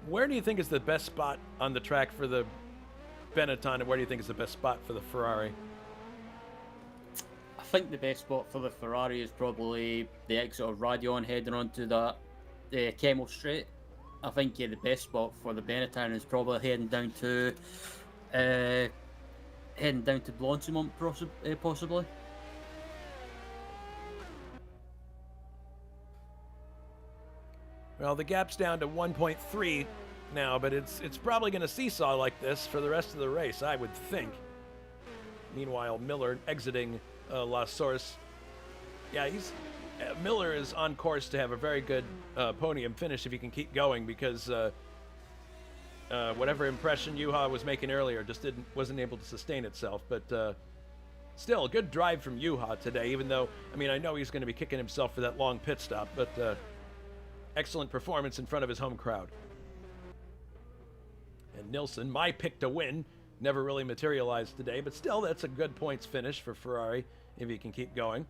where do you think is the best spot on the track for the Benetton, and where do you think is the best spot for the Ferrari? I think the best spot for the Ferrari is probably the exit of Radion heading onto that Kemmel Straight. I think the best spot for the Benetton is probably heading down to Blanchimont, possibly. Well, the gap's down to 1.3 now, but it's probably going to seesaw like this for the rest of the race, I would think. Meanwhile, Miller exiting La Source. Yeah, Miller is on course to have a very good podium finish if he can keep going, because whatever impression Juha was making earlier just wasn't able to sustain itself. But still, a good drive from Juha today, even though, I mean, I know he's going to be kicking himself for that long pit stop, but excellent performance in front of his home crowd. And Nilsson, my pick to win, never really materialized today, but still, that's a good points finish for Ferrari if he can keep going.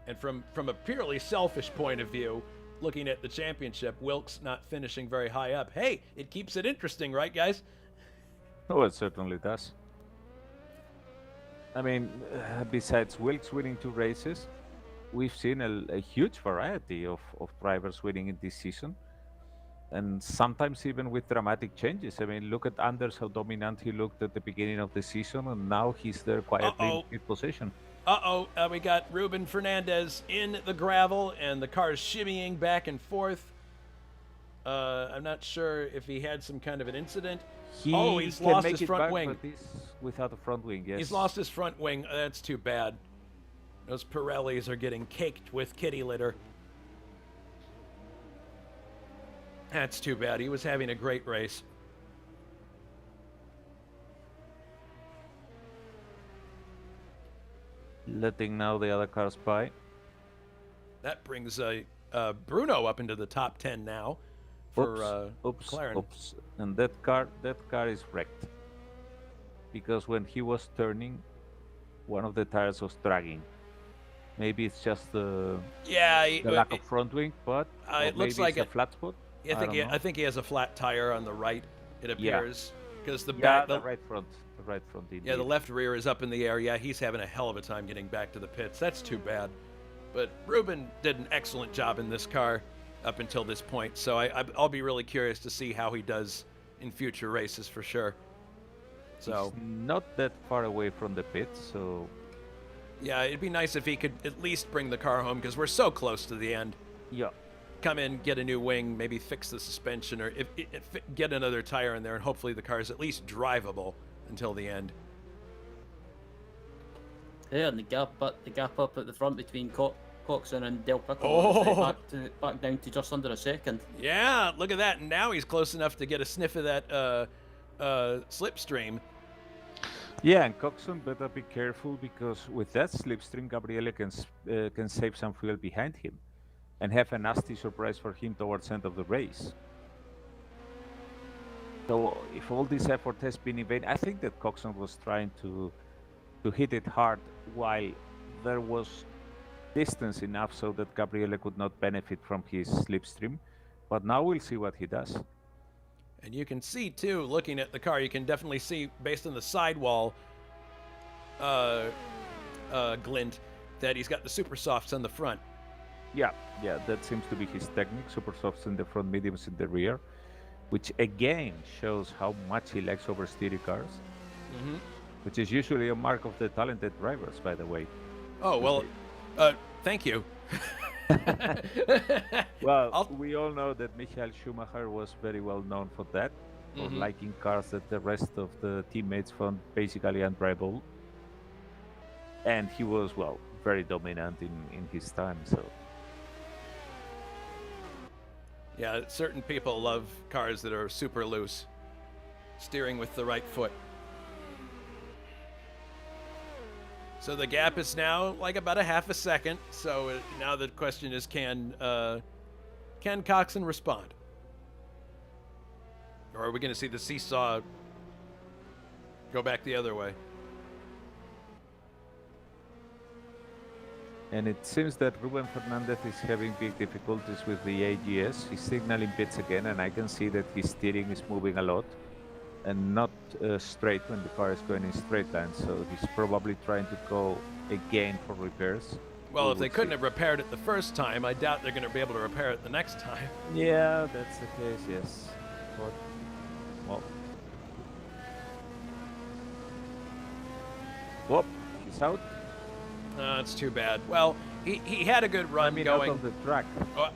And from a purely selfish point of view, looking at the championship, Wilkes not finishing very high up. Hey, it keeps it interesting, right, guys? Oh, it certainly does. I mean, besides Wilkes winning 2 races, we've seen a huge variety of drivers winning in this season. And sometimes even with dramatic changes. I mean, look at Anders, how dominant he looked at the beginning of the season, and now he's there quietly in fifth position. We got Ruben Fernandez in the gravel, and the car's shimmying back and forth. I'm not sure if he had some kind of an incident. He's lost his front wing. Without a front wing, yes. He's lost his front wing. That's too bad. Those Pirellis are getting caked with kitty litter. That's too bad. He was having a great race. Letting now the other cars by. That brings Bruno up into the top 10 now for McLaren. Oops. And that car is wrecked. Because when he was turning, one of the tires was dragging. Maybe it's just the lack of front wing, but it looks like it's a flat spot. I think he has a flat tire on the right, it appears. Because the right front. Indeed. Yeah, the left rear is up in the air. Yeah, he's having a hell of a time getting back to the pits. That's too bad. But Ruben did an excellent job in this car up until this point. So I'll be really curious to see how he does in future races for sure. So he's not that far away from the pits, so yeah, it'd be nice if he could at least bring the car home, because we're so close to the end. Yeah. Come in, get a new wing, maybe fix the suspension, or get another tire in there, and hopefully the car is at least drivable until the end. Yeah, and the gap up at the front between Coxon and Del Piccolo back down to just under a second. Yeah, look at that. And now he's close enough to get a sniff of that slipstream. Yeah, and Coxon better be careful, because with that slipstream, Gabriele can save some fuel behind him and have a nasty surprise for him towards the end of the race. So if all this effort has been in vain, I think that Coxon was trying to hit it hard while there was distance enough so that Gabriele could not benefit from his slipstream. But now we'll see what he does. And you can see, too, looking at the car, you can definitely see, based on the sidewall glint, that he's got the super softs on the front. Yeah, that seems to be his technique. Super softs in the front, mediums in the rear, which again shows how much he likes oversteery cars, which is usually a mark of the talented drivers, by the way. Oh, well, thank you. Well, we all know that Michael Schumacher was very well known for that, for liking cars that the rest of the teammates found basically undrivable. And he was, well, very dominant in his time, so. Yeah, certain people love cars that are super loose, steering with the right foot. So the gap is now like about a half a second. So now the question is, can Coxon respond? Or are we going to see the seesaw go back the other way? And it seems that Ruben Fernandez is having big difficulties with the AGS. He's signaling pits again, and I can see that his steering is moving a lot and not straight when the car is going in straight line. So he's probably trying to go again for repairs. Well, we if they will couldn't see. have repaired it the first time, I doubt they're going to be able to repair it the next time. Yeah, that's the case. Yes. But well, whoop, he's out. It's too bad. Well, he had a good run I mean, going. out of the track. Oh,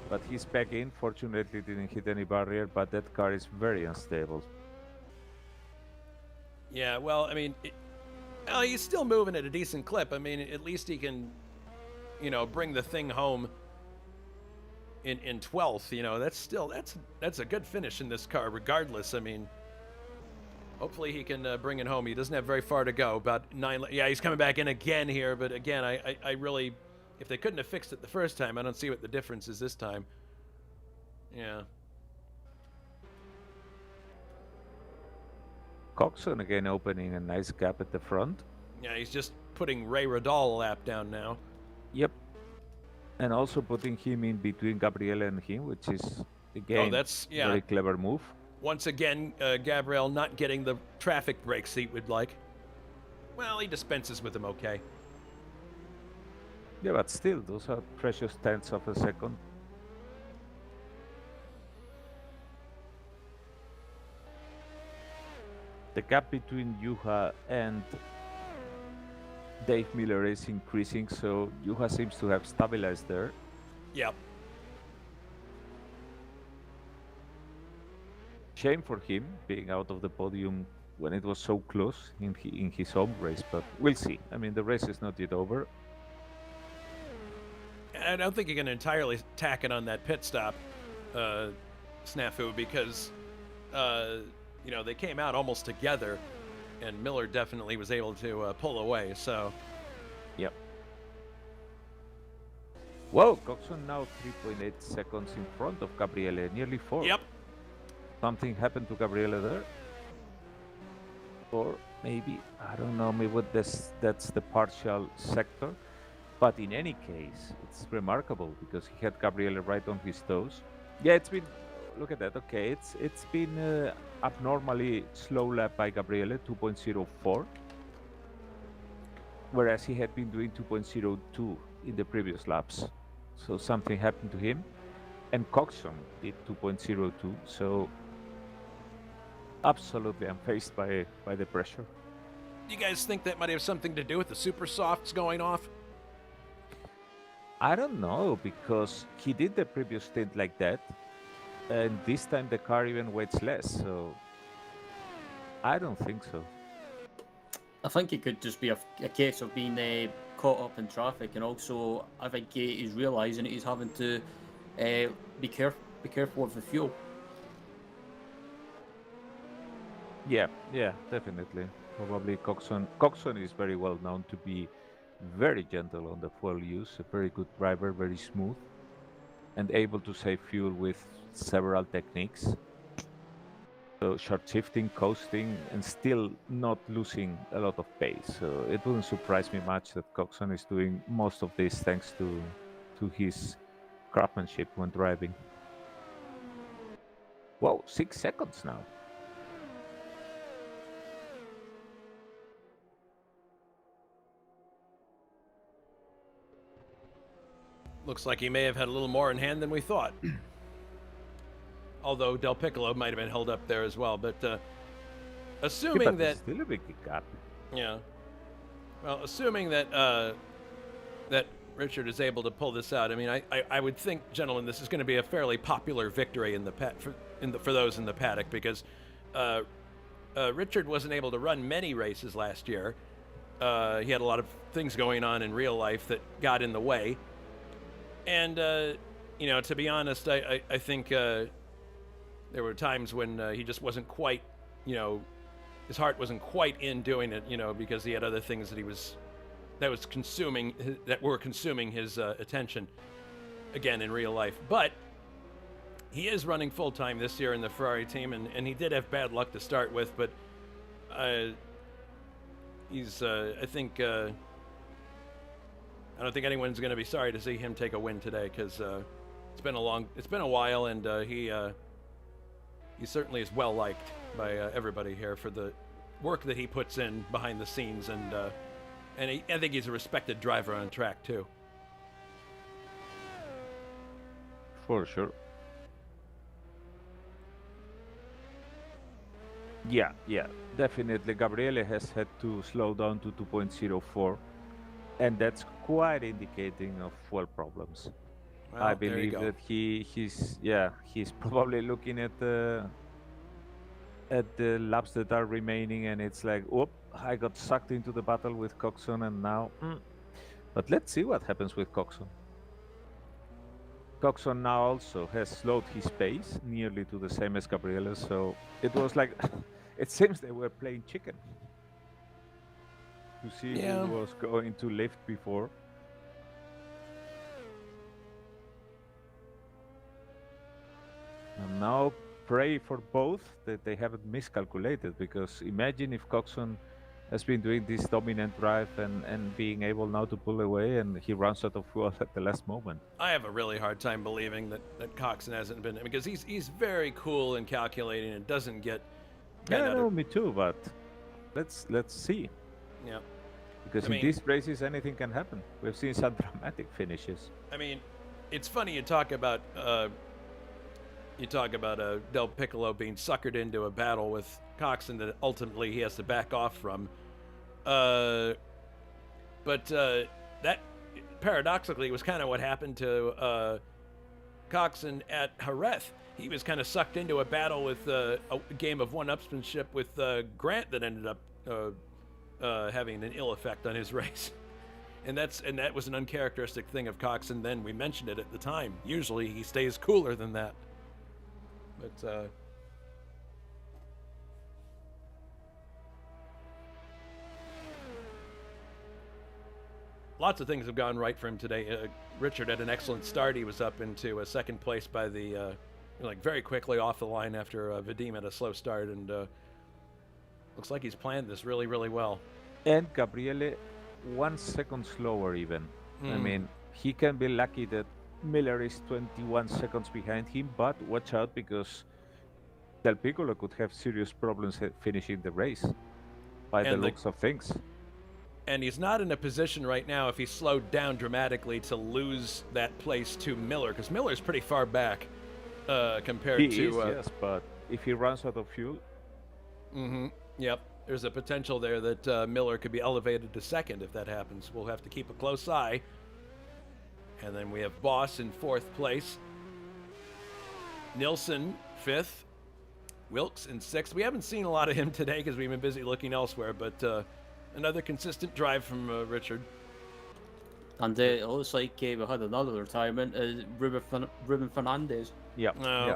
But he's back in. Fortunately, didn't hit any barrier. But that car is very unstable. yeah, well, I mean, well, he's still moving at a decent clip. I mean, at least he can, bring the thing home in 12th. That's a good finish in this car, regardless. I mean, hopefully he can bring it home. He doesn't have very far to go. About 9. Yeah, he's coming back in again here. But again, I really, if they couldn't have fixed it the first time, I don't see what the difference is this time. Yeah. Coxon again opening a nice gap at the front. Yeah, he's just putting Ray Radal a lap down now. Yep. And also putting him in between Gabriele and him, which is again that's very clever move. Once again, Gabriel not getting the traffic breaks he would like. Well, he dispenses with them okay. Yeah, but still, those are precious tenths of a second. The gap between Juha and Dave Miller is increasing, so Juha seems to have stabilized there. Yep. Shame for him being out of the podium when it was so close in his home race, but we'll see. I mean, the race is not yet over. I don't think you can entirely tack it on that pit stop snafu because, they came out almost together, and Miller definitely was able to pull away, so. Yep. Whoa, Coxon now 3.8 seconds in front of Gabriele, nearly 4. Yep. Something happened to Gabriele there. Or maybe, I don't know, maybe that's the partial sector. But in any case, it's remarkable because he had Gabriele right on his toes. Yeah, it's been, look at that, okay, it's been abnormally slow lap by Gabriele, 2.04. Whereas he had been doing 2.02 in the previous laps. So something happened to him. And Coxon did 2.02, so absolutely unfazed by the pressure. You guys think that might have something to do with the super softs going off? I don't know, because he did the previous stint like that, and this time the car even weighs less, so I don't think so. I think it could just be a case of being caught up in traffic, and also I think he's realising he's having to be careful with the fuel. Yeah, definitely. Probably Coxon is very well known to be very gentle on the fuel use, a very good driver, very smooth, and able to save fuel with several techniques. So short shifting, coasting, and still not losing a lot of pace. So it wouldn't surprise me much that Coxon is doing most of this thanks to his craftsmanship when driving. Whoa, 6 seconds now. Looks like he may have had a little more in hand than we thought. Although Del Piccolo might have been held up there as well. But assuming that... still a big gap. Yeah. Well, assuming that that Richard is able to pull this out, I mean, I would think, gentlemen, this is going to be a fairly popular victory in the for those in the paddock, because Richard wasn't able to run many races last year. He had a lot of things going on in real life that got in the way. And, to be honest, I think there were times when he just wasn't quite, his heart wasn't quite in doing it, because he had other things that were consuming his attention, again, in real life. But he is running full-time this year in the Ferrari team, and he did have bad luck to start with, but he's, I don't think anyone's going to be sorry to see him take a win today, because it's been a while, and he certainly is well liked by everybody here for the work that he puts in behind the scenes, and And I think he's a respected driver on track, too. For sure. Yeah, definitely. Gabriele has had to slow down to 2.04, and that's quite indicating of fuel problems. Well, I there you believe go. that he's probably looking at the laps that are remaining, and it's like, oh, I got sucked into the battle with Coxon, and now. But let's see what happens with Coxon. Coxon now also has slowed his pace nearly to the same as Gabriele, so it was like, it seems they were playing chicken to see who was going to lift before. And now pray for both that they haven't miscalculated, because imagine if Coxon has been doing this dominant drive and being able now to pull away, and he runs out of fuel at the last moment. I have a really hard time believing that Coxon hasn't been, because he's very cool and calculating and doesn't get Yeah, no, me too, but let's see. Yeah. Because in these races anything can happen. We've seen some dramatic finishes. I mean, it's funny you talk about Del Piccolo being suckered into a battle with Coxon that ultimately he has to back off from. But that paradoxically was kind of what happened to Coxon at Jerez. He was kind of sucked into a battle with a game of one-upsmanship with Grant that ended up having an ill effect on his race. And that was an uncharacteristic thing of Coxon then. We mentioned it at the time. Usually he stays cooler than that. But lots of things have gone right for him today. Richard had an excellent start. He was up into second place by the very quickly off the line after Vadim had a slow start, and looks like he's planned this really, really well. And Gabriele 1 second slower even. I mean, he can be lucky that Miller is 21 seconds behind him, but watch out, because Del Piccolo could have serious problems finishing the race by the looks of things. And he's not in a position right now, if he slowed down dramatically, to lose that place to Miller, because Miller's pretty far back compared to... He is, yes, but if he runs out of fuel... Yep. There's a potential there that Miller could be elevated to second if that happens. We'll have to keep a close eye. And then we have Boss in fourth place. Nilsson, fifth. Wilkes in sixth. We haven't seen a lot of him today because we've been busy looking elsewhere, but another consistent drive from Richard. And it looks like we had another retirement, Ruben Fernandez. Yeah.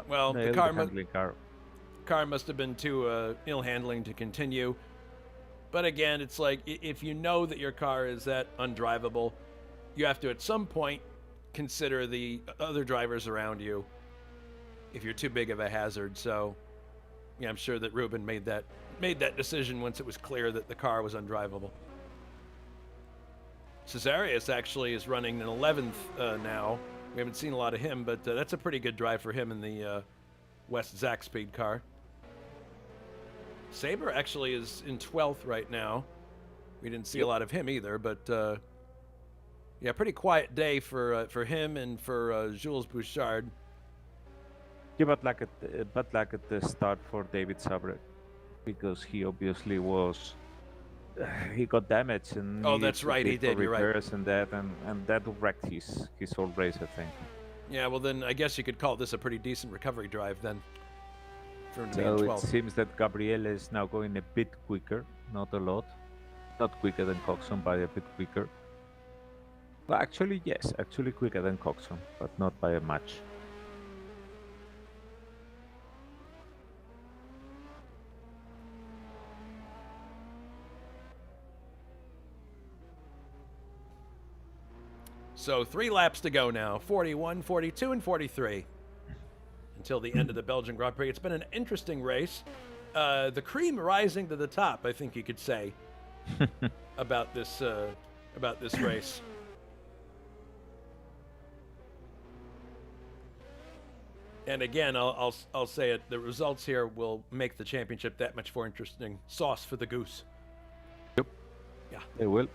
Well, the car must have been too ill-handling to continue. But again, it's like, if you know that your car is that undrivable, you have to at some point consider the other drivers around you if you're too big of a hazard. So yeah, I'm sure that Ruben made that decision once it was clear that the car was undrivable. Cesarius actually is running in 11th now. We haven't seen a lot of him, but that's a pretty good drive for him in the West Zach Speed car. Saber actually is in 12th right now. We didn't see a lot of him either, but yeah, pretty quiet day for him and for Jules Bouchard. Yeah, but like at the start for David Sabre, because he obviously was he got damaged and that's right, he did. You're right. And that wrecked his whole race, I think. Yeah, well then I guess you could call this a pretty decent recovery drive then. So it seems that Gabriele is now going a bit quicker, not a lot, not quicker than Coxon, but a bit quicker. Well, actually, yes, actually quicker than Coxon, but not by a much. So 3 laps to go now, 41, 42, and 43. Until the end of the Belgian Grand Prix. It's been an interesting race. The cream rising to the top, I think you could say, about this race. And again, I'll say it. The results here will make the championship that much more interesting. Sauce for the goose. Yep. Yeah. They will.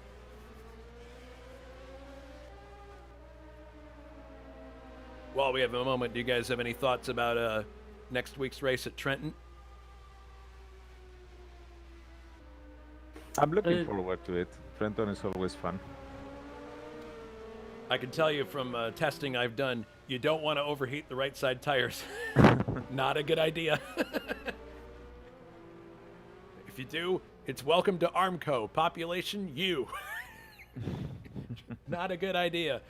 While we have a moment, do you guys have any thoughts about next week's race at Trenton? I'm looking forward to it. Trenton is always fun. I can tell you from testing I've done, you don't want to overheat the right side tires. Not a good idea. If you do, it's welcome to Armco. Population U. Not a good idea.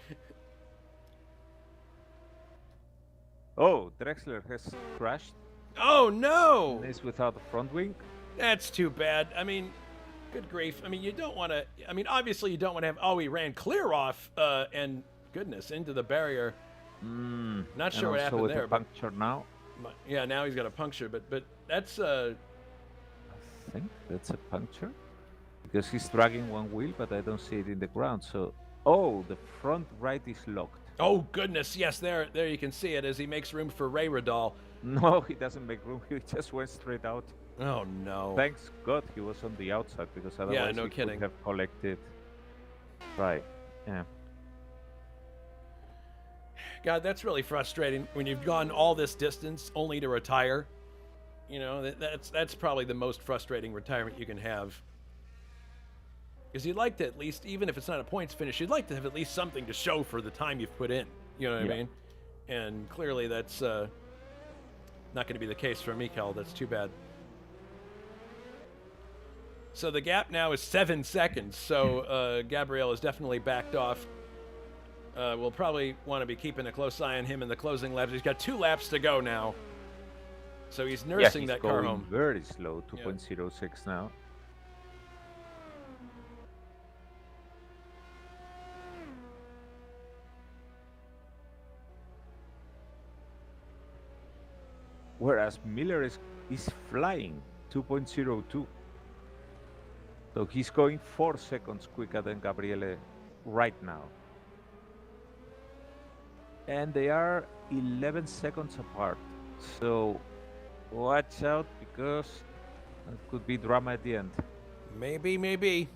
Oh, Drexler has crashed. Oh, no! And is without a front wing. That's too bad. I mean, good grief. I mean, you don't want to... I mean, obviously you don't want to have... Oh, he ran clear off and, goodness, into the barrier. Not sure what happened there. A puncture now. Yeah, now he's got a puncture, but that's... I think that's a puncture. Because he's dragging one wheel, but I don't see it in the ground. So, oh, the front right is locked. Oh, goodness, yes, there you can see it as he makes room for Ray Radal. No, he doesn't make room. He just went straight out. Oh, no. Thanks God he was on the outside, because otherwise he kidding. could have collected. Right, yeah. God, that's really frustrating when you've gone all this distance only to retire. You know, that's probably the most frustrating retirement you can have. Because you'd like to at least, even if it's not a points finish, you'd like to have at least something to show for the time you've put in. You know what I mean? And clearly that's not going to be the case for Mikel. That's too bad. So the gap now is 7 seconds. So Gabriel has definitely backed off. We'll probably want to be keeping a close eye on him in the closing laps. He's got 2 laps to go now. So he's nursing that car home. Very slow, 2.06 now. Whereas Miller is flying 2.02. So he's going 4 seconds quicker than Gabriele right now. And they are 11 seconds apart. So watch out, because it could be drama at the end. Maybe.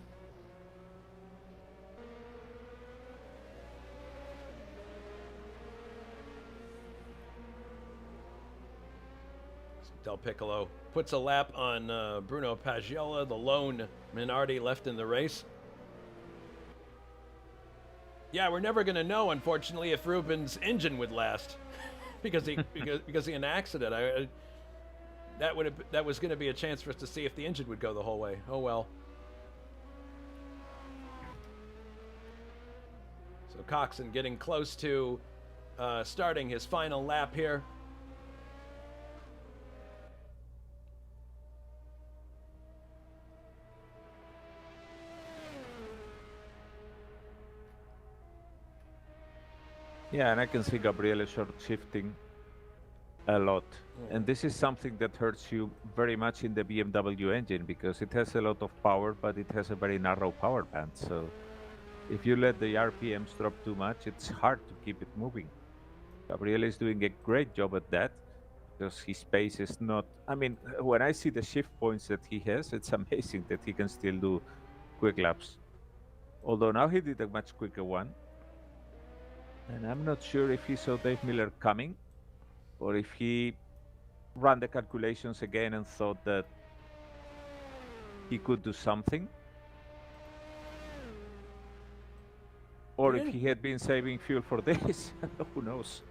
Del Piccolo puts a lap on Bruno Pagiola, the lone Minardi left in the race. Yeah, we're never going to know, unfortunately, if Ruben's engine would last because he had an accident. That was going to be a chance for us to see if the engine would go the whole way. Oh well. So Coxon getting close to starting his final lap here. Yeah, and I can see Gabriele short shifting a lot. And this is something that hurts you very much in the BMW engine, because it has a lot of power, but it has a very narrow power band. So if you let the RPMs drop too much, it's hard to keep it moving. Gabriele is doing a great job at that, because his pace is not... I mean, when I see the shift points that he has, it's amazing that he can still do quick laps. Although now he did a much quicker one. And I'm not sure if he saw Dave Miller coming, or if he ran the calculations again and thought that he could do something. Or if he had been saving fuel for this. Who knows?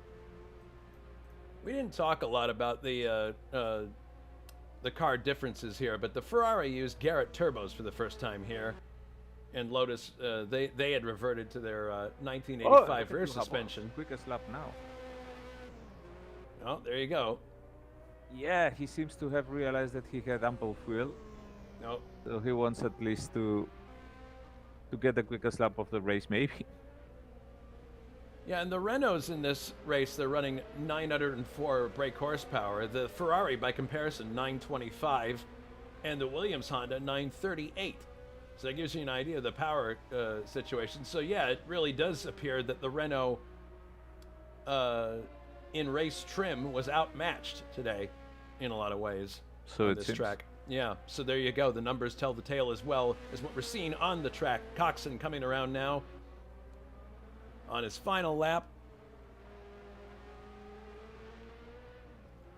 We didn't talk a lot about the car differences here, but the Ferrari used Garrett turbos for the first time here. And Lotus, they had reverted to their 1985 rear suspension. Quickest lap now. Oh, there you go. Yeah, he seems to have realized that he had ample fuel. No. So he wants at least to get the quickest lap of the race, maybe. Yeah, and the Renaults in this race, they're running 904 brake horsepower. The Ferrari, by comparison, 925. And the Williams Honda, 938. So that gives you an idea of the power situation. So yeah, it really does appear that the Renault in race trim was outmatched today in a lot of ways on this track. Yeah, so there you go. The numbers tell the tale as well as what we're seeing on the track. Coxon coming around now on his final lap.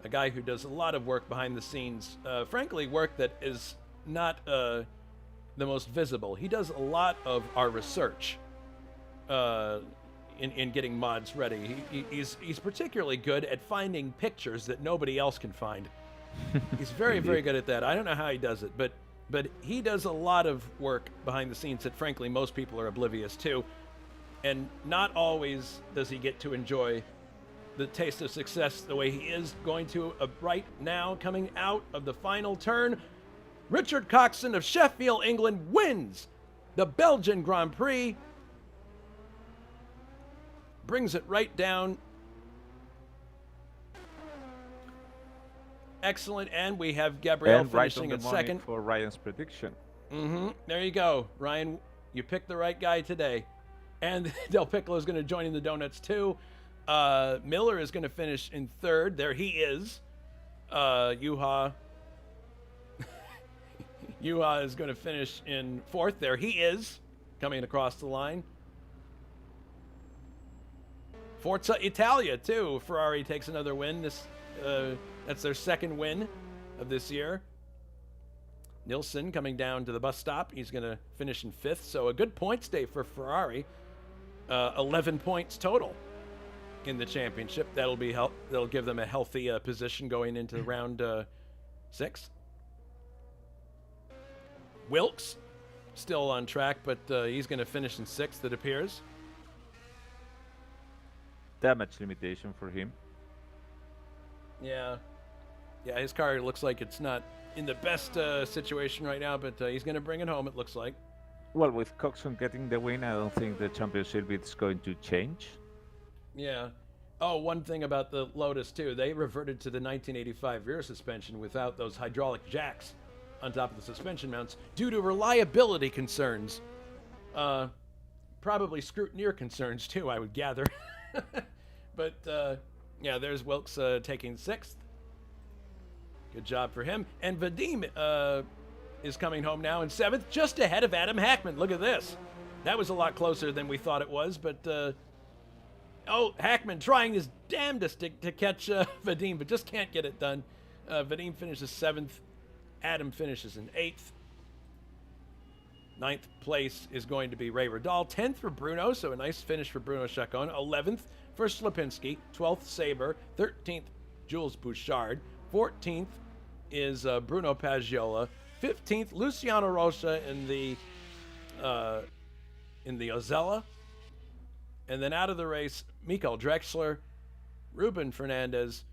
a guy who does a lot of work behind the scenes. Frankly, work that is not the most visible. He does a lot of our research in getting mods ready. He's particularly good at finding pictures that nobody else can find. He's very, very good at that. I don't know how he does it, but he does a lot of work behind the scenes that, frankly, most people are oblivious to. And not always does he get to enjoy the taste of success the way he is going to right now, coming out of the final turn. Richard Coxon of Sheffield, England, wins the Belgian Grand Prix. Brings it right down. Excellent, and we have Gabrielle finishing in second. For Ryan's prediction. There you go, Ryan. You picked the right guy today. And Del Piccolo is going to join in the donuts too. Miller is going to finish in third. There he is. Yuha is going to finish in fourth. There he is, coming across the line. Forza Italia too. Ferrari takes another win. That's their second win of this year. Nilsson coming down to the bus stop. He's going to finish in fifth. So a good points day for Ferrari. 11 points total in the championship. That'll give them a healthy position going into round 6. Wilkes still on track, but he's going to finish in 6th, it appears. Damage limitation for him. Yeah, his car looks like it's not in the best situation right now, but he's going to bring it home, it looks like. Well, with Coxon getting the win, I don't think the championship is going to change. Yeah. Oh, one thing about the Lotus, too. They reverted to the 1985 rear suspension without those hydraulic jacks on top of the suspension mounts due to reliability concerns. Probably scrutineer concerns, too, I would gather. But, yeah, there's Wilkes taking 6th. Good job for him. And Vadim is coming home now in 7th, just ahead of Adam Hackman. Look at this. That was a lot closer than we thought it was, but Hackman trying his damnedest to catch Vadim, but just can't get it done. Vadim finishes 7th. Adam finishes in 8th. 9th place is going to be Ray Radal. 10th for Bruno, so a nice finish for Bruno Chacon. 11th for Slipinski. 12th, Saber. 13th, Jules Bouchard. 14th is Bruno Paggiola. 15th, Luciano Rocha in the Ozella. And then out of the race, Mikael Drexler, Ruben Fernandez,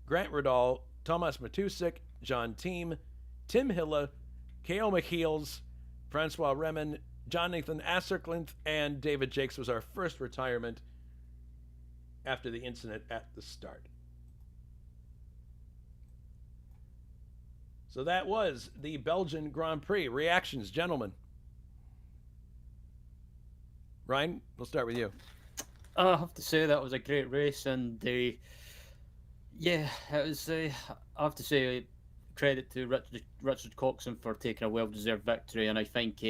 Grant Radal, Thomas Matusik, John Thiem, Tim Hilla, K.O. McHeels, Francois Remen, Jonathan Asserklinth, and David Jakes was our first retirement after the incident at the start. So that was the Belgian Grand Prix. Reactions, gentlemen. Ryan, we'll start with you. I have to say that was a great race, and yeah, it was. I have to say credit to Richard Coxon for taking a well-deserved victory, and I think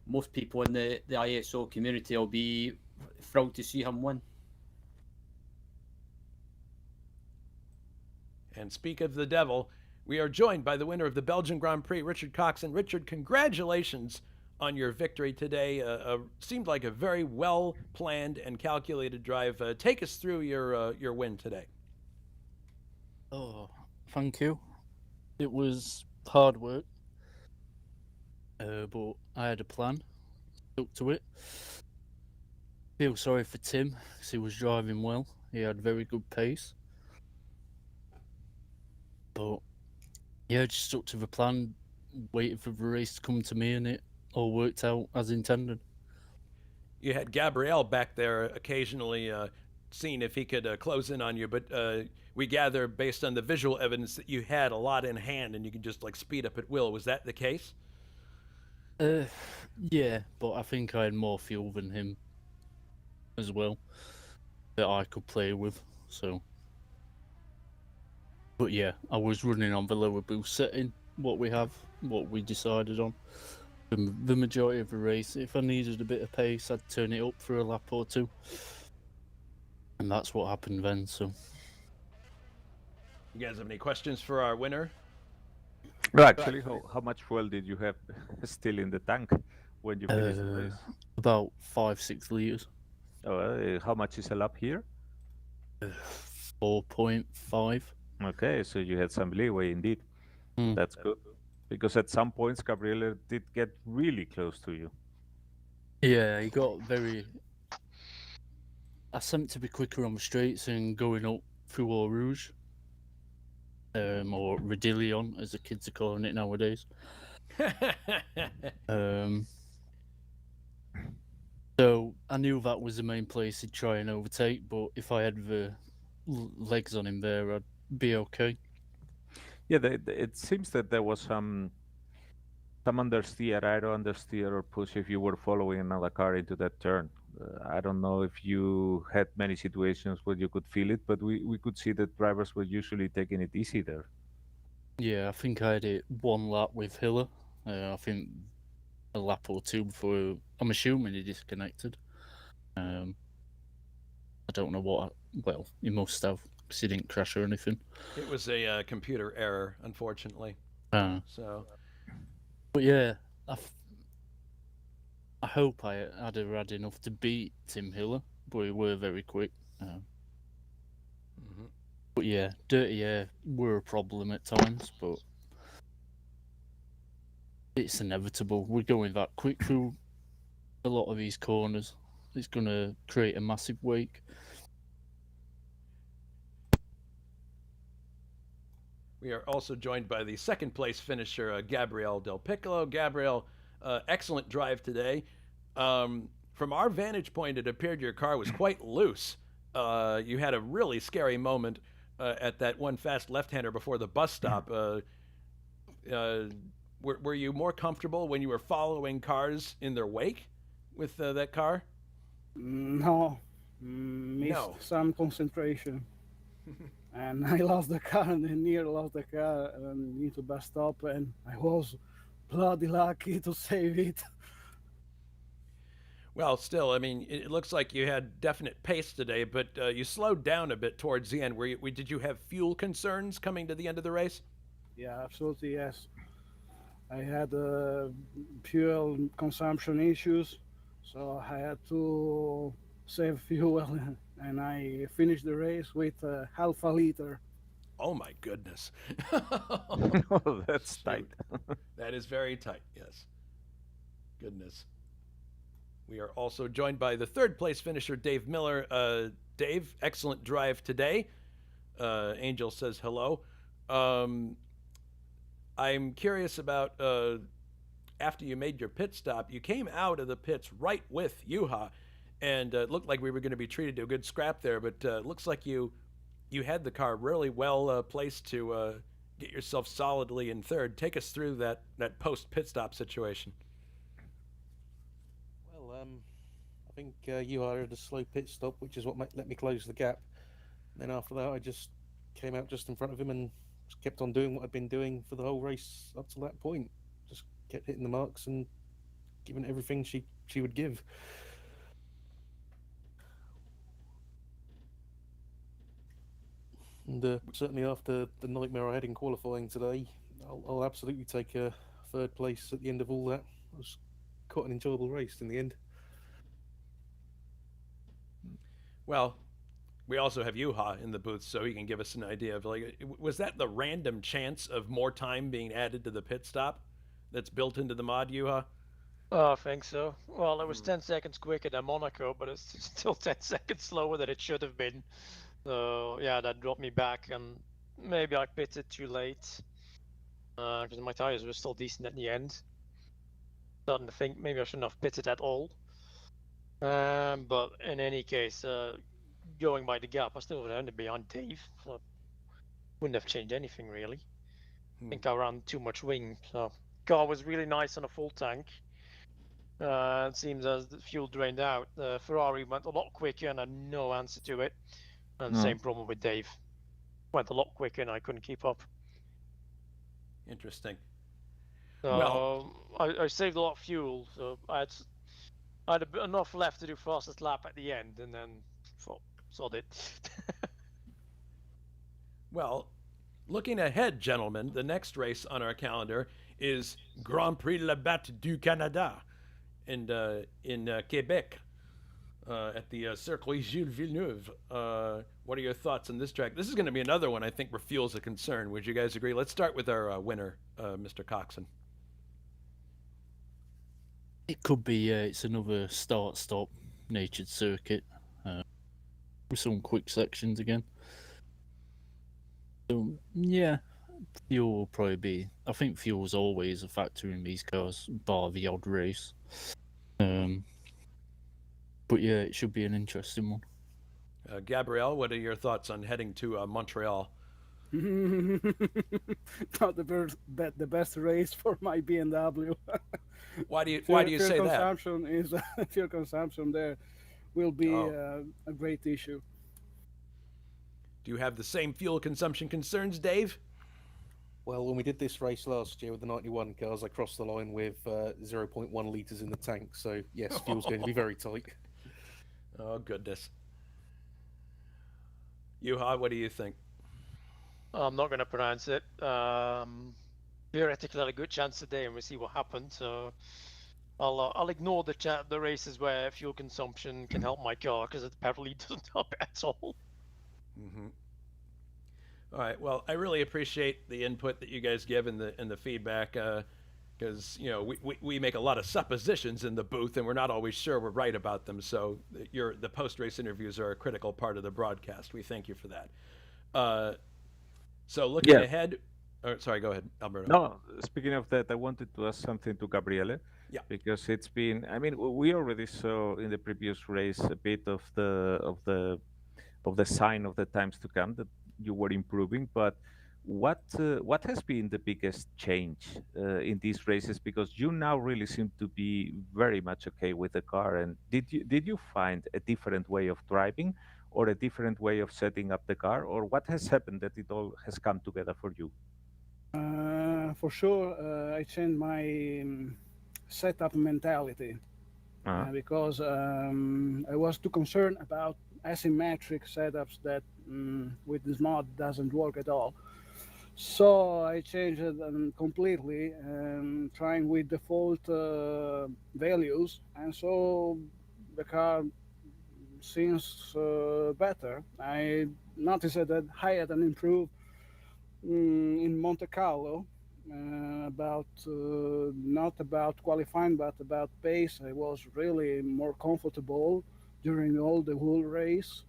most people in the ISO community will be thrilled to see him win. And speak of the devil, we are joined by the winner of the Belgian Grand Prix, Richard Coxon. Richard, congratulations on your victory today. Seemed like a very well-planned and calculated drive. Take us through your win today. Oh, thank you. It was hard work, but I had a plan. Stuck to it. Feel sorry for Tim because he was driving well. He had very good pace. But yeah, just stuck to the plan, waited for the race to come to me, and it all worked out as intended. You had Gabriel back there occasionally seeing if he could close in on you, but we gather based on the visual evidence that you had a lot in hand and you could just like speed up at will. Was that the case? Yeah, but I think I had more fuel than him as well that I could play with, so. But yeah, I was running on the lower boost setting, what we decided on. The majority of the race. If I needed a bit of pace, I'd turn it up for a lap or two. And that's what happened then, so. You guys have any questions for our winner? Actually, how much fuel did you have still in the tank when you finished the race? About 5-6 liters. How much is a lap here? 4.5. Okay, so you had some leeway indeed. That's good. Because at some points, Gabriele did get really close to you. Yeah, he got very. I seemed to be quicker on the straights and going up through Eau Rouge. Or Redillion, as the kids are calling it nowadays. So I knew that was the main place he'd try and overtake, but if I had the legs on him there, I'd be okay. Yeah, it seems that there was some understeer, aero understeer or push if you were following another car into that turn. I don't know if you had many situations where you could feel it, but we could see that drivers were usually taking it easy there. Yeah, I think I had it one lap with Hiller. I think a lap or two before. I'm assuming he disconnected. I don't know what. Well, he must have, because he didn't crash or anything. It was a computer error, unfortunately. So. But yeah, I hope I'd have had enough to beat Tim Hiller, but we were very quick. But yeah, dirty air were a problem at times, but it's inevitable. We're going that quick through a lot of these corners. It's going to create a massive wake. We are also joined by the second place finisher, Gabriel Del Piccolo. Gabriel, excellent drive today. From our vantage point, it appeared your car was quite loose. You had a really scary moment at that one fast left-hander before the bus stop. Were you more comfortable when you were following cars in their wake with that car? No, missed some concentration. And I lost the car, and near lost the car, and into bus stop, and I was bloody lucky to save it. Well, still, I mean, it looks like you had definite pace today, but you slowed down a bit towards the end. Did you have fuel concerns coming to the end of the race? Yeah, absolutely, yes. I had fuel consumption issues, so I had to save fuel, and I finished the race with half a liter. Oh my goodness. Oh, that's tight. That is very tight, yes. Goodness. We are also joined by the third place finisher, Dave Miller. Dave, excellent drive today. Angel says hello. I'm curious about after you made your pit stop, you came out of the pits right with Juha, and it looked like we were going to be treated to a good scrap there, but it looks like you had the car really well placed to get yourself solidly in third. Take us through that post pit stop situation. Well, I think Juha had a slow pit stop, which is what let me close the gap. And then after that, I just came out just in front of him and just kept on doing what I'd been doing for the whole race up to that point. Just kept hitting the marks and giving everything she would give. And certainly after the nightmare I had in qualifying today, I'll absolutely take a third place at the end of all that. It was quite an enjoyable race in the end. Well, we also have Juha in the booth, so he can give us an idea of, like, was that the random chance of more time being added to the pit stop that's built into the mod, Juha? Oh, I think so. Well, it was 10 seconds quicker than Monaco, but it's still 10 seconds slower than it should have been. So, yeah, that dropped me back, and maybe I pitted too late. Because my tires were still decent at the end. Starting to think maybe I shouldn't have pitted at all. But in any case, going by the gap, I still would have ended behind Dave. So wouldn't have changed anything really. I think I ran too much wing. So car was really nice on a full tank. It seems as the fuel drained out. The Ferrari went a lot quicker and I had no answer to it. And same problem with Dave. Went a lot quicker and I couldn't keep up. Interesting. So well, I saved a lot of fuel. So I had enough left to do fastest lap at the end, and then sod it. Well, Looking ahead, gentlemen, the next race on our calendar is Grand Prix La Batte du Canada in Quebec at the Circuit Gilles Villeneuve. What are your thoughts on this track? This is going to be another one I think where fuel's a concern. Would you guys agree? Let's start with our winner, Mr. Coxon. It could be, it's another start-stop natured circuit with some quick sections again. So, yeah, fuel will probably be. I think fuel's always a factor in these cars, bar the odd race. But yeah, it should be an interesting one. Gabrielle, what are your thoughts on heading to Montreal? Not the best race for my BMW. Why do you say consumption that? Fuel consumption there will be a great issue. Do you have the same fuel consumption concerns, Dave? Well, when we did this race last year with the 91 cars, I crossed the line with 0.1 litres in the tank. So, yes, fuel's going to be very tight. Oh, goodness. Juha, what do you think? I'm not going to pronounce it. Theoretically, had a good chance today, and we'll see what happens. So I'll ignore the races where fuel consumption can help my car, because it apparently doesn't help at all. Mm-hmm. All right. Well, I really appreciate the input that you guys give and the feedback, because we make a lot of suppositions in the booth, and we're not always sure we're right about them. So the post-race interviews are a critical part of the broadcast. We thank you for that. So looking ahead. Sorry, go ahead, Alberto. No, speaking of that, I wanted to ask something to Gabriele. Yeah. Because it's been. I mean, we already saw in the previous race a bit of the sign of the times to come that you were improving. But what has been the biggest change in these races? Because you now really seem to be very much okay with the car. And did you find a different way of driving, or a different way of setting up the car, or what has happened that it all has come together for you? For sure, I changed my setup mentality because I was too concerned about asymmetric setups that with this mod doesn't work at all. So I changed it completely, trying with default values, and so the car seems better. I noticed that I had an improved in Monte Carlo about not about qualifying but about pace. I was really more comfortable during all the whole race.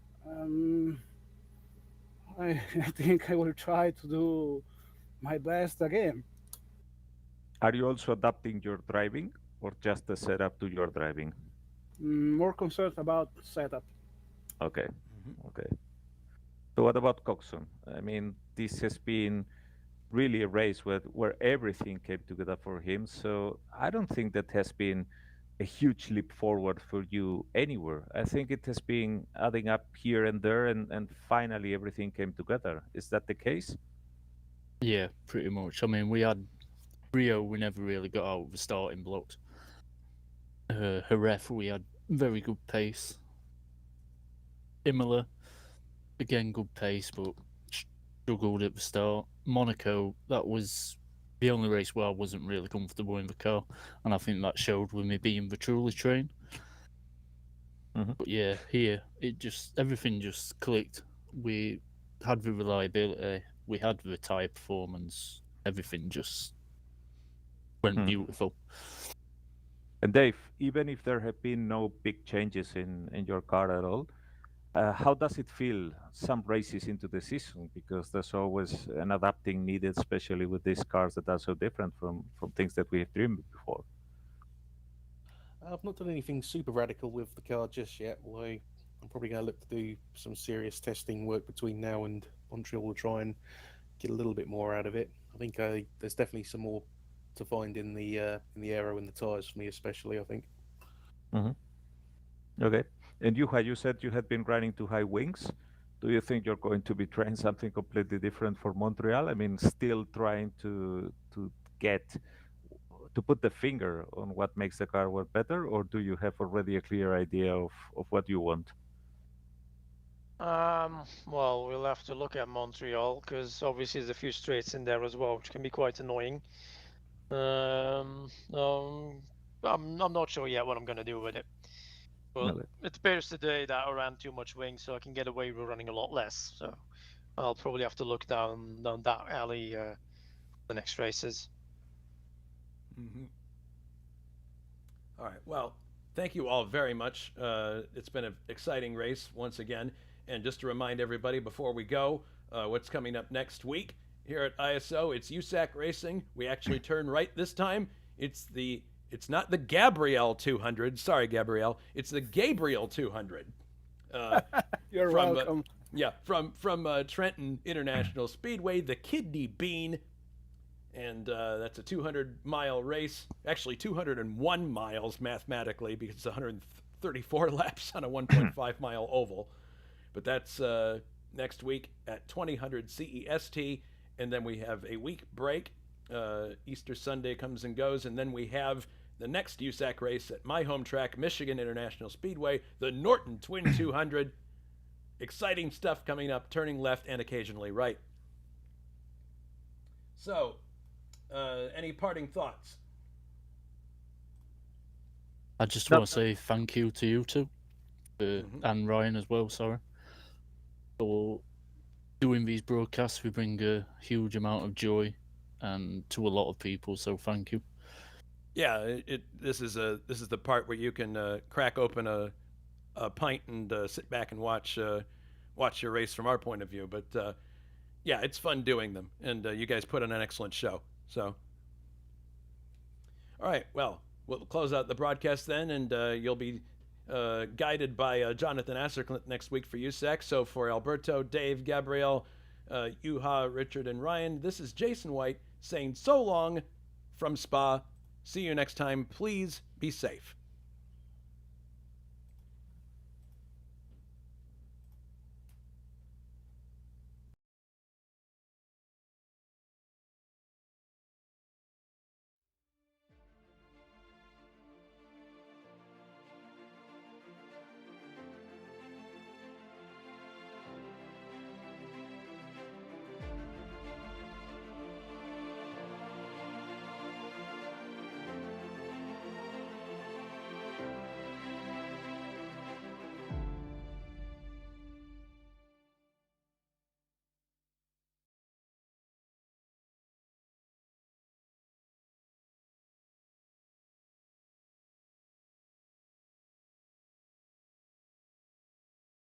I think I will try to do my best again. Are you also adapting your driving, or just the setup to your driving? More concerned about setup. Okay. Okay. So what about Coxon? I mean, this has been really a race where everything came together for him. So I don't think that has been a huge leap forward for you anywhere. I think it has been adding up here and there, and finally everything came together. Is that the case? Yeah, pretty much. I mean, we had Rio, we never really got out of the starting blocks. Jerez, we had very good pace. Imola, again, good pace, but struggled at the start. Monaco, that was the only race where I wasn't really comfortable in the car, and I think that showed with me being the truly train. But yeah, here everything just clicked. We had the reliability, we had the tyre performance, everything just went beautiful. And Dave, even if there have been no big changes in your car at all, how does it feel some races into the season? Because there's always an adapting needed, especially with these cars that are so different from things that we have dreamed before. I've not done anything super radical with the car just yet, although I'm probably going to look to do some serious testing work between now and Montreal to try and get a little bit more out of it. I think there's definitely some more to find in the aero and the tyres for me, especially, I think. Okay. And you said you had been running to high wings. Do you think you're going to be trying something completely different for Montreal? I mean, still trying to put the finger on what makes the car work better, or do you have already a clear idea of what you want? Well, we'll have to look at Montreal because obviously there's a few straights in there as well, which can be quite annoying. I'm not sure yet what I'm gonna do with it. But Okay. it appears today that I ran too much wing, so I can get away with running a lot less. So I'll probably have to look down that alley the next races. Mm-hmm. All right. Well, thank you all very much. It's been an exciting race once again. And just to remind everybody before we go, what's coming up next week here at ISO? It's USAC Racing. We actually turn right this time. It's not the Gabrielle 200. Sorry, Gabrielle. It's the Gabriel 200. You're from, welcome. From Trenton International Speedway, the Kidney Bean. And that's a 200-mile race. Actually, 201 miles mathematically because it's 134 laps on a 1.5-mile oval. But that's next week at 2000 CEST. And then we have a week break. Easter Sunday comes and goes. And then we have the next USAC race at my home track, Michigan International Speedway, the Norton Twin 200. Exciting stuff coming up, turning left and occasionally right. So, any parting thoughts? I just want to say thank you to you two, and Ryan as well, sorry. For doing these broadcasts, we bring a huge amount of joy and to a lot of people, so thank you. Yeah, this is the part where you can crack open a pint and sit back and watch your race from our point of view. But yeah, it's fun doing them, and you guys put on an excellent show. So, all right, well, we'll close out the broadcast then, and you'll be guided by Jonathan Asserclint next week for USAC. So for Alberto, Dave, Gabrielle, Juha, Richard, and Ryan, this is Jason White saying so long from Spa. See you next time. Please be safe.